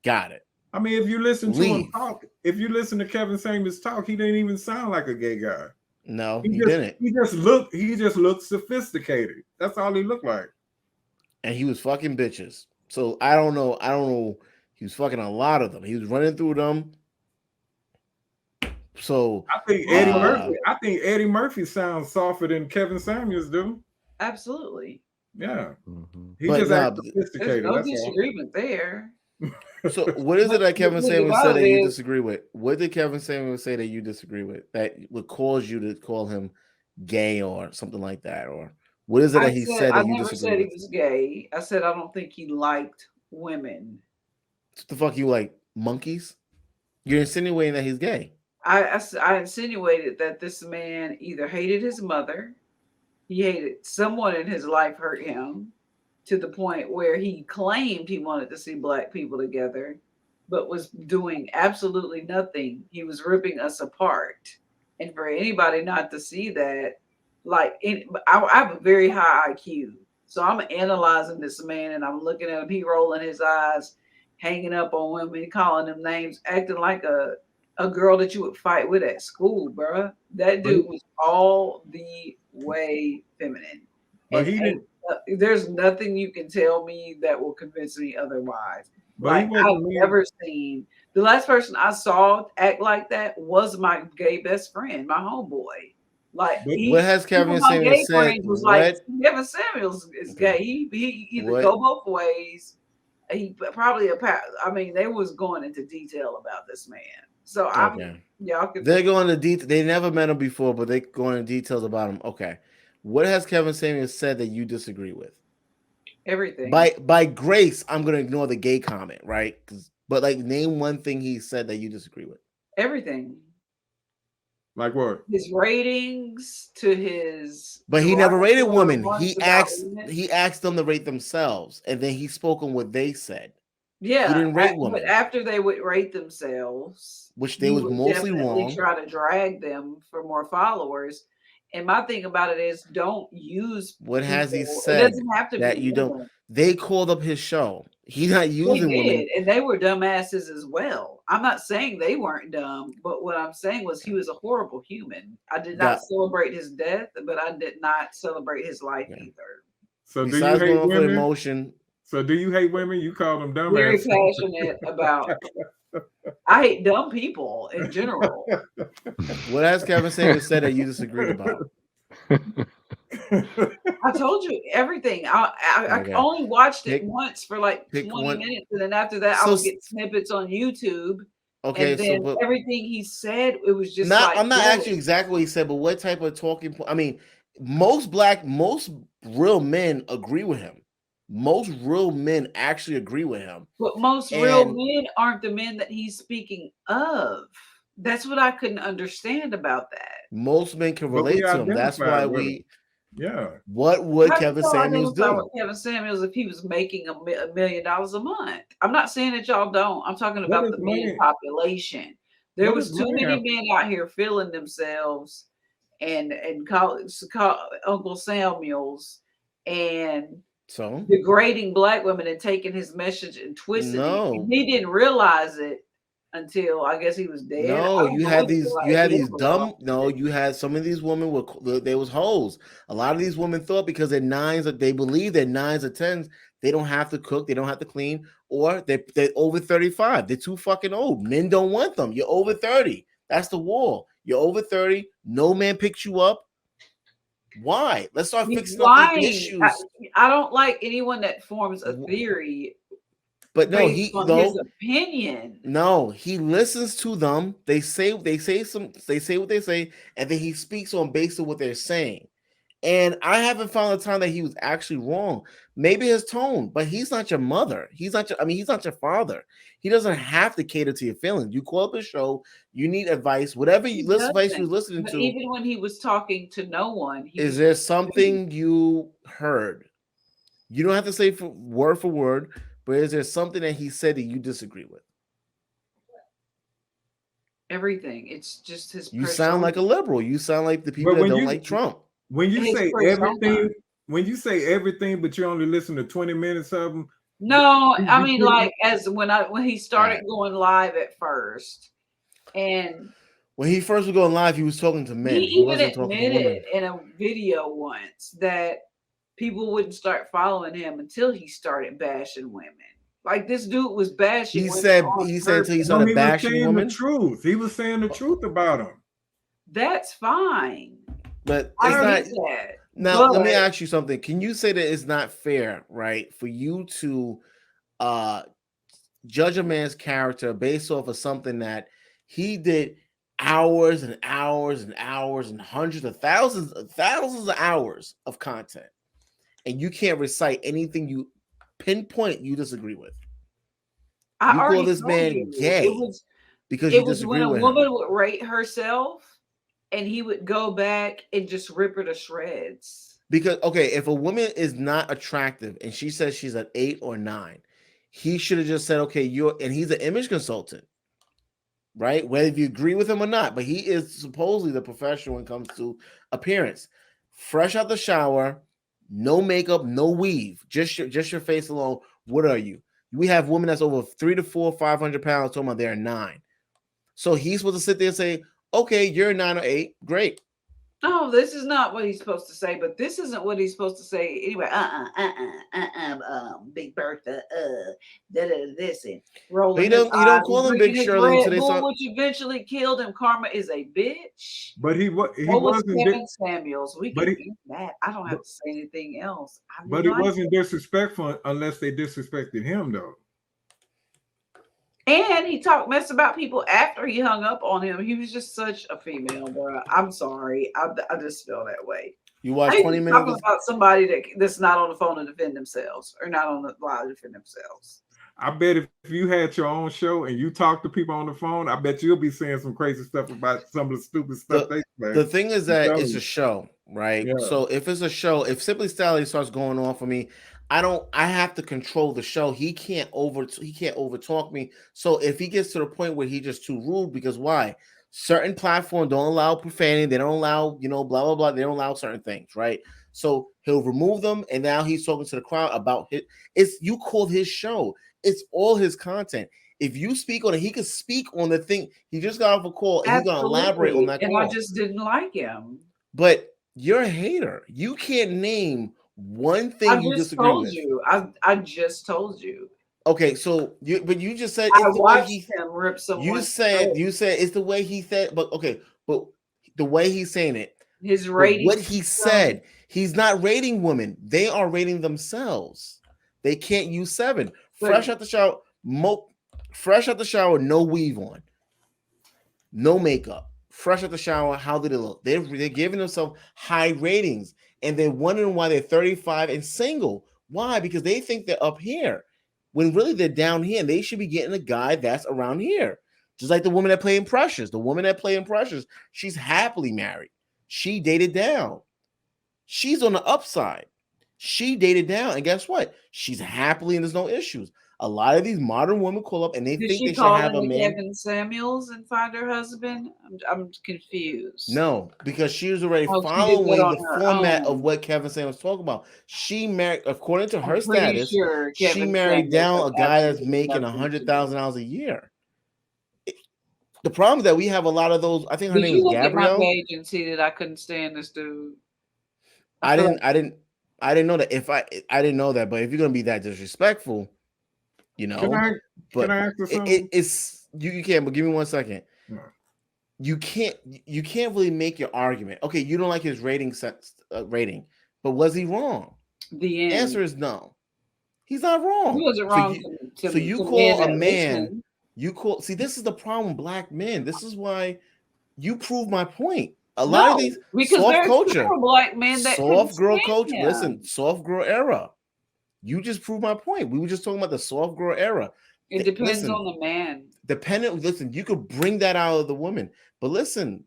Got it. I mean, if you listen to him talk, if you listen to Kevin Samuels talk, he didn't even sound like a gay guy. No, he didn't. He just looked sophisticated. That's all he looked like. And he was fucking bitches. So I don't know. He was fucking a lot of them. He was running through them. So I think Eddie Murphy sounds softer than Kevin Samuels do. Absolutely. Yeah. Mm-hmm. He just acts sophisticated. There's no disagreement there. So what is it that Kevin Samuels said that you disagree with? What did Kevin Samuels say that you disagree with that would cause you to call him gay or something like that? Or what is it that he said that you disagree with? I never said he was gay. I said I don't think he liked women. What the fuck, you like monkeys? You're insinuating that he's gay. I insinuated that this man either hated his mother, he hated someone in his life hurt him, to the point where he claimed he wanted to see black people together, but was doing absolutely nothing. He was ripping us apart. And for anybody not to see that, I have a very high IQ. So I'm analyzing this man and I'm looking at him, he rolling his eyes, hanging up on women, calling them names, acting like a girl that you would fight with at school, bruh. That dude was all the way feminine. But he didn't. There's nothing you can tell me that will convince me otherwise. But I've never seen the last person I saw act like that was my gay best friend, my homeboy. What has Kevin Samuels said? Was like, Kevin Samuels is gay. He either go both ways. He probably they was going into detail about this man. So they're going to detail. They never met him before, but they're going into details about him. Okay. What has Kevin Samuels said that you disagree with? Everything. By grace, I'm going to ignore the gay comment, right? But name one thing he said that you disagree with. Everything. Like what? His ratings to his. But he never rated women. He asked them to rate themselves, and then he spoke on what they said. Yeah, he didn't rate women. But after they would rate themselves, which they was mostly wrong, try to drag them for more followers. And my thing about it is, don't use. What has he said? It doesn't have to that be you don't. They called up his show. He's not They using women. did, and they were dumbasses as well. I'm not saying they weren't dumb, but what I'm saying was he was a horrible human. I did not That- celebrate his death, but I did not celebrate his life Yeah. either. So do you Besides hate going for women? emotion, So do you hate women? You call them Very dumbasses. passionate about. I hate dumb people in general. what has Kevin Samuels said that you disagreed about? I told you everything. I Okay. only watched it Pick- once for like pick 20 one- minutes, and then after that, So I would get snippets on YouTube. Okay, And then so but everything he said, it was just not like I'm not really- asking you exactly what he said, but what type of talking point? I mean, most real men agree with him. Most real men actually agree with him. But most real And- men aren't the men that he's speaking of. That's what I couldn't understand about that. Most men can But we relate to him. That's identify why with we. Yeah. What would How Kevin can y'all Samuels identify do? with Kevin Samuels if he was making $1 million a month? I'm not saying that y'all don't. I'm talking What about is the men money? population. There What was does too money many have- men out here feeling themselves and call Uncle Samuels and So degrading black women and taking his message and twisting No. it. He didn't realize it until I guess he was dead. I no, don't you know had what he these. was You had like, these yeah, dumb. No, you had some of these women were they was hoes. A lot of these women thought because they're nines, they believe they're nines or tens, they don't have to cook, they don't have to clean, or they're over 35. They're too fucking old. Men don't want them. You're over 30. That's the wall. You're over 30. No man picks you up. Why? Let's start He's fixing up lying. these issues. I don't like anyone that forms a Wh- theory But no, based he on no. his opinion. No, he listens to them. They say what they say, and then he speaks on based on what they're saying. And I haven't found a time that he was actually wrong. Maybe his tone, but he's not your mother. He's not he's not your father. He doesn't have to cater to your feelings. You call up a show, you need advice, whatever He advice doesn't. you're listening But to. even when he was talking to no one, he Is was there something you heard? You don't have to say for word, but is there something that he said that you disagree with? everything. It's just his. You sound like a persona. liberal. You sound like the people But that when don't you- like Trump. When you His say persona. everything, when you say everything, but you only listen to 20 minutes of them, No, I You mean, couldn't- like as when he started Right. going live at first, and When he first was going live, he was talking to men. he He even wasn't talking to women. admitted in a video once that people wouldn't start following him until he started bashing women. Like this dude was bashing. He women said on until he purpose. started he was bashing saying women. the truth. He was saying the truth about them. That's fine. But I it's get not. that. Now, let me But- ask you something. Can you say that it's not fair, right, for you to judge a man's character based off of something that he did hours and hours and hours and hundreds of thousands of hours of content, and you can't recite anything you pinpoint you disagree with I You call already this told man you, gay it because you was when disagree a with woman him? would rate herself, and he would go back and just rip her to shreds. Because okay, if a woman is not attractive and she says she's an 8 or 9, he should have just said, okay, and he's an image consultant, right? Whether you agree with him or not, but he is supposedly the professional when it comes to appearance. Fresh out the shower, no makeup, no weave, just your face alone. What are you? We have women that's over 300 to 400, 500 pounds talking about they're 9. So he's supposed to sit there and say, okay, you're a 9 or 8, great. No, this is not what he's supposed to say, but this isn't what he's supposed to say anyway. Big Bertha, this and rolling. He don't- his he don't eyes call and him Big drinking his Shirley Red until they Bull, start- which eventually killed him. Karma is a bitch. But he What was wasn't Kevin Samuels? We but can he- eat that. I don't have to say anything else. I but he like wasn't disrespectful unless they disrespected him though. And he talked mess about people after he hung up on him. He was just such a female, bro. I'm sorry. I just feel that way. You I watch hate 20 to minutes talk of his- about somebody that's not on the phone to defend themselves or not on the live to defend themselves. I bet if you had your own show and you talk to people on the phone, I bet you'll be saying some crazy stuff about some of the stupid stuff they say. The thing is that telling it's you. a show, right? Yeah. So if it's a show, if Simply Styley starts going on for me, I have to control the show. He can't overtalk me. So if he gets to the point where he's just too rude, because why? Certain platforms don't allow profanity, they don't allow, blah blah blah, they don't allow certain things, right? So he'll remove them, and now he's talking to the crowd about it. You called his show. It's all his content. If you speak on it, he could speak on the thing. He just got off a call, and he's gonna elaborate on that and call. I just didn't like him. But you're a hater. You can't name one thing you disagree with. I just told you. Okay, so you just said I it's the way watched he him rip someone. you said it's the way he said, but okay, but the way he's saying it, his but rating. what he said, he's not rating women. They are rating themselves. They can't use 7. Fresh out the shower, fresh out the shower, no weave on, no makeup. Fresh out the shower, how did it look? They're giving themselves high ratings, and they're wondering why they're 35 and single. Why? Because they think they're up here, when really they're down here, and they should be getting a guy that's around here. Just like the woman that played in Precious. The woman that played in Precious, she's happily married. She dated down. She's on the upside. She dated down, and guess what? She's happily, and there's no issues. A lot of these modern women call up and they think they should have a man. Kevin Samuels and find her husband? I'm confused. No, because she was already following the format of what Kevin Samuels talking about. She married, according to her status, she married down a guy that's making $100,000 a year. The problem is that we have a lot of those. I think her name is Gabrielle. My page and see that I couldn't stand this dude. I didn't know that. I didn't know that, but if you're gonna be that disrespectful, you know, can I ask you something? It's you can, but give me 1 second. No. You can't really make your argument. Okay, you don't like his rating, but was he wrong? The answer is no. He's not wrong. He wasn't wrong. So you call a man. See, this is the problem with black men. This is why you prove my point. A lot of these soft culture, black men that soft girl culture. Listen, soft girl era. You just proved my point. We were just talking about the soft girl era. It depends on the man. Listen, you could bring that out of the woman, but listen,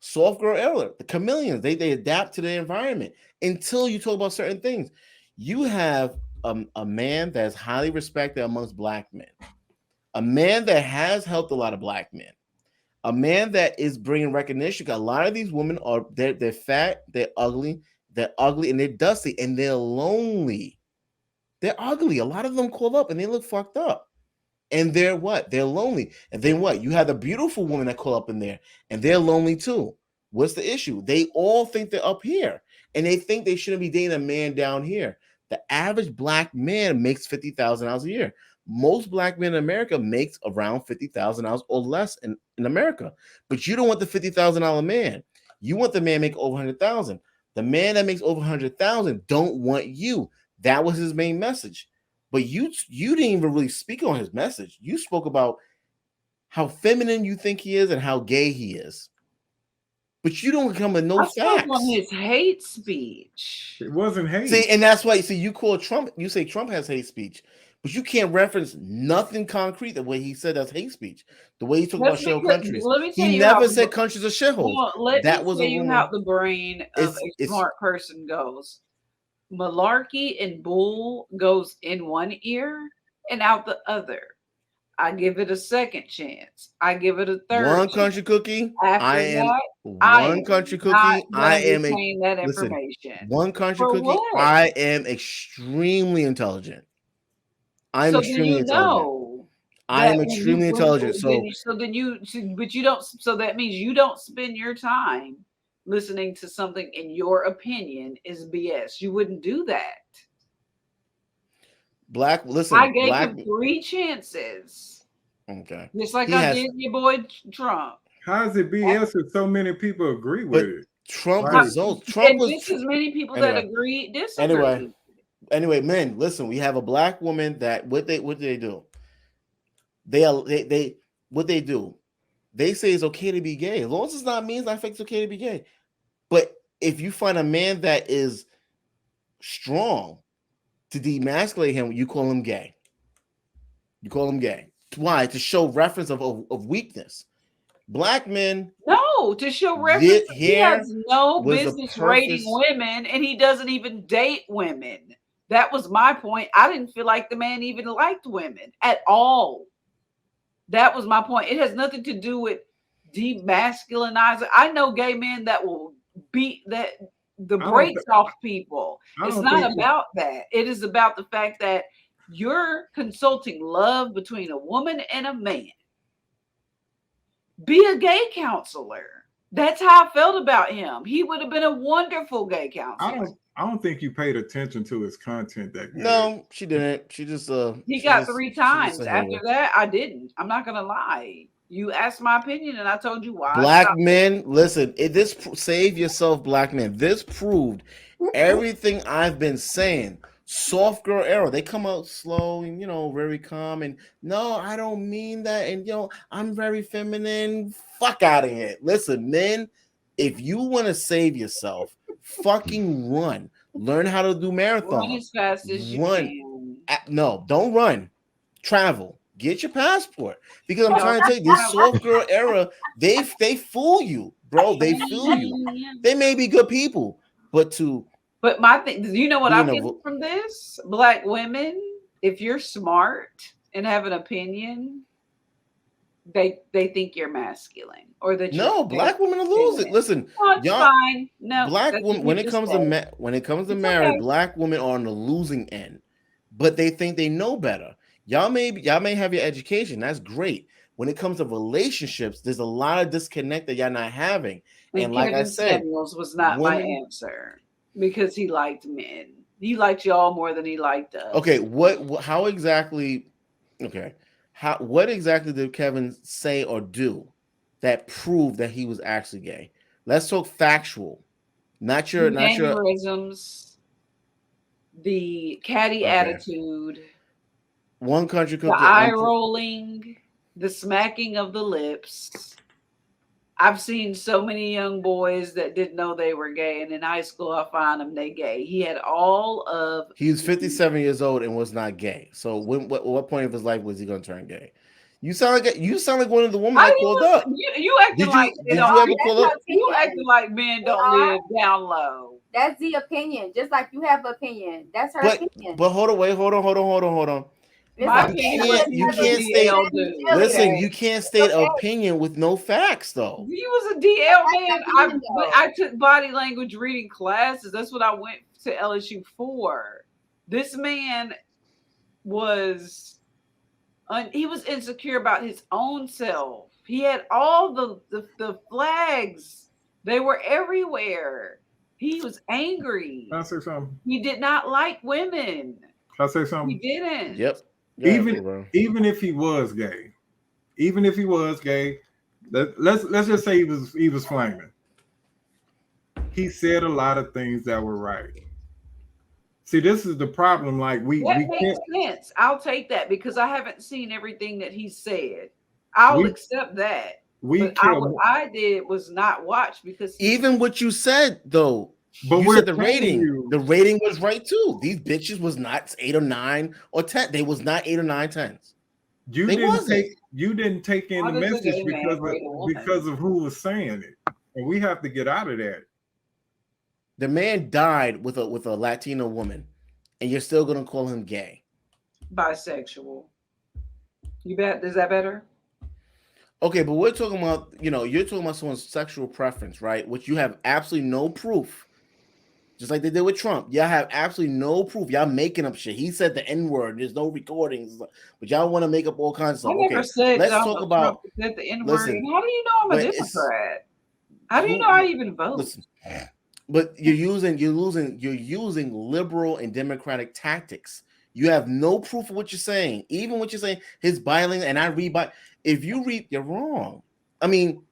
soft girl era, the chameleons, they adapt to the environment until you talk about certain things. You have a man that's highly respected amongst black men, a man that has helped a lot of black men, a man that is bringing recognition. A lot of these women they're fat, they're ugly, and they're dusty, and they're lonely. They're ugly. A lot of them call up and they look fucked up. And they're what? They're lonely. And then what? You have the beautiful woman that call up in there and they're lonely too. What's the issue? They all think they're up here and they think they shouldn't be dating a man down here. The average black man makes $50,000 a year. Most black men in America makes around $50,000 or less in America. But you don't want the $50,000 man. You want the man make over $100,000. The man that makes over $100,000 don't want you. That was his main message. But you didn't even really speak on his message. You spoke about how feminine you think he is and how gay he is. But you don't come with no facts. Spoke on his hate speech. It wasn't hate. See, and that's why you call Trump, you say Trump has hate speech, but you can't reference nothing concrete the way he said that's hate speech. The way he talked about shithole countries. He never said countries are shitholes. That was how the brain of a smart person goes. Malarkey and bull goes in one ear and out the other. I give it a second chance. I give it a third. One country cookie. I am one country cookie. I am that information. One country cookie. I am extremely intelligent. I am extremely intelligent. I am extremely intelligent. So but you don't. So that means you don't spend your time listening to something in your opinion is BS. You wouldn't do that. Listen. I gave him 3 chances. Okay. Just like I did your boy Trump. How is it BS if so many people agree with it? Trump results. Trump was just as many people that disagree. Anyway, men, listen. We have a black woman that what they do. What they do. They say it's okay to be gay. As long as it's not me, it's not fake. It's okay to be gay. But if you find a man that is strong to demasculate him, you call him gay. You call him gay. Why? To show reference of weakness. Black men. No, to show reference. He has no business rating women, and he doesn't even date women. That was my point. I didn't feel like the man even liked women at all. That was my point. It has nothing to do with demasculinizing. I know gay men that will beat that the I don't brakes thi- off people. I It's don't not think about that. It is about the fact that you're consulting love between a woman and a man. Be a gay counselor. That's how I felt about him. He would have been a wonderful gay counselor. I don't think you paid attention to his content that good. No, she didn't. She just He she got just- 3 she just times. a After hater. that, I didn't. I'm not gonna lie. You asked my opinion, and I told you why. I Black stopped. men, listen. Save yourself, black men. This proved everything I've been saying. Soft girl era. They come out slow and very calm. And no, I don't mean that. And I'm very feminine. Fuck out of here. Listen, men. If you want to save yourself, fucking run. Learn how to do marathons. Run as fast as you can. No, don't run. Travel. Get your passport. Because I'm trying to tell you, this soft girl era, they fool you, bro. They fool you. They may be good people, but my thing, you know what You I'm know, getting from this? Black women, if you're smart and have an opinion, they think you're masculine or that no, black women will lose it. Listen, No, it's y'all, fine. No, black that's women what when you it just comes said. to It's marriage, okay. black women are on the losing end, but they think they know better. Y'all may have your education. That's great. When it comes to relationships, there's a lot of disconnect that y'all not having. And like Kevin I said, Samuels was not my women- answer because he liked men. He liked y'all more than he liked us. Okay, how exactly? Okay, what exactly did Kevin say or do that proved that he was actually gay? Let's talk factual, not your. Mannerisms, the catty Okay. attitude, One country the could eye rolling, the smacking of the lips. I've seen so many young boys that didn't know they were gay, and in high school I find them they gay. He had all of. He's 57 years old and was not gay. So what point of his life was he going to turn gay? You sound like one of the women that called up. You acting like Did you ever call up? You acting like men don't live down low. That's the opinion. Just like you have an opinion. That's her opinion. But hold on. My It's opinion okay. You was can't he state. was a DL dude. Listen, you can't state opinion with no facts, though. He was a DL man. opinion, though. I took body language reading classes. That's what I went to LSU for. This man was he was insecure about his own self. He had all the flags. They were everywhere. He was angry. Can I say something? He did not like women. Can I say He something? didn't. Yep. Go ahead, Even bro. even if he was gay, let's just say he was flaming. He said a lot of things that were right. See, this is the problem. Like we That can't. makes sense. I'll take that because I haven't seen everything that he said. I'll We- accept that. We But care what I did was not watch because Even what you said, though. But you we're said the telling rating. you- The rating was right too. These bitches was not 8 or 9 or 10. They was not 8 or 9 10s. You They didn't wasn't. take in How the does a message gay man rate a woman? because of who was saying it, and we have to get out of that. The man died with a Latino woman, and you're still gonna call him gay. bisexual. You bet. Is that better? Okay, but we're talking about, you're talking about someone's sexual preference, right? Which you have absolutely no proof. Just like they did with Trump. Y'all have absolutely no proof. Y'all making up shit. He said the N-word. There's no recordings. But y'all want to make up all kinds of stuff. I never said let's Donald talk about. Trump said the N-word. Listen, How do you know I'm a but it's- Democrat? How do you know I even vote? Listen, but you're using liberal and democratic tactics. You have no proof of what you're saying. Even what you're saying, his bilingual, and I read by. If you read, you're wrong. I mean,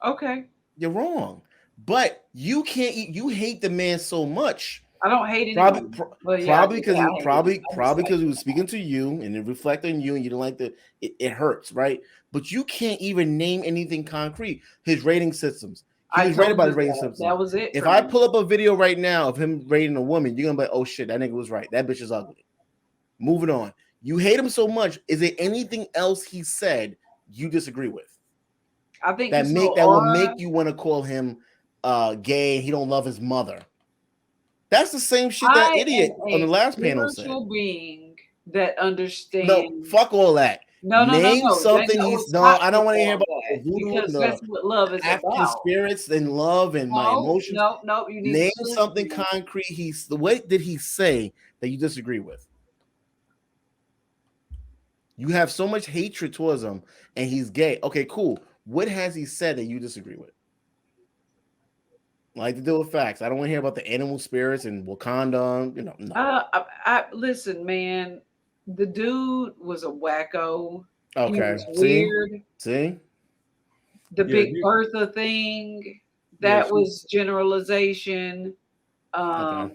Okay. you're wrong. But you can't. You hate the man so much. I don't hate it. Probably because he was speaking to you and it reflected on you, and you don't like it hurts, right? But you can't even name anything concrete. His rating systems. He was right about his rating systems. That was it. If for I me. pull up a video right now of him rating a woman, you're gonna be like, oh shit, that nigga was right. That bitch is ugly. Moving on. You hate him so much. Is there anything else he said you disagree with? I think That his will whole make aura- you want to call him gay. He don't love his mother. That's the same shit that I idiot am on the a last panel said. spiritual being that understands. No, fuck all that. No. Name something No, he's it's no. not I don't want to hear about about the that voodoo and because the that's what love is African about. spirits and love and my emotions. No. You need Name to something listen. concrete. What did he say that you disagree with? You have so much hatred towards him, and he's gay. Okay, cool. What has he said that you disagree with? Like to deal with facts. I don't want to hear about the animal spirits and Wakanda. You know, no. I listen, man. The dude was a wacko. He Okay, was see, weird. see. The Yeah, Big he- Bertha thing, Yeah, that she- was generalization. Okay.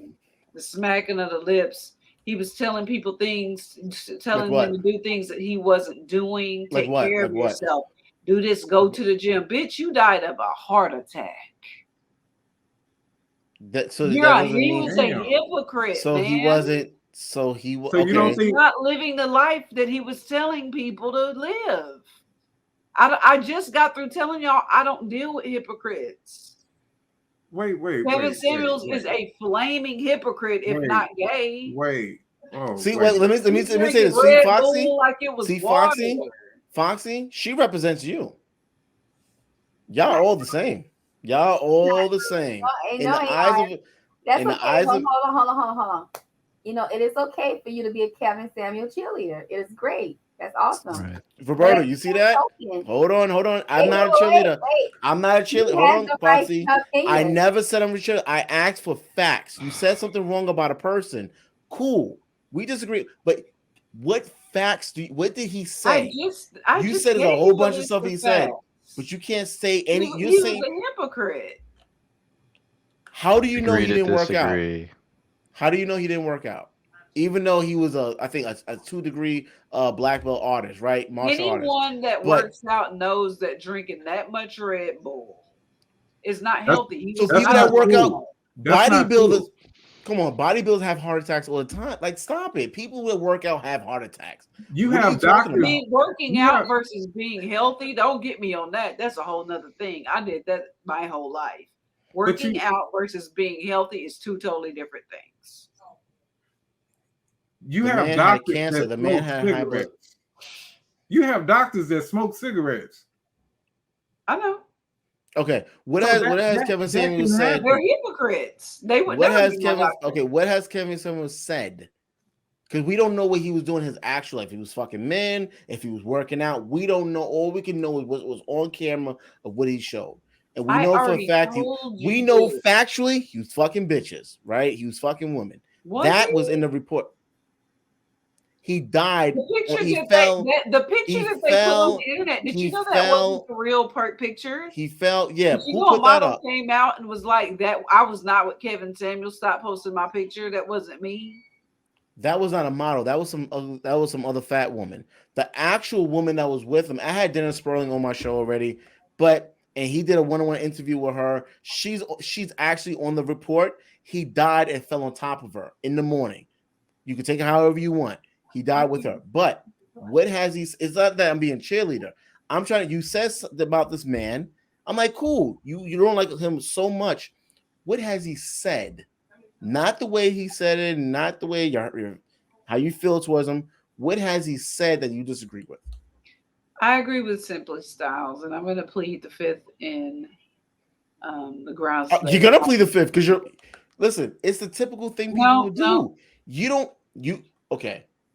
The smacking of the lips. He was telling people things, telling what? them to do things that he wasn't doing. Like Take what? care Like of what? yourself. Do this. Go to the gym, bitch. You died of a heart attack. That so He that doesn't mean. was a Damn. hypocrite. So man. he wasn't. So he was. So you don't Okay. think- Not living the life that he was telling people to live. I just got through telling y'all I don't deal with hypocrites. Wait. Kevin Samuels is a flaming hypocrite, if Wait. not gay. Wait. Oh, See, wait. wait. Let me He's say this. drinking See, Red Foxy. Bull like it was See, water. Foxy. She represents you. Y'all are all the same. Y'all all the same. Ain't In no, the ain't eyes right. of That's in okay. the eyes hold of- on. You know, it is okay for you to be a Kevin Samuel cheerleader. It is great. That's awesome. Right. Roberto, you see that? Hold on. I'm not a cheerleader. I'm not a cheerleader. Hold on, Foxy. I never said I'm a cheerleader. I asked for facts. You said something wrong about a person. Cool. We disagree. But what facts what did he say? You said there's a whole bunch of stuff he said, but you can't say any. He You're was saying, a hypocrite. how do you know Agree he to didn't work out? disagree. How do you know he didn't work out? Even though he was a 2-degree black belt artist, right? Martial artist. Anyone that But- works out knows that drinking that much Red Bull is not That's- healthy. He So was people not that work cool. out, That's not bodybuilders, true. come on, bodybuilders have heart attacks all the time. Like, stop it. People that work out have heart attacks. You What are have you talking doctors. about? Working Yeah. out versus being healthy, don't get me on that. That's a whole nother thing. I did that my whole life. Working out versus being healthy is two totally different things. You The have man had doctors cancer. that The man smoke had high blood. cigarettes. You have doctors that smoke cigarettes. I know. Okay, what So has that Kevin can Samuels said? happen. They're hypocrites. They would What never has be my Kevin? doctor. Okay, what has Kevin Samuels said? Because we don't know what he was doing in his actual life. He was fucking men. If he was working out, we don't know. All we can know is what was on camera of what he showed, and we I know for a already fact. told you We know this. factually he was fucking bitches, right? He was fucking women. Was that he? was in the report. He died. The pictures he that fell. the pictures that they put on the internet. Did he you know that fell- wasn't the real pictures? He fell. Yeah, Did you who know a put that model up? came out and was like that? I was not with Kevin Samuels. Stop posting my picture. That wasn't me. That was not a model. That was some other fat woman. The actual woman that was with him. I had Dennis Sperling on my show already, and he did a one-on-one interview with her. She's actually on the report. He died and fell on top of her in the morning. You can take it however you want. He died with her. But what has he? It's not that I'm being cheerleader. I'm trying. You said something about this man. I'm like, cool. You don't like him so much. What has he said? Not the way he said it, not the way how you feel towards him. What has he said that you disagree with? I agree with Simply Styles, and I'm going to plead the fifth in the grounds. You're gonna plead the fifth because listen. It's the typical thing people will do. No.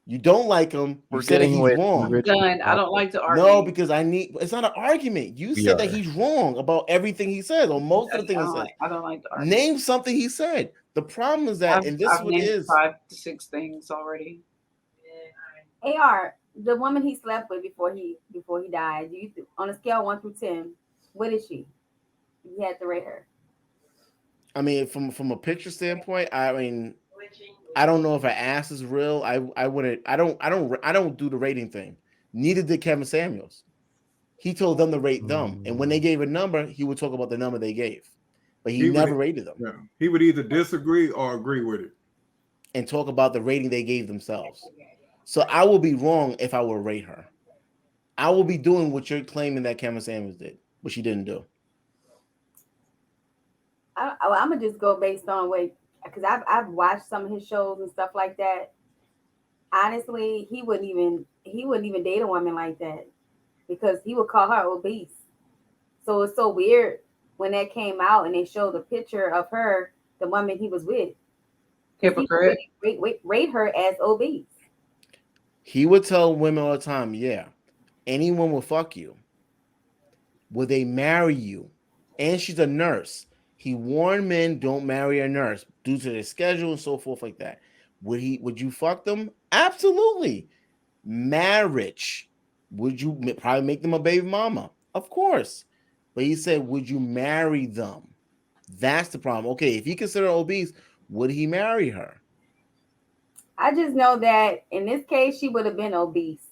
You don't like him. We're You said that getting he's with wrong. Done. I don't like to argue. No, because it's not an argument. You said that are. he's wrong about everything he says, or most of the things he says. I don't like to argue. Name something he said. The problem is that, and this is I've what it named is. 5 to 6 things already. AR, the woman he slept with before he died, on a scale of 1 through 10, what is she? You had to rate her. I mean, from a picture standpoint, I mean, I don't know if her ass is real. I wouldn't. I don't do the rating thing. Neither did Kevin Samuels. He told them to rate them, and when they gave a number, he would talk about the number they gave, but he never rated them. Yeah. He would either disagree or agree with it, and talk about the rating they gave themselves. So I will be wrong if I were to rate her. I will be doing what you're claiming that Kevin Samuels did, but she didn't do. I'm gonna just go based on because I've watched some of his shows and stuff like that. Honestly, he wouldn't even he wouldn't even date a woman like that because he would call her obese. So it's so weird when that came out and they showed a picture of her, the woman he was with. Hypocrite. He would rate her as obese. He would tell women all the time, yeah, anyone will fuck you. Will they marry you? And she's a nurse. He warned men don't marry a nurse due to their schedule and so forth like that. Would you fuck them? Absolutely. Marriage. Would you probably make them a baby mama? Of course. But he said, would you marry them? That's the problem. Okay, if he considered obese, would he marry her? I just know that in this case, she would have been obese.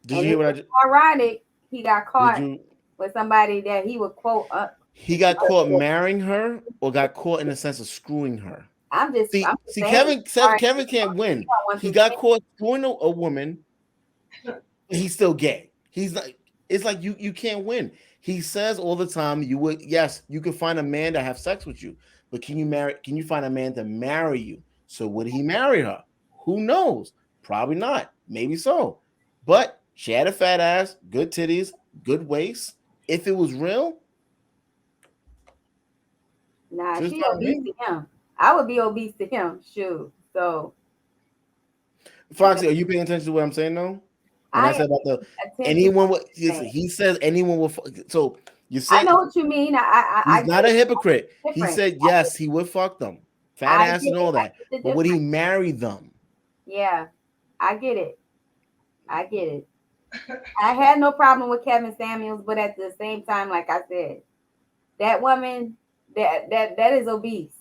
Did and you hear what I it's just ironic he got caught did you, with somebody that he would quote up. he got caught marrying her or got caught in the sense of screwing her? I'm just See, saying, Kevin can't win. He got caught screwing a woman. He's still gay. He's like, it's like you can't win. He says all the time, you can find a man to have sex with you, but can you find a man to marry you? So would he marry her? Who knows? Probably not. Maybe so. But she had a fat ass, good titties, good waist. If it was real, nah, she obese to him. I would be obese to him, shoot. So, Foxy, are you paying attention to what I'm saying though? When I said about the anyone would, he says anyone will. So you say I know what you mean. He's not a hypocrite. He said yes, he would fuck them, fat ass and all that. But would he marry them? Yeah, I get it. I had no problem with Kevin Samuels, but at the same time, like I said, that woman that is obese.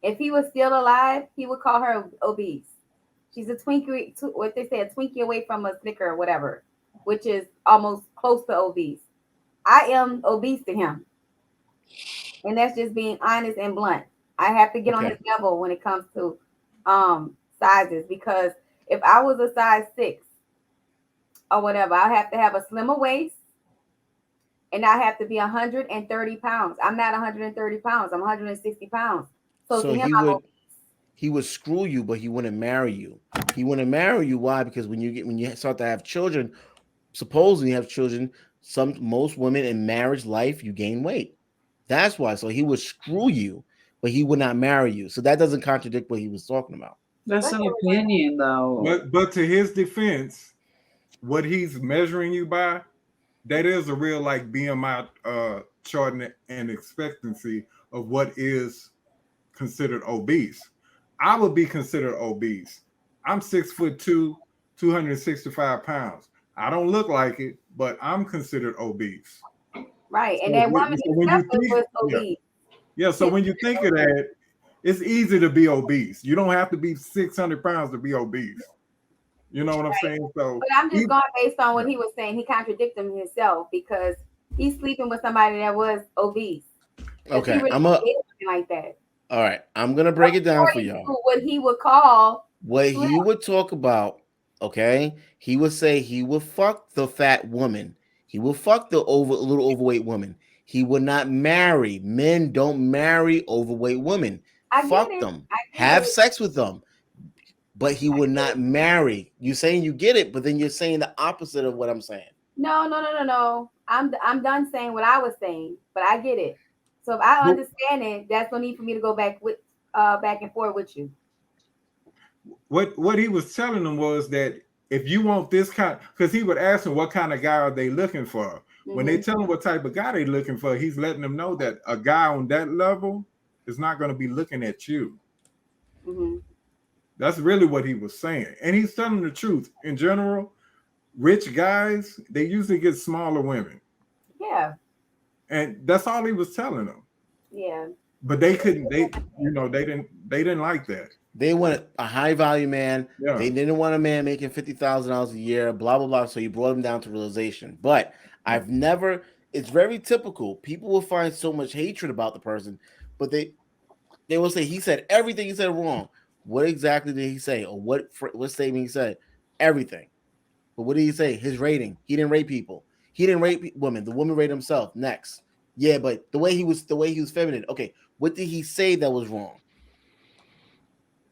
If he was still alive, he would call her obese. She's a Twinkie, what they say, a Twinkie away from a Snicker or whatever, which is almost close to obese. I am obese to him. And that's just being honest and blunt. I have to get on his level when it comes to sizes, because if I was a size 6 or whatever, I have to have a slimmer waist and I have to be 130 pounds. I'm not 130 pounds. I'm 160 pounds. So to him, he would screw you, but he wouldn't marry you. He wouldn't marry you. Why? Because when you start to have children, supposedly you have children, most women in marriage life, you gain weight. That's why. So he would screw you, but he would not marry you. So that doesn't contradict what he was talking about. That's an opinion, though. But to his defense, what he's measuring you by, that is a real like BMI chart and expectancy of what is considered obese. I would be considered obese. I'm 6'2", 265 pounds. I don't look like it, but I'm considered obese. Right, and that woman was obese. Yeah, so when you think of that, it's easy to be obese. You don't have to be 600 pounds to be obese. You know what I'm saying? So, but I'm just going based on what he was saying. He contradicted himself because he's sleeping with somebody that was obese. Okay, really I'm like that. All right, I'm gonna break it down for y'all. What he would call, what he would talk about. Okay, he would say he would fuck the fat woman. He will fuck the little overweight woman. He would not marry. Men don't marry overweight women. Fuck them. Have sex with them. But he would not marry. You're saying you get it, but then you're saying the opposite of what I'm saying. No. I'm done saying what I was saying, but I get it. So if I understand it, that's no need for me to go back and forth with you. What he was telling them was that if you want this kind, because he would ask them what kind of guy are they looking for. Mm-hmm. When they tell him what type of guy they're looking for, he's letting them know that a guy on that level is not going to be looking at you. Mm-hmm. That's really what he was saying. And he's telling the truth. In general, rich guys, they usually get smaller women. Yeah. And that's all he was telling them. Yeah. But they didn't like that. They wanted a high value man. Yeah. They didn't want a man making $50,000 a year, blah, blah, blah. So he brought him down to realization. But it's very typical. People will find so much hatred about the person, but they will say, he said everything he said wrong. What exactly did he say? Or what statement he said? Everything. But what did he say? His rating. He didn't rate people. He didn't rate women. The woman rated himself. Next. Yeah, but the way he was feminine. Okay. What did he say that was wrong?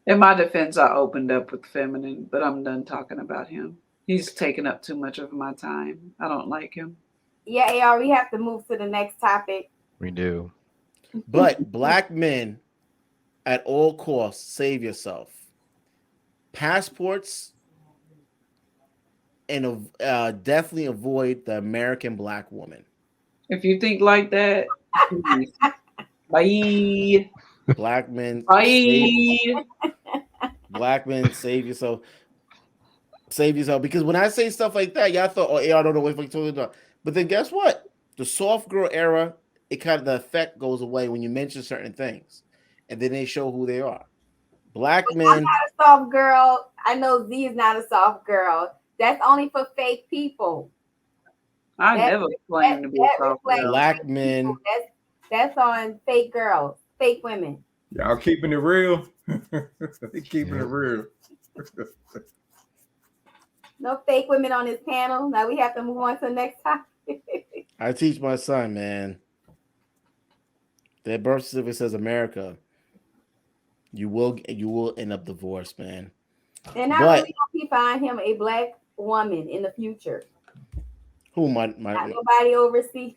In my defense, I opened up with feminine, but I'm done talking about him. He's taking up too much of my time. I don't like him. Yeah, AR, we have to move to the next topic. We do. But black men, at all costs, save yourself. Passports, and definitely avoid the American black woman. If you think like that, please. Bye. Black men, Bye. black men, save yourself. Save yourself. Because when I say stuff like that, y'all thought, oh, I don't know what you're talking about. But then guess what? The soft girl era, it kind of the effect goes away when you mention certain things, and then they show who they are. Black I'm men. not a soft girl. I know Z is not a soft girl. That's only for fake people. I never claimed to be a soft girl. Black men. That's on fake girls, fake women. Y'all keeping it real. They keeping it real. No fake women on this panel. Now we have to move on to the next topic. I teach my son, man. Their birth certificate says America. You will end up divorced, man. And I really hope he find him a black woman in the future. Who not nobody overseas.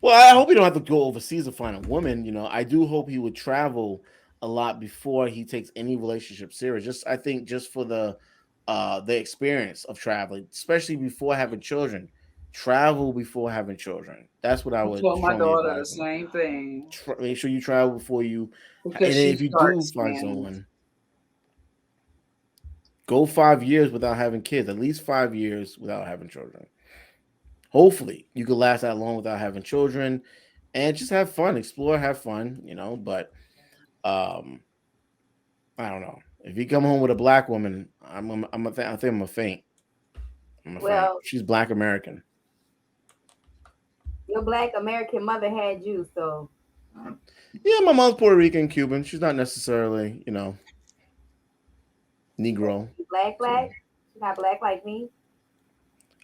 Well, I hope he don't have to go overseas to find a woman. You know, I do hope he would travel a lot before he takes any relationship serious. I think just for the experience of traveling, especially before having children. Travel before having children. That's what I would tell my daughter the same thing. Make sure you travel before you. Because and then if you do find someone, go 5 years without having kids. At least 5 years without having children. Hopefully, you could last that long without having children, and just have fun, explore, have fun. You know, but I don't know. If you come home with a black woman, I think I'm a faint. Faint. She's Black American. Your Black American mother had you, so. Yeah, my mom's Puerto Rican, Cuban. She's not necessarily, you know, Negro. Black? She's not black like me?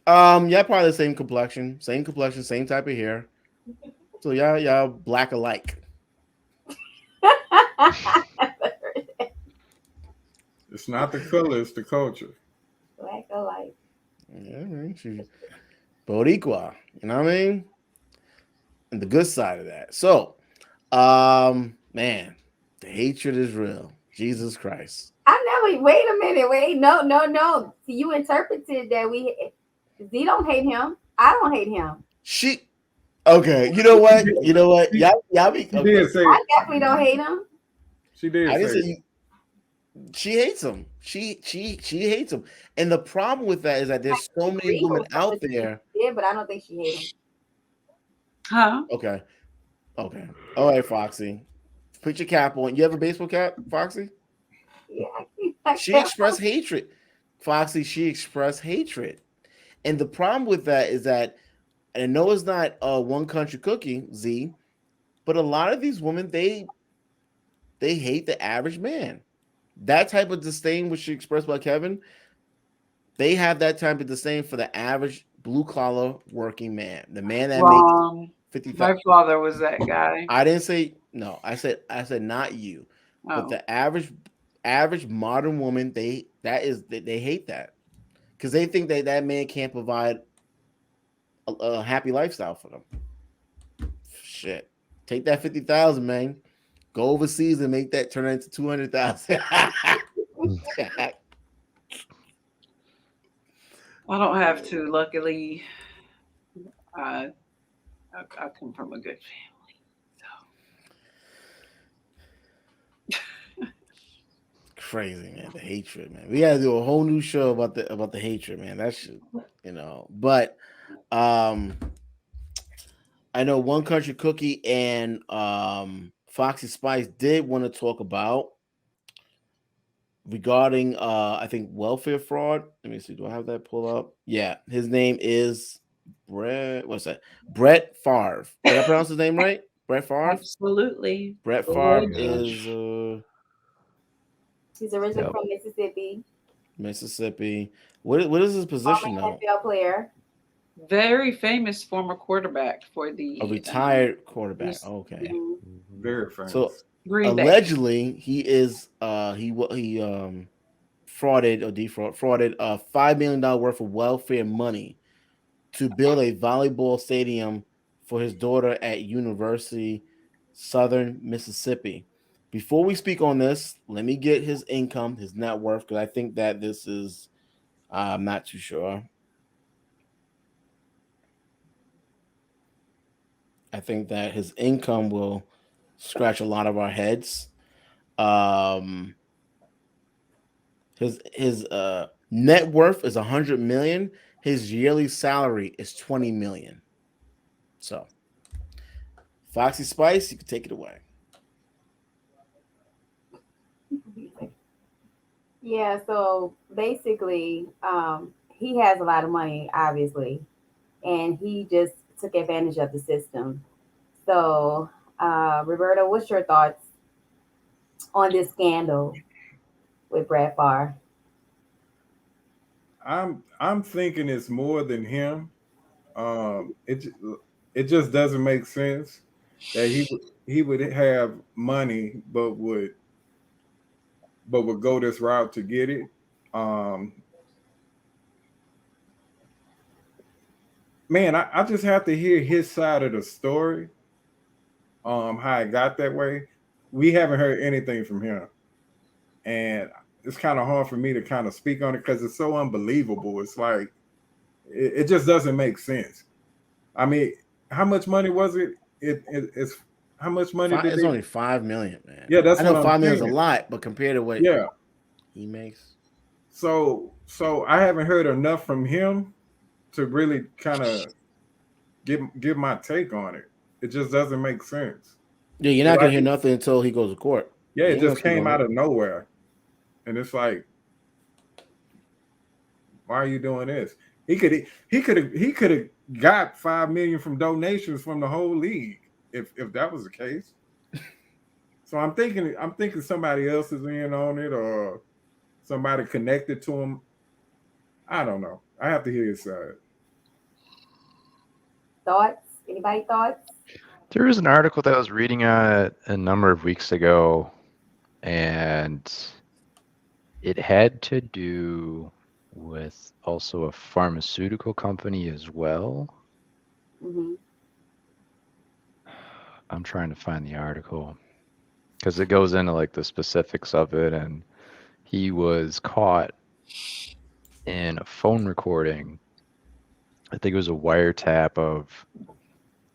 Yeah, probably the same complexion, same type of hair. So y'all black alike. It's not the color, it's the culture. Black alike. Yeah, man, she's Boricua, you know what I mean? And the good side of that. So, man, the hatred is real. Jesus Christ. Wait a minute. No. See, you interpreted that Z don't hate him. I don't hate him. Okay, you know what? Y'all be. Okay. I definitely don't hate him. She did. I didn't say she hates him. She hates him. And the problem with that is that there's so many women out there. Yeah, but I don't think she hates him. Huh? Okay. All right, Foxy. Put your cap on. You have a baseball cap, Foxy? Yeah. She expressed hatred. Foxy, she expressed hatred. And the problem with that is that, and I know it's not one country cookie, Z, but a lot of these women, they hate the average man. That type of disdain which she expressed by Kevin, they have that type of disdain for the average blue collar working man, the man that makes 50,000. My father was that guy. I didn't say no. I said not you, but the average modern woman. They hate that because they think that man can't provide a happy lifestyle for them. Shit, take that 50,000, man. Go overseas and make that turn into 200,000. I don't have to. Luckily, I come from a good family. So. Crazy, man. The hatred, man. We gotta do a whole new show about the hatred, man. That shit, you know. But I know One Country Cookie and Foxy Spice did want to talk about regarding I think welfare fraud. Let me see. Do I have that pull up? Yeah, his name is Brett. What's that? Brett Favre. Did I pronounce his name right? Brett Favre? Absolutely. Brett Favre is he's originally from Mississippi. What is his position now? NFL player. Very famous former quarterback for the retired quarterback. Okay. Very famous. So Green allegedly Bay. he is frauded $5 million worth of welfare money to build a volleyball stadium for his daughter at University Southern Mississippi. Before we speak on this, let me get his income, his net worth, because I think that this is, I'm not too sure. I think that his income will scratch a lot of our heads. His net worth is 100 million. His yearly salary is 20 million. So, Foxy Spice, you can take it away. Yeah, so basically, he has a lot of money, obviously, and he just took advantage of the system. So, Roberto, what's your thoughts on this scandal with Brad Farr? I'm thinking it's more than him. It just doesn't make sense that he would have money, but would go this route to get it. Man, I just have to hear his side of the story. How it got that way. We haven't heard anything from him, and it's kind of hard for me to kind of speak on it because it's so unbelievable. It's like it just doesn't make sense. I mean, how much money was it? It's how much money did It's only 5 million, man. Yeah, that's I know what I'm 5 million is a saying. lot, but compared to what he makes. So I haven't heard enough from him to really kind of give my take on it. It just doesn't make sense. Yeah, you're not gonna hear nothing until he goes to court. Yeah, He it ain't gonna just speak came on out it. of nowhere. And it's like, why are you doing this? He could have got 5 million from donations from the whole league if that was the case. So I'm thinking somebody else is in on it or somebody connected to him. I don't know. I have to hear his side. Thoughts? Anybody thoughts? There was an article that I was reading a number of weeks ago, and it had to do with also a pharmaceutical company as well. Mm-hmm. I'm trying to find the article because it goes into like the specifics of it, and he was caught in a phone recording. I think it was a wiretap of,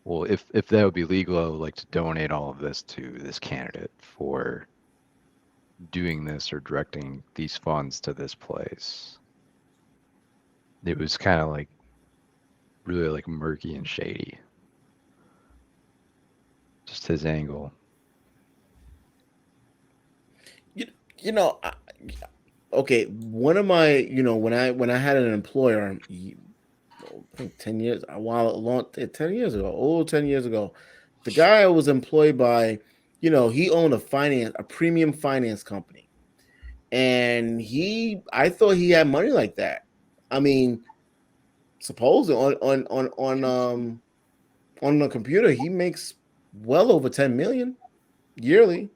well, if that would be legal, I would like to donate all of this to this candidate for doing this or directing these funds to this place. It was kind of like really like murky and shady. Just his angle. You know, okay. One of my, when I had an employer, I think 10 years, 10 years ago, 10 years ago, the guy I was employed by, he owned a premium finance company, and I thought he had money like that. I mean, supposedly on the computer, he makes well over 10 million yearly,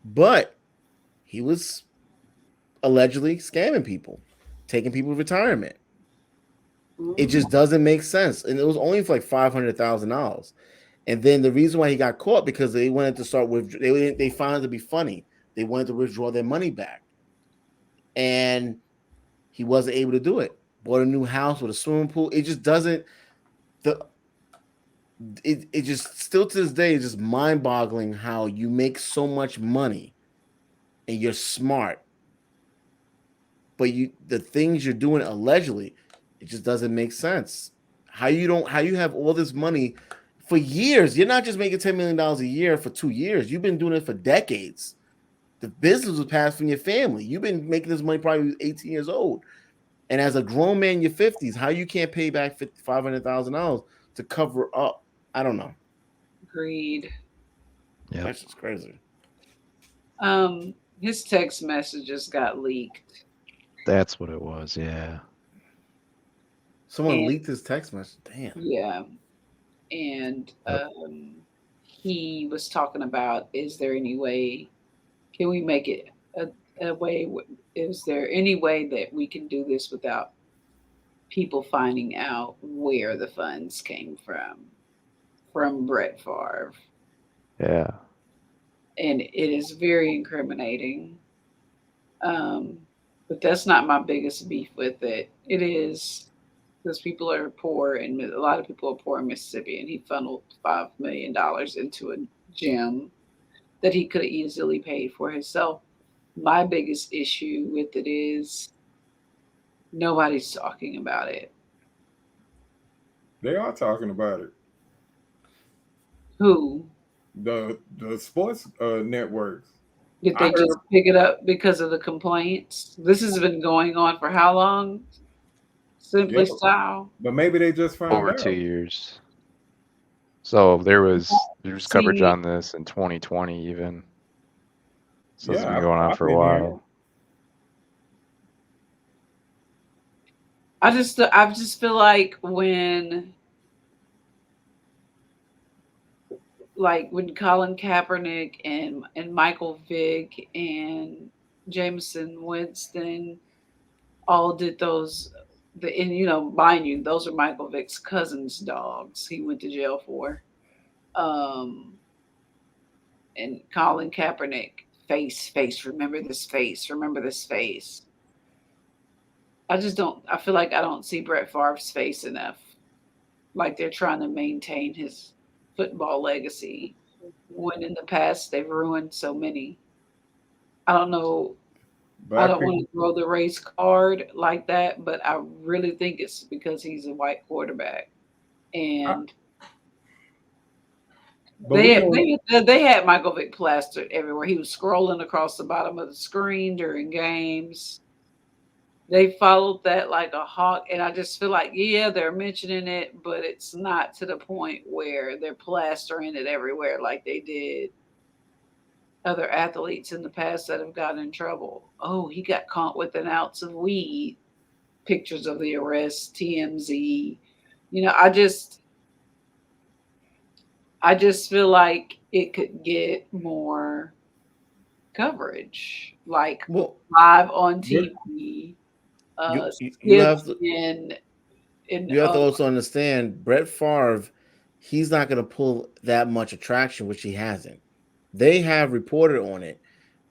but he was allegedly scamming people, taking people to retirement. It just doesn't make sense. And it was only for like $500,000. And then the reason why he got caught, because they wanted to start with, they found it to be funny. They wanted to withdraw their money back. And he wasn't able to do it. Bought a new house with a swimming pool. It just doesn't, it just still to this day is just mind-boggling how you make so much money and you're smart, but the things you're doing allegedly, it just doesn't make sense. How you have all this money for years? You're not just making $10 million a year for 2 years. You've been doing it for decades. The business was passed from your family. You've been making this money probably 18 years old. And as a grown man in your 50s, how you can't pay back $500,000 to cover up? I don't know. Agreed. Yeah, that's just crazy. His text messages got leaked. That's what it was. Yeah. Someone leaked his text message. Damn. Yeah. And he was talking about, is there any way, can we make it a way? Is there any way that we can do this without people finding out where the funds came from Brett Favre? Yeah. And it is very incriminating. But that's not my biggest beef with it. It is because people are poor, and a lot of people are poor in Mississippi, and he funneled $5 million into a gym that he could have easily paid for himself. My biggest issue with it is nobody's talking about it. They are talking about it. Who? The sports networks. Did they just pick it up because of the complaints? This has been going on for how long? Simply Style. But maybe they just found Over out. 2 years. So there was coverage See- on this in 2020 even. So it's Yeah, been going on I've for a been hearing while. I just feel like when Colin Kaepernick and Michael Vick and Jameson Winston all did those, and mind you, those are Michael Vick's cousin's dogs he went to jail for. And Colin Kaepernick, face, remember this face. I feel like I don't see Brett Favre's face enough. Like they're trying to maintain his football legacy when in the past they've ruined so many. I don't know. I don't want to throw the race card like that, but I really think it's because he's a white quarterback. And they had Michael Vick plastered everywhere. He was scrolling across the bottom of the screen during games. They followed that like a hawk, and I just feel like, yeah, they're mentioning it, but it's not to the point where they're plastering it everywhere like they did other athletes in the past that have gotten in trouble. Oh, he got caught with an ounce of weed. Pictures of the arrest, TMZ. I just feel like it could get more coverage, like live on TV. You have to also understand Brett Favre, he's not going to pull that much attraction, which he hasn't. They have reported on it,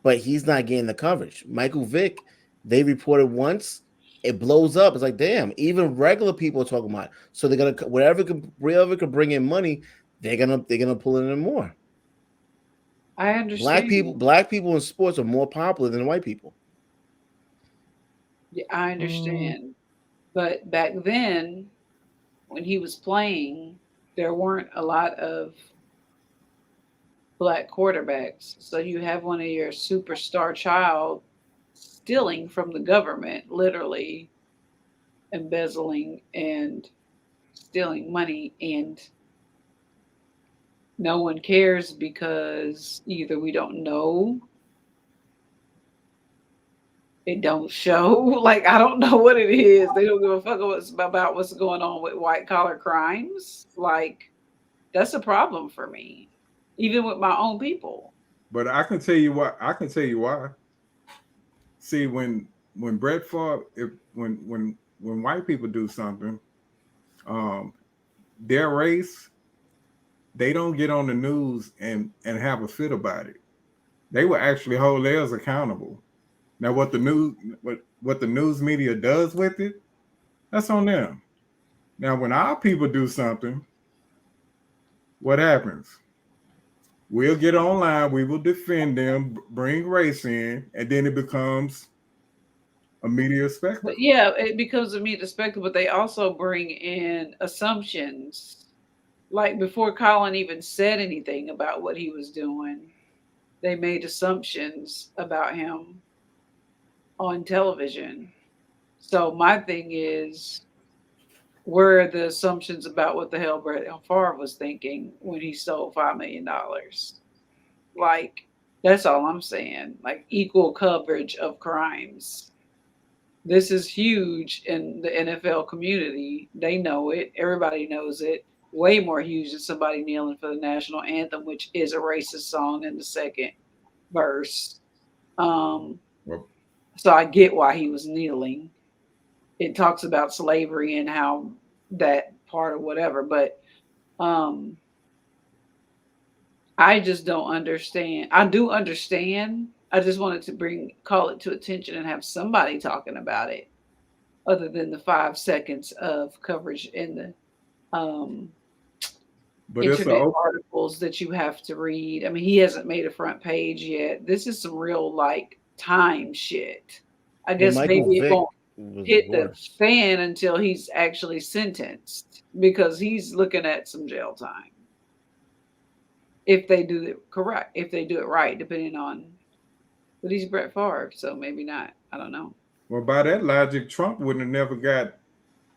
but he's not getting the coverage. Michael Vick, they reported once, it blows up. It's like, damn, even regular people are talking about it. So they're gonna wherever could bring in money, they're gonna pull it in more. I understand. Black people in sports are more popular than white people. Yeah, I understand. But back then, when he was playing, there weren't a lot of black quarterbacks. So you have one of your superstar child stealing from the government, literally embezzling and stealing money, and no one cares because either we don't know, it don't show. Like, I don't know what it is. They don't give a fuck about what's going on with white collar crimes. Like, that's a problem for me, even with my own people. But I can tell you why. See, when Brett Favre, when white people do something, their race, they don't get on the news and have a fit about it. They will actually hold theirs accountable. Now, what the news media does with it, that's on them. Now, when our people do something, what happens? We'll get online, we will defend them, bring race in, and then it becomes a media spectacle. But yeah, it becomes a media spectacle, but they also bring in assumptions. Like before Colin even said anything about what he was doing, they made assumptions about him on television. So my thing is, where are the assumptions about what the hell Brett Favre was thinking when he stole $5 million? Like, that's all I'm saying. Like, equal coverage of crimes. This is huge in the NFL community. They know it. Everybody knows it. Way more huge than somebody kneeling for the national anthem, which is a racist song in the second verse. Well, So I get why he was kneeling. It talks about slavery and how that part or whatever, but I just don't understand. I do understand. I just wanted to call it to attention and have somebody talking about it other than the 5 seconds of coverage in the But it's internet a articles that you have to read. I mean, he hasn't made a front page yet. This is some real like time shit. I Well, guess Michael maybe it Vick won't was hit the worse. fan until he's actually sentenced because he's looking at some jail time. If they do it correct, if they do it right, depending on, but he's Brett Favre, so maybe not. I don't know. Well, by that logic, Trump wouldn't have never got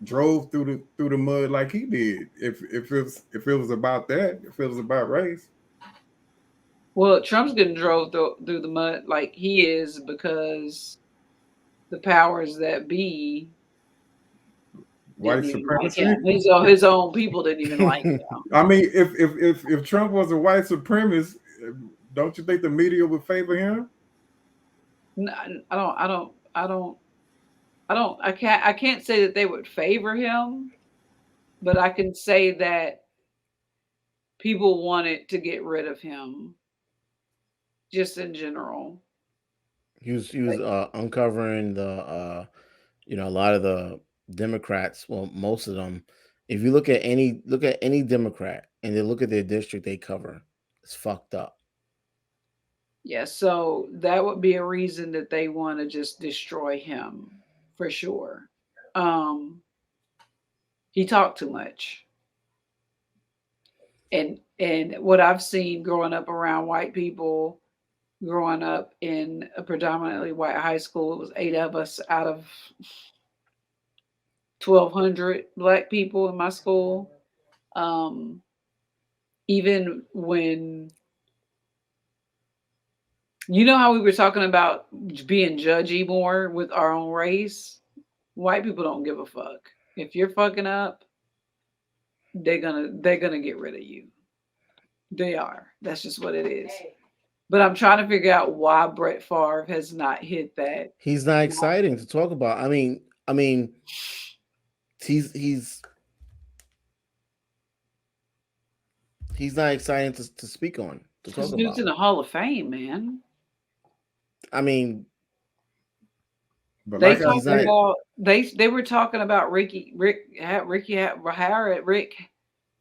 drove through the mud like he did if it was about that, if it was about race. Well, Trump's getting drove through the mud like he is because the powers that be White didn't even like supremacy. him. His own people didn't even like him. I mean, if Trump was a white supremacist, don't you think the media would favor him? No, I can't say that they would favor him, but I can say that people wanted to get rid of him just in general. He was uncovering the a lot of the Democrats, well, most of them. If you look at any Democrat and they look at their district they cover, it's fucked up. Yeah, so that would be a reason that they want to just destroy him for sure. He talked too much. And what I've seen growing up around white people, growing up in a predominantly white high school, it was 8 of us out of 1,200 black people in my school. Even when, you know how we were talking about being judgy more with our own race, white people don't give a fuck. If you're fucking up, they're gonna get rid of you. They are. That's just what it is. But I'm trying to figure out why Brett Favre has not hit that. He's not exciting to talk about. I mean, he's not exciting to speak on, to talk This dude's about. in the Hall of Fame, man. I mean, But They like I talked said, about they were talking about Rick.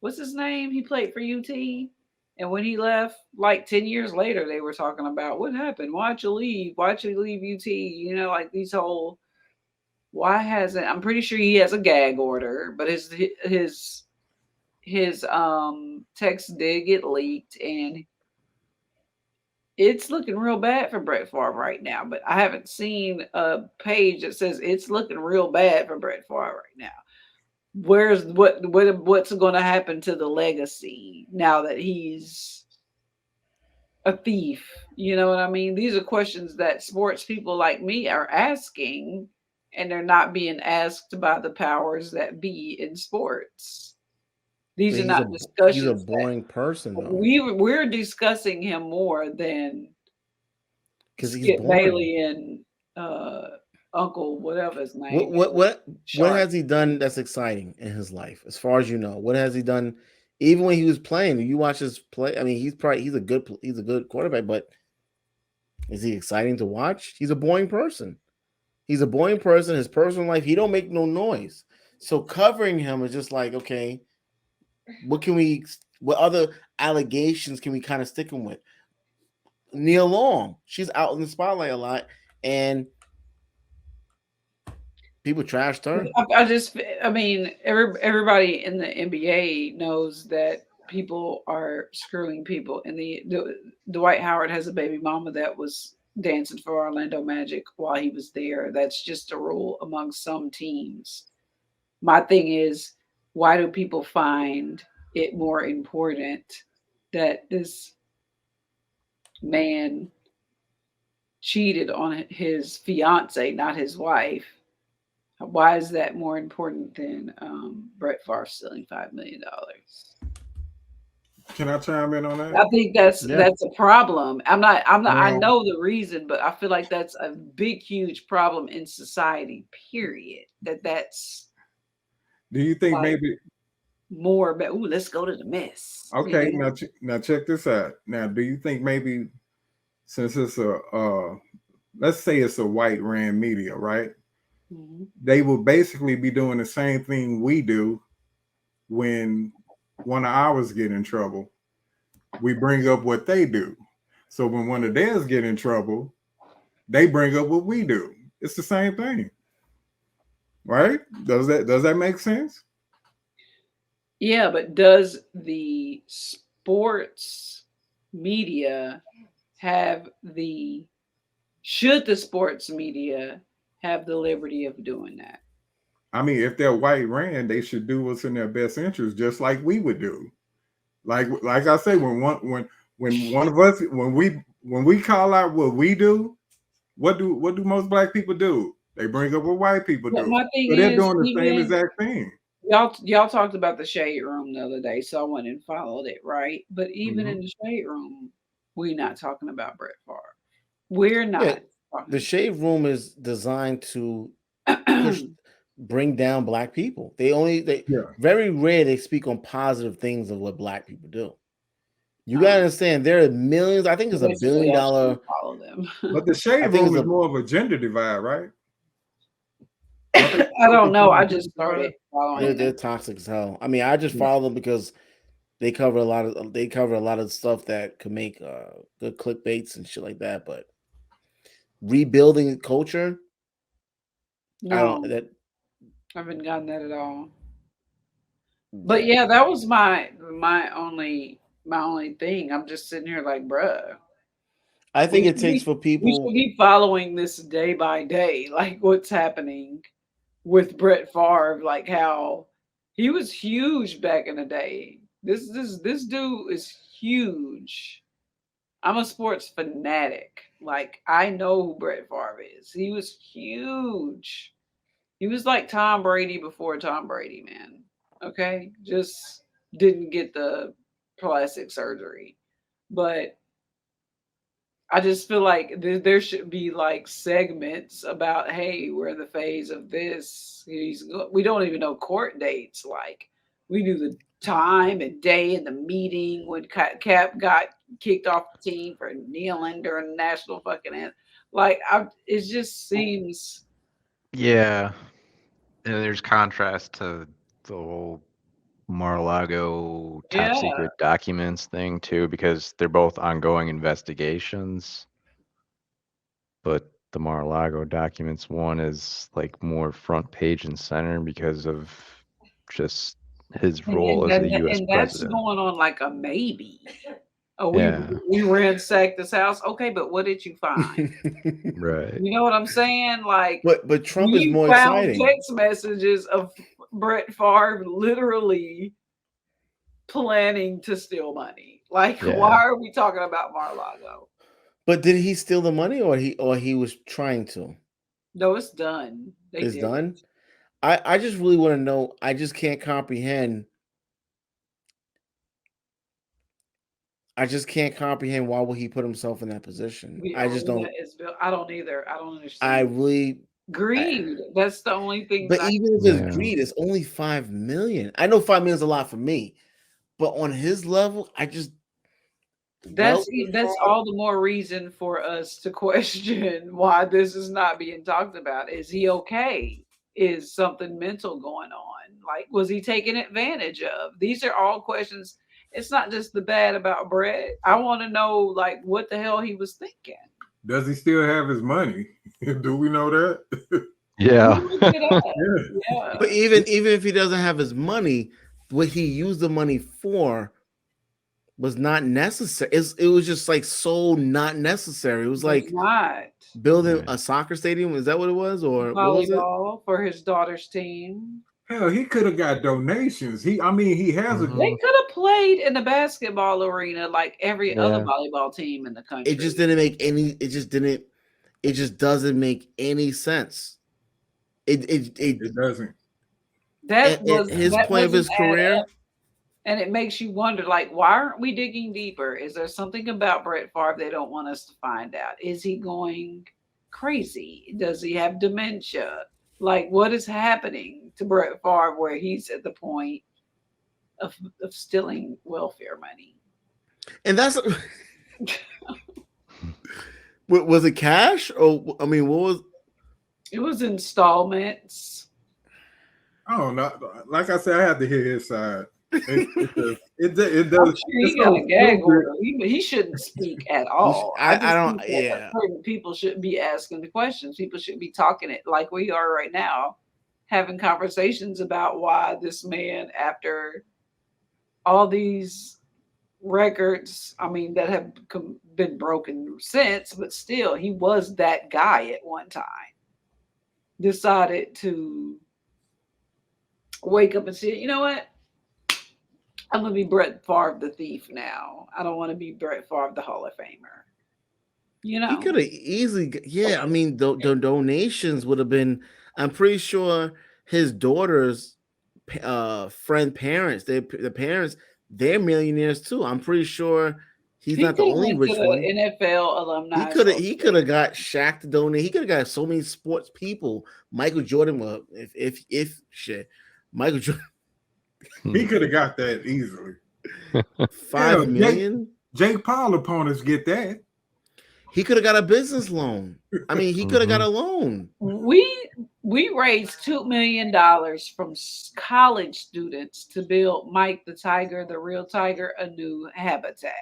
What's his name? He played for UT, and when he left, like 10 years later, they were talking about what happened. Why'd you leave? Why'd you leave UT? You know, like these whole. Why hasn't? I'm pretty sure he has a gag order, but his text did get leaked, and it's looking real bad for Brett Favre right now. But I haven't seen a page that says it's looking real bad for Brett Favre right now. What's going to happen to the legacy now that he's a thief? You know what I mean? These are questions that sports people like me are asking, and they're not being asked by the powers that be in sports. These are not discussions. He's a boring person, though. We're discussing him more than Because he's Skip boring. Bailey and Uncle whatever his name. What has he done that's exciting in his life, as far as you know? What has he done? Even when he was playing, you watch his play. I mean, he's a good quarterback, but is he exciting to watch? He's a boring person. He's a boring person. His personal life, he don't make no noise. So covering him is just like, okay, what other allegations can we kind of stick him with? Nia Long, she's out in the spotlight a lot, and people trashed her. I mean, everybody in the NBA knows that people are screwing people. And the Dwight Howard has a baby mama that was dancing for Orlando Magic while he was there. That's just a rule among some teams. My thing is, why do people find it more important that this man cheated on his fiance, not his wife? Why is that more important than Brett Favre stealing $5 million? Can I chime in on that? I think that's a problem. I'm not I Well, know the reason, but I feel like that's a big, huge problem in society, period. That's do you think like maybe? more about, ooh, let's go to the mess. Okay, You know? now check this out. Now, do you think maybe since it's let's say it's a white ran media, right? Mhm. They will basically be doing the same thing we do when one of ours get in trouble. We bring up what they do. So when one of theirs get in trouble, they bring up what we do. It's the same thing. Right? Does that make sense? Yeah, but does the sports media should the sports media have the liberty of doing that? I mean, if they're white ran, they should do what's in their best interest, just like we would do. Like I say, when one of us when we call out what we do, what do most black people do? They bring up what white people But do. my thing So they're is, doing the same even exact thing. y'all talked about the shade room the other day, so I went and followed it, right? But even Mhm. in the shade room, we're not talking about Brett Favre. We're Yeah, not talking the shade room is designed to push, bring down black people. They Yeah. very rare they speak on positive things of what black people do. You gotta understand there are millions. I think it's $1 basically, billion. I shouldn't follow them. But the I shade think room it's is more of a gender divide, right? I don't know. I just started following They're them. toxic as hell. I mean, I just follow them because they cover a lot of stuff that could make good clickbaits and shit like that. But rebuilding culture, I No, don't. That I haven't gotten that at all. But yeah, that was my only thing. I'm just sitting here like, bruh. I think We it should takes be, for we people. should be following this day by day, like what's happening with Brett Favre, like how he was huge back in the day. This dude is huge. I'm a sports fanatic. Like I know who Brett Favre is. He was huge. He was like Tom Brady before Tom Brady, man. Okay? Just didn't get the plastic surgery. But I just feel like there should be like segments about, hey, we're in the phase of this. We don't even know court dates. Like we knew the time and day and the meeting when Cap got kicked off the team for kneeling during the national fucking anthem. Like it just seems. Yeah. And there's contrast to the whole Mar-a-Lago top Yeah. secret documents thing too, because they're both ongoing investigations. But the Mar-a-Lago documents one is like more front page and center because of just his role as a U.S. And that's president. going on like a maybe. Oh, Yeah. we ransacked this house. Okay, but what did you find? Right. You know what I'm saying? Like, but Trump is we more found exciting. text messages of Brett Favre literally planning to steal money. Like, Yeah. why are we talking about Mar-a-Lago? But did he steal the money, or he was trying to? No, it's done. It's did done. it. I just really want to know. I just can't comprehend. I just can't comprehend why would he put himself in that position. I just don't. I don't either. I don't understand. I really greed. That's the only thing. But that even if it's greed, it's only 5 million. I know 5 million is a lot for me, but on his level, I just that's all the more reason for us to question why this is not being talked about. Is he okay? Is something mental going on? Like, was he taken advantage of? These are all questions. It's not just the bad about Brett. I want to know, like, what the hell he was thinking. Does he still have his money? Do we know that? Yeah. Yeah. But even if he doesn't have his money, what he used the money for was not necessary. It was just like so not necessary. It was like building a soccer stadium. Is that what it was? Or what was it? Volleyball for his daughter's team. Hell, he could have got donations. He has a. They could have played in the basketball arena like every other volleyball team in the country. It just didn't make any. It just doesn't make any sense. It doesn't. That was his that point of his doesn't add career. up. And it makes you wonder, like, why aren't we digging deeper? Is there something about Brett Favre they don't want us to find out? Is he going crazy? Does he have dementia? Like, what is happening to Brett Favre where he's at the point of stealing welfare money? And that's was it cash or I mean, what was It was installments. I don't know. Like I said, I have to hear his side. It I'm does. sure he It's got so a gag stupid. order. He shouldn't speak at all. I just don't- think that yeah. certain people shouldn't be asking the questions. People should be talking it like we are right now, having conversations about why this man, after all these records, I mean, that have been broken since, but still, he was that guy at one time, decided to wake up and say, you know what? I'm going to be Brett Favre the thief now. I don't want to be Brett Favre the Hall of Famer. You know? he could have easily I mean the donations would have been, I'm pretty sure his daughter's friend parents, the parents, they're millionaires too. I'm pretty sure he's He not the could've only went rich to the one. NFL alumni. He could have got Shaq to donate. He could have got so many sports people. Michael Jordan, well, if shit, Michael Jordan, He could have got that easily. 5 Yeah, million. Jake Paul opponents get that. He could have got a business loan. I mean, he could have got a loan. We raised $2 million from college students to build Mike the Tiger, the real tiger, a new habitat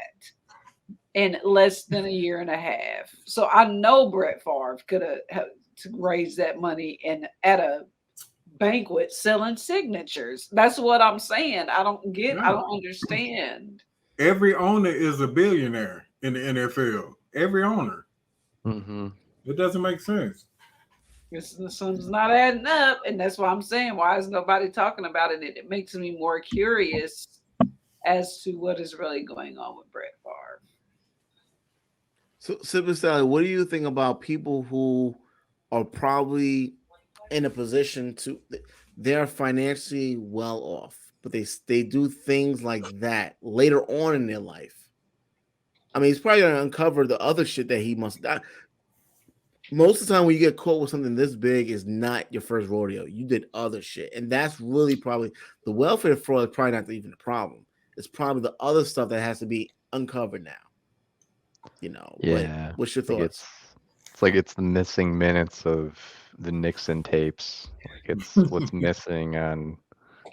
in less than a year and a half. So I know Brett Favre could have raised that money and at a banquet selling signatures. That's what I'm saying. I don't understand. Every owner is a billionaire in the NFL. Every owner. Mm-hmm. It doesn't make sense. The sum's not adding up, and that's why I'm saying, why is nobody talking about it? It makes me more curious as to what is really going on with Brett Favre. So, Silver Sally, what do you think about people who are probably in a position to, they're financially well off, but they do things like that later on in their life? I mean, he's probably gonna uncover the other shit that he must die. Most of the time when you get caught with something this big is not your first rodeo. You did other shit. And that's really probably the welfare fraud is probably not even the problem. It's probably the other stuff that has to be uncovered now. You know, Yeah. what's your thoughts? It's like it's the missing minutes of the Nixon tapes. Like it's what's missing on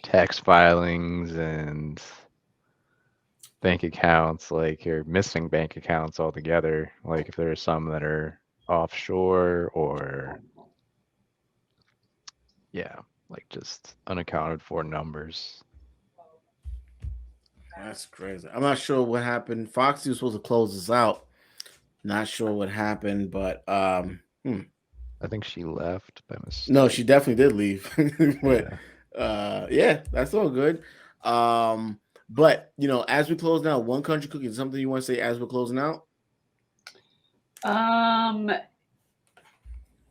tax filings and bank accounts. Like you're missing bank accounts altogether. Like if there are some that are offshore or like just unaccounted for numbers. That's crazy. I'm not sure what happened. Foxy was supposed to close us out. Not sure what happened, but I think she left by mistake. no, she definitely did leave. But that's all good. But you know, as we close now, One Country Cookie, is something you want to say as we're closing out?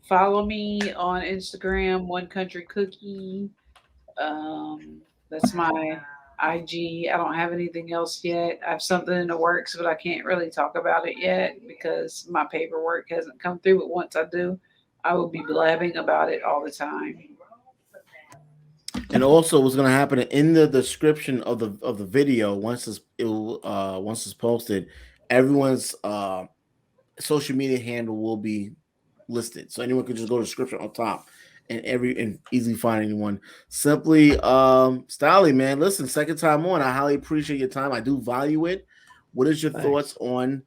Follow me on Instagram, One Country Cookie. That's my IG. I don't have anything else yet. I have something in the works, but I can't really talk about it yet because my paperwork hasn't come through. But once I do, I will be blabbing about it all the time. And also, what's going to happen in the description of the video once it's posted, everyone's social media handle will be listed, so anyone can just go to the description on top and easily find anyone. Simply, Stolly, man, listen, second time on, I highly appreciate your time. I do value it. What is your thoughts on,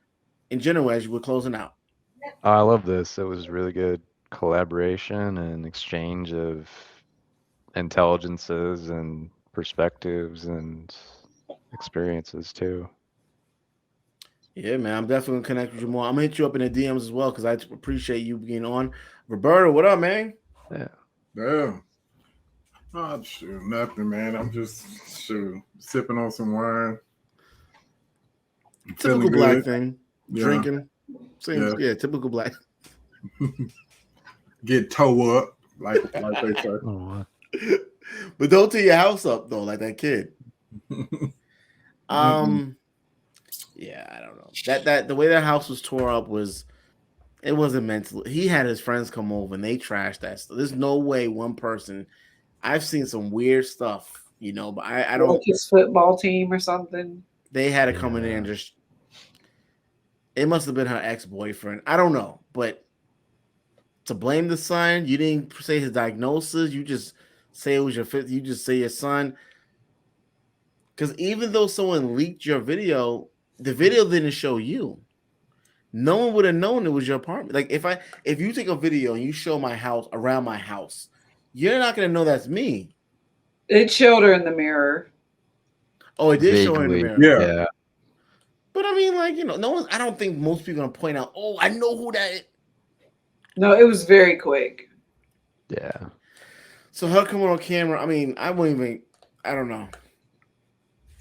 in general, as you were closing out? I love this. It was really good collaboration and exchange of intelligences and perspectives and experiences too. Yeah, man, I'm definitely gonna connect with you more. I'm gonna hit you up in the DMs as well because I appreciate you being on. Roberto, what up, man? Damn. Oh, shoot, nothing, man. I'm just sipping on some wine. Typical black good. thing. Yeah. Drinking. Same, Yeah. Typical black. Get toe up, like they say. Oh, But don't tear your house up though, like that kid. Yeah, I don't know. That the way that house was tore up it wasn't meant to. He had his friends come over and they trashed that stuff. There's no way one person. I've seen some weird stuff, but I don't. Like his football team or something. They had to come in there and just. It must have been her ex-boyfriend. I don't know, but to blame the son, you didn't say his diagnosis. You just say it was your fifth. You just say your son. Because even though someone leaked your video, the video didn't show you. No one would have known it was your apartment. Like if you take a video and you show my house around my house, you're not gonna know that's me. It showed her in the mirror. Oh, it did show her in the mirror. Yeah. But I mean, no one. I don't think most people are gonna point out. Oh, I know who that is. No, it was very quick. Yeah. So her coming on camera. I mean, I wouldn't even. I don't know.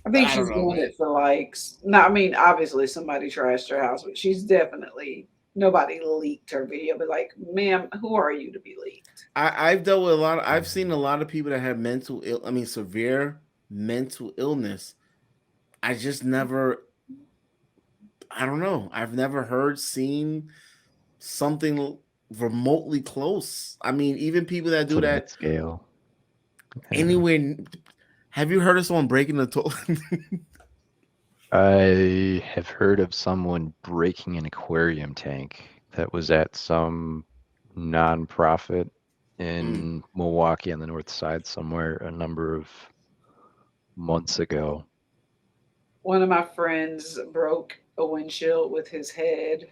I think she's doing it for likes. No, I mean, obviously somebody trashed her house, but she's definitely nobody leaked her video. But like, ma'am, who are you to be leaked? I've dealt with I've seen a lot of people that have severe mental illness. I just never. I don't know. I've never seen something remotely close. I mean, even people that do that scale. Anywhere. Have you heard of someone breaking the toilet? I have heard of someone breaking an aquarium tank that was at some nonprofit in Milwaukee on the north side somewhere a number of months ago. One of my friends broke a windshield with his head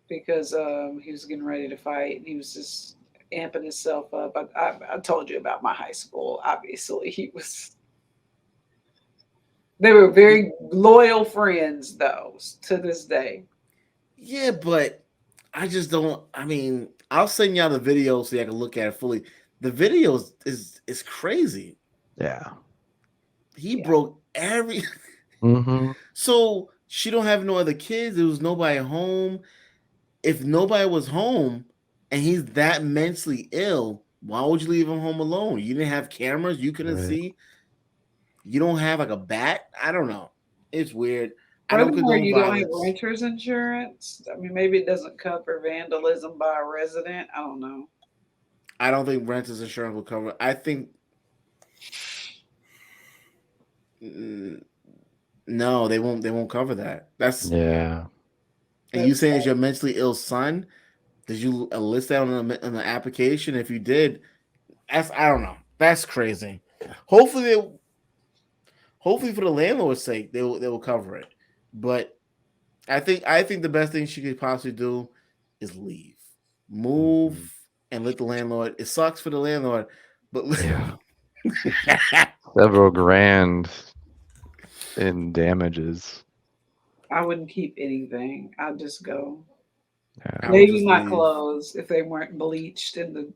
because he was getting ready to fight and he was just amping himself up. I told you about my high school. Obviously, they were very loyal friends, though, to this day. Yeah, but I just don't. I mean, I'll send y'all the video so you can look at it fully. The video is crazy. Yeah, he broke every. So she don't have no other kids. There was nobody home. If nobody was home and he's that mentally ill, why would you leave him home alone? You didn't have cameras. You couldn't see. You don't have like a bat. I don't know. It's weird. I don't condone you violence. Don't have renter's insurance. I mean, maybe it doesn't cover vandalism by a resident. I don't know. I don't think renter's insurance will cover. I think no, they won't. They won't cover that. That's And you saying it's your mentally ill son? Did you list that on the application? If you did, I don't know. That's crazy. Hopefully for the landlord's sake, they will cover it. But I think the best thing she could possibly do is move, and let the landlord. It sucks for the landlord, but several grand in damages. I wouldn't keep anything. I'd just go. Yeah. Maybe my clothes if they weren't bleached in the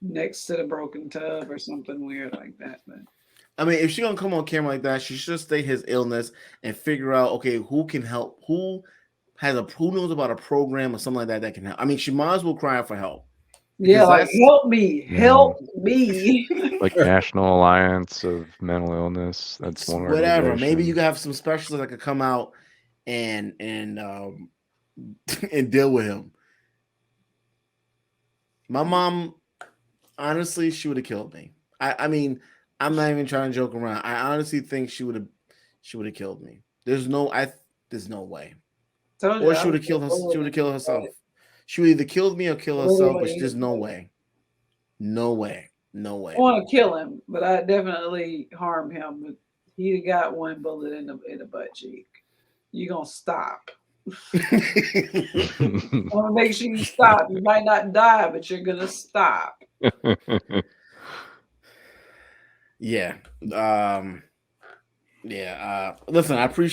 next to the broken tub or something weird like that. But I mean, if she's gonna come on camera like that, she should state his illness and figure out who can help, who knows about a program or something like that can help. I mean, she might as well cry out for help. Yeah, like help me. Like National Alliance of Mental Illness. That's one. Whatever. Maybe you can have some specialists that could come out and and deal with him. My mom, honestly, she would have killed me. I mean, I'm not even trying to joke around. I honestly think she would have killed me. There's no way. Or she would have killed herself. She would have killed herself. She would either kill me or kill herself, but there's no way. No way. No way. I want to kill him, but I definitely harm him. But he got one bullet in the butt cheek. You gonna stop? I want to make sure you stop. You might not die, but you're gonna stop. Yeah. Listen, I appreciate.